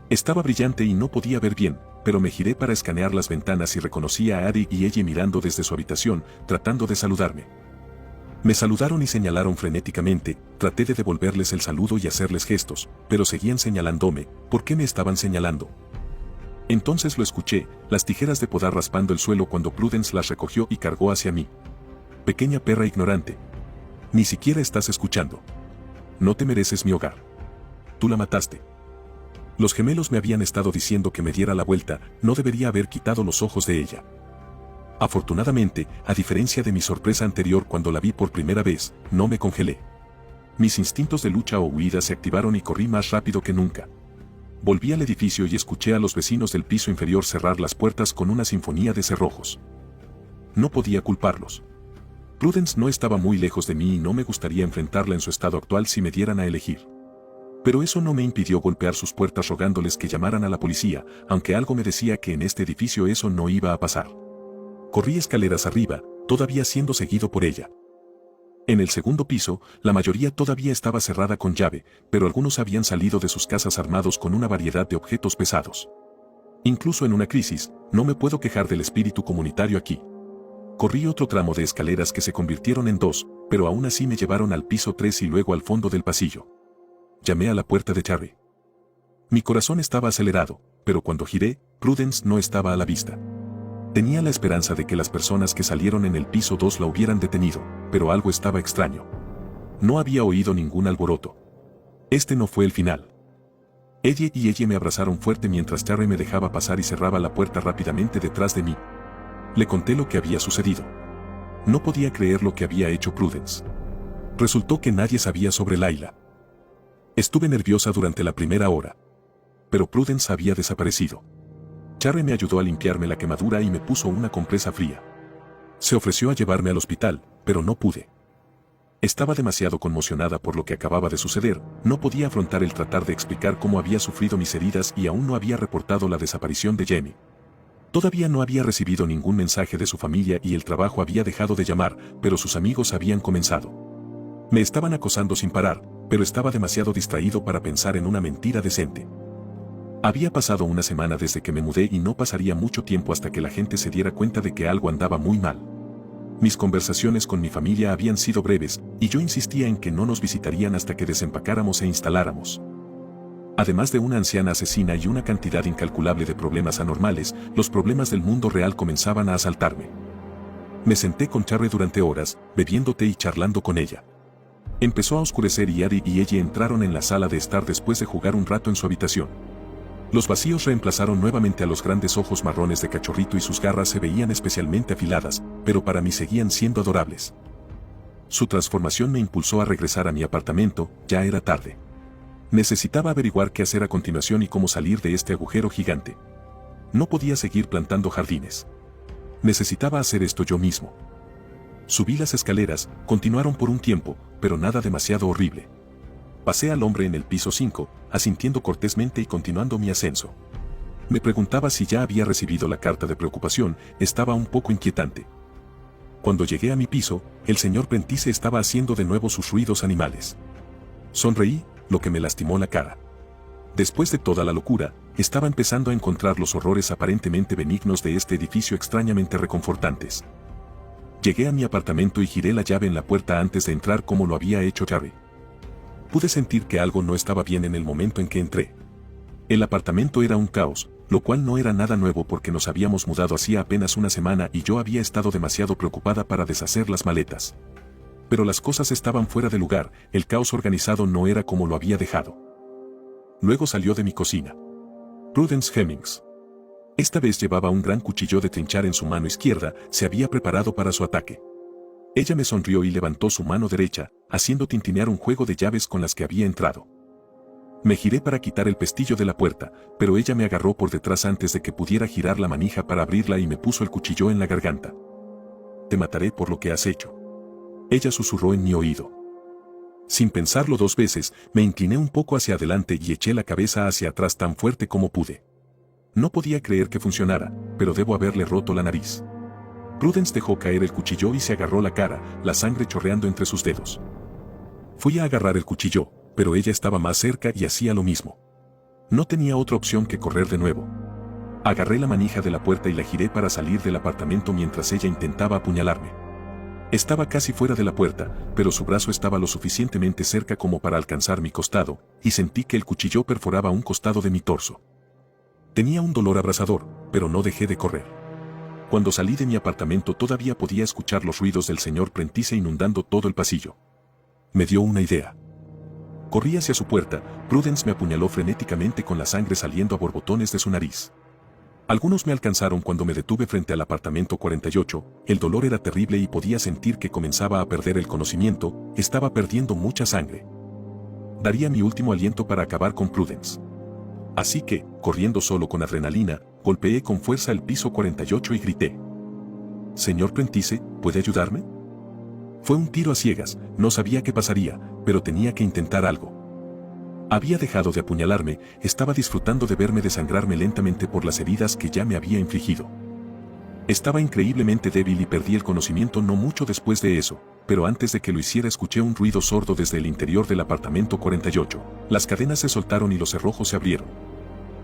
Estaba brillante y no podía ver bien, pero me giré para escanear las ventanas y reconocí a Ari y ella mirando desde su habitación, tratando de saludarme. Me saludaron y señalaron frenéticamente, traté de devolverles el saludo y hacerles gestos, pero seguían señalándome. ¿Por qué me estaban señalando? Entonces lo escuché, las tijeras de podar raspando el suelo cuando Prudence las recogió y cargó hacia mí. Pequeña perra ignorante. Ni siquiera estás escuchando. No te mereces mi hogar. Tú la mataste. Los gemelos me habían estado diciendo que me diera la vuelta, no debería haber quitado los ojos de ella. Afortunadamente, a diferencia de mi sorpresa anterior cuando la vi por primera vez, no me congelé. Mis instintos de lucha o huida se activaron y corrí más rápido que nunca. Volví al edificio y escuché a los vecinos del piso inferior cerrar las puertas con una sinfonía de cerrojos. No podía culparlos. Prudence no estaba muy lejos de mí y no me gustaría enfrentarla en su estado actual si me dieran a elegir. Pero eso no me impidió golpear sus puertas rogándoles que llamaran a la policía, aunque algo me decía que en este edificio eso no iba a pasar. Corrí escaleras arriba, todavía siendo seguido por ella. En el segundo piso, la mayoría todavía estaba cerrada con llave, pero algunos habían salido de sus casas armados con una variedad de objetos pesados. Incluso en una crisis, no me puedo quejar del espíritu comunitario aquí. Corrí otro tramo de escaleras que se convirtieron en 2, pero aún así me llevaron al piso 3 y luego al fondo del pasillo. Llamé a la puerta de Charlie. Mi corazón estaba acelerado, pero cuando giré, Prudence no estaba a la vista. Tenía la esperanza de que las personas que salieron en el piso 2 la hubieran detenido, pero algo estaba extraño. No había oído ningún alboroto. Este no fue el final. Ella y ella me abrazaron fuerte mientras Charlie me dejaba pasar y cerraba la puerta rápidamente detrás de mí. Le conté lo que había sucedido. No podía creer lo que había hecho Prudence. Resultó que nadie sabía sobre Layla. Estuve nerviosa durante la primera hora. Pero Prudence había desaparecido. Charlie me ayudó a limpiarme la quemadura y me puso una compresa fría. Se ofreció a llevarme al hospital, pero no pude. Estaba demasiado conmocionada por lo que acababa de suceder, no podía afrontar el tratar de explicar cómo había sufrido mis heridas y aún no había reportado la desaparición de Jamie. Todavía no había recibido ningún mensaje de su familia y el trabajo había dejado de llamar, pero sus amigos habían comenzado. Me estaban acosando sin parar, pero estaba demasiado distraído para pensar en una mentira decente. Había pasado una semana desde que me mudé y no pasaría mucho tiempo hasta que la gente se diera cuenta de que algo andaba muy mal. Mis conversaciones con mi familia habían sido breves, y yo insistía en que no nos visitarían hasta que desempacáramos e instaláramos. Además de una anciana asesina y una cantidad incalculable de problemas anormales, los problemas del mundo real comenzaban a asaltarme. Me senté con Charlie durante horas, bebiendo té y charlando con ella. Empezó a oscurecer y Ari y ella entraron en la sala de estar después de jugar un rato en su habitación. Los vacíos reemplazaron nuevamente a los grandes ojos marrones de Cachorrito y sus garras se veían especialmente afiladas, pero para mí seguían siendo adorables. Su transformación me impulsó a regresar a mi apartamento, ya era tarde. Necesitaba averiguar qué hacer a continuación y cómo salir de este agujero gigante. No podía seguir plantando jardines. Necesitaba hacer esto yo mismo. Subí las escaleras, continuaron por un tiempo, pero nada demasiado horrible. Pasé al hombre en el piso 5, asintiendo cortésmente y continuando mi ascenso. Me preguntaba si ya había recibido la carta de preocupación, estaba un poco inquietante. Cuando llegué a mi piso, el señor Prentice estaba haciendo de nuevo sus ruidos animales. Sonreí, lo que me lastimó la cara. Después de toda la locura, estaba empezando a encontrar los horrores aparentemente benignos de este edificio extrañamente reconfortantes. Llegué a mi apartamento y giré la llave en la puerta antes de entrar como lo había hecho Charlie. Pude sentir que algo no estaba bien en el momento en que entré. El apartamento era un caos, lo cual no era nada nuevo porque nos habíamos mudado hacía apenas una semana y yo había estado demasiado preocupada para deshacer las maletas. Pero las cosas estaban fuera de lugar, el caos organizado no era como lo había dejado. Luego salió de mi cocina. Prudence Hemmings. Esta vez llevaba un gran cuchillo de trinchar en su mano izquierda, se había preparado para su ataque. Ella me sonrió y levantó su mano derecha, haciendo tintinear un juego de llaves con las que había entrado. Me giré para quitar el pestillo de la puerta, pero ella me agarró por detrás antes de que pudiera girar la manija para abrirla y me puso el cuchillo en la garganta. Te mataré por lo que has hecho. Ella susurró en mi oído. Sin pensarlo dos veces, me incliné un poco hacia adelante y eché la cabeza hacia atrás tan fuerte como pude. No podía creer que funcionara, pero debo haberle roto la nariz. Prudence dejó caer el cuchillo y se agarró la cara, la sangre chorreando entre sus dedos. Fui a agarrar el cuchillo, pero ella estaba más cerca y hacía lo mismo. No tenía otra opción que correr de nuevo. Agarré la manija de la puerta y la giré para salir del apartamento mientras ella intentaba apuñalarme. Estaba casi fuera de la puerta, pero su brazo estaba lo suficientemente cerca como para alcanzar mi costado, y sentí que el cuchillo perforaba un costado de mi torso. Tenía un dolor abrasador, pero no dejé de correr. Cuando salí de mi apartamento todavía podía escuchar los ruidos del señor Prentice inundando todo el pasillo. Me dio una idea. Corrí hacia su puerta, Prudence me apuñaló frenéticamente con la sangre saliendo a borbotones de su nariz. Algunos me alcanzaron cuando me detuve frente al apartamento 48, el dolor era terrible y podía sentir que comenzaba a perder el conocimiento, estaba perdiendo mucha sangre. Daría mi último aliento para acabar con Prudence. Así que, corriendo solo con adrenalina, golpeé con fuerza el piso 48 y grité. «Señor Prentice, ¿puede ayudarme?» Fue un tiro a ciegas, no sabía qué pasaría, pero tenía que intentar algo. Había dejado de apuñalarme, estaba disfrutando de verme desangrarme lentamente por las heridas que ya me había infligido. Estaba increíblemente débil y perdí el conocimiento no mucho después de eso, pero antes de que lo hiciera escuché un ruido sordo desde el interior del apartamento 48. Las cadenas se soltaron y los cerrojos se abrieron.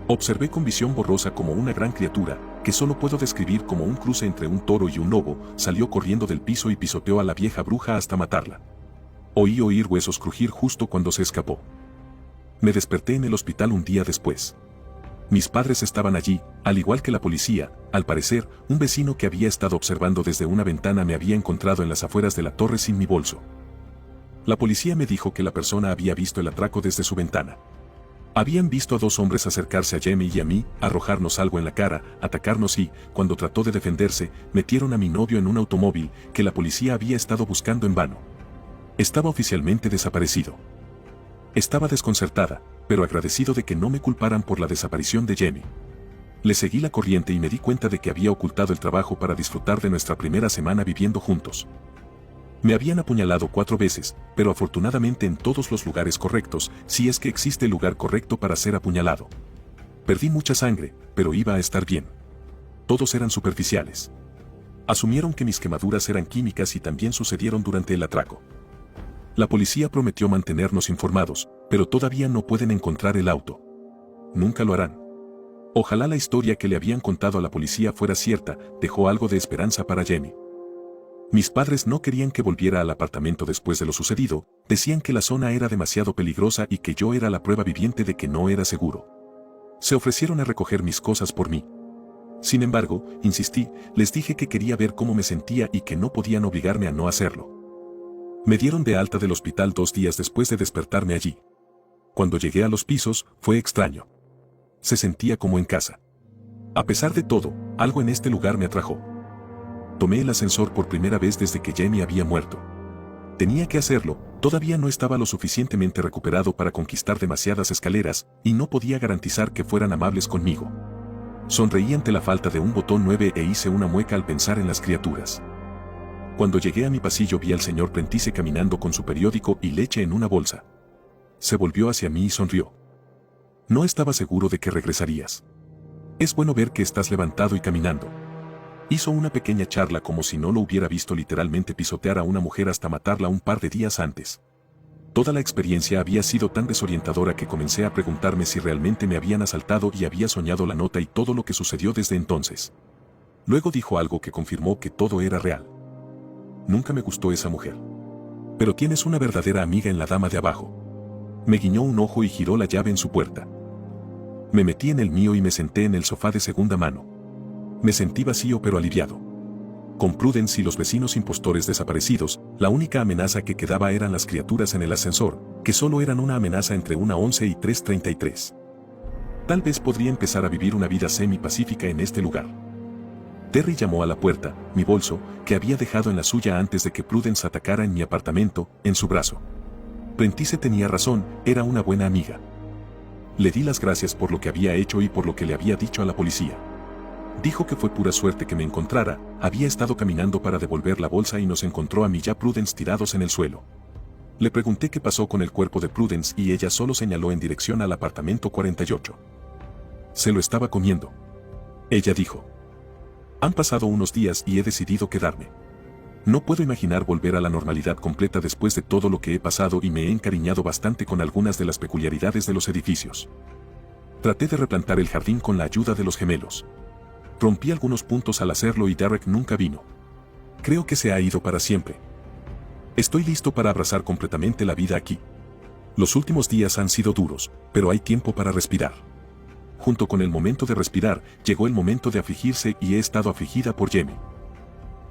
Observé con visión borrosa como una gran criatura, que solo puedo describir como un cruce entre un toro y un lobo, salió corriendo del piso y pisoteó a la vieja bruja hasta matarla. Oí oír huesos crujir justo cuando se escapó. Me desperté en el hospital un día después. Mis padres estaban allí, al igual que la policía. Al parecer, un vecino que había estado observando desde una ventana me había encontrado en las afueras de la torre sin mi bolso. La policía me dijo que la persona había visto el atraco desde su ventana. Habían visto a dos hombres acercarse a Jamie y a mí, arrojarnos algo en la cara, atacarnos y, cuando trató de defenderse, metieron a mi novio en un automóvil que la policía había estado buscando en vano. Estaba oficialmente desaparecido. Estaba desconcertada, pero agradecido de que no me culparan por la desaparición de Jamie. Le seguí la corriente y me di cuenta de que había ocultado el trabajo para disfrutar de nuestra primera semana viviendo juntos. Me habían apuñalado 4 veces, pero afortunadamente en todos los lugares correctos, si es que existe el lugar correcto para ser apuñalado. Perdí mucha sangre, pero iba a estar bien. Todos eran superficiales. Asumieron que mis quemaduras eran químicas y también sucedieron durante el atraco. La policía prometió mantenernos informados, pero todavía no pueden encontrar el auto. Nunca lo harán. Ojalá la historia que le habían contado a la policía fuera cierta, dejó algo de esperanza para Jamie. Mis padres no querían que volviera al apartamento después de lo sucedido, decían que la zona era demasiado peligrosa y que yo era la prueba viviente de que no era seguro. Se ofrecieron a recoger mis cosas por mí. Sin embargo, insistí, les dije que quería ver cómo me sentía y que no podían obligarme a no hacerlo. Me dieron de alta del hospital 2 días después de despertarme allí. Cuando llegué a los pisos, fue extraño. Se sentía como en casa. A pesar de todo, algo en este lugar me atrajo. Tomé el ascensor por primera vez desde que Jamie había muerto. Tenía que hacerlo, todavía no estaba lo suficientemente recuperado para conquistar demasiadas escaleras, y no podía garantizar que fueran amables conmigo. Sonreí ante la falta de un botón 9 e hice una mueca al pensar en las criaturas. Cuando llegué a mi pasillo vi al señor Prentice caminando con su periódico y leche en una bolsa. Se volvió hacia mí y sonrió. No estaba seguro de que regresarías. Es bueno ver que estás levantado y caminando. Hizo una pequeña charla como si no lo hubiera visto literalmente pisotear a una mujer hasta matarla un par de días antes. Toda la experiencia había sido tan desorientadora que comencé a preguntarme si realmente me habían asaltado y había soñado la nota y todo lo que sucedió desde entonces. Luego dijo algo que confirmó que todo era real. Nunca me gustó esa mujer. Pero tienes una verdadera amiga en la dama de abajo. Me guiñó un ojo y giró la llave en su puerta. Me metí en el mío y me senté en el sofá de segunda mano. Me sentí vacío pero aliviado. Con Prudence y los vecinos impostores desaparecidos, la única amenaza que quedaba eran las criaturas en el ascensor, que solo eran una amenaza entre 1:11 y 3:33. Tal vez podría empezar a vivir una vida semi-pacífica en este lugar. Terry llamó a la puerta, mi bolso, que había dejado en la suya antes de que Prudence atacara en mi apartamento, en su brazo. Prentice tenía razón, era una buena amiga. Le di las gracias por lo que había hecho y por lo que le había dicho a la policía. Dijo que fue pura suerte que me encontrara, había estado caminando para devolver la bolsa y nos encontró a mí y a Prudence tirados en el suelo. Le pregunté qué pasó con el cuerpo de Prudence y ella solo señaló en dirección al apartamento 48. Se lo estaba comiendo. Ella dijo. Han pasado unos días y he decidido quedarme. No puedo imaginar volver a la normalidad completa después de todo lo que he pasado y me he encariñado bastante con algunas de las peculiaridades de los edificios. Traté de replantar el jardín con la ayuda de los gemelos. Rompí algunos puntos al hacerlo y Derek nunca vino. Creo que se ha ido para siempre. Estoy listo para abrazar completamente la vida aquí. Los últimos días han sido duros, pero hay tiempo para respirar. Junto con el momento de respirar, llegó el momento de afligirse y he estado afligida por Jamie.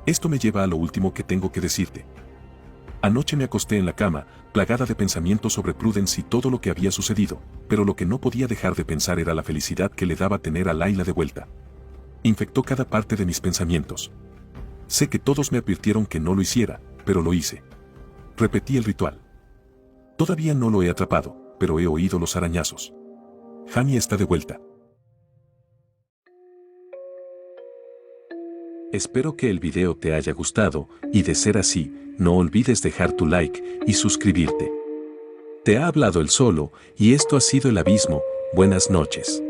Esto me lleva a lo último que tengo que decirte. Anoche me acosté en la cama, plagada de pensamientos sobre Prudence y todo lo que había sucedido, pero lo que no podía dejar de pensar era la felicidad que le daba tener a Layla de vuelta. Infectó cada parte de mis pensamientos. Sé que todos me advirtieron que no lo hiciera, pero lo hice. Repetí el ritual. Todavía no lo he atrapado, pero he oído los arañazos. Jamie está de vuelta. Espero que el video te haya gustado, y de ser así, no olvides dejar tu like y suscribirte. Te ha hablado el Solo, y esto ha sido El Abismo. Buenas noches.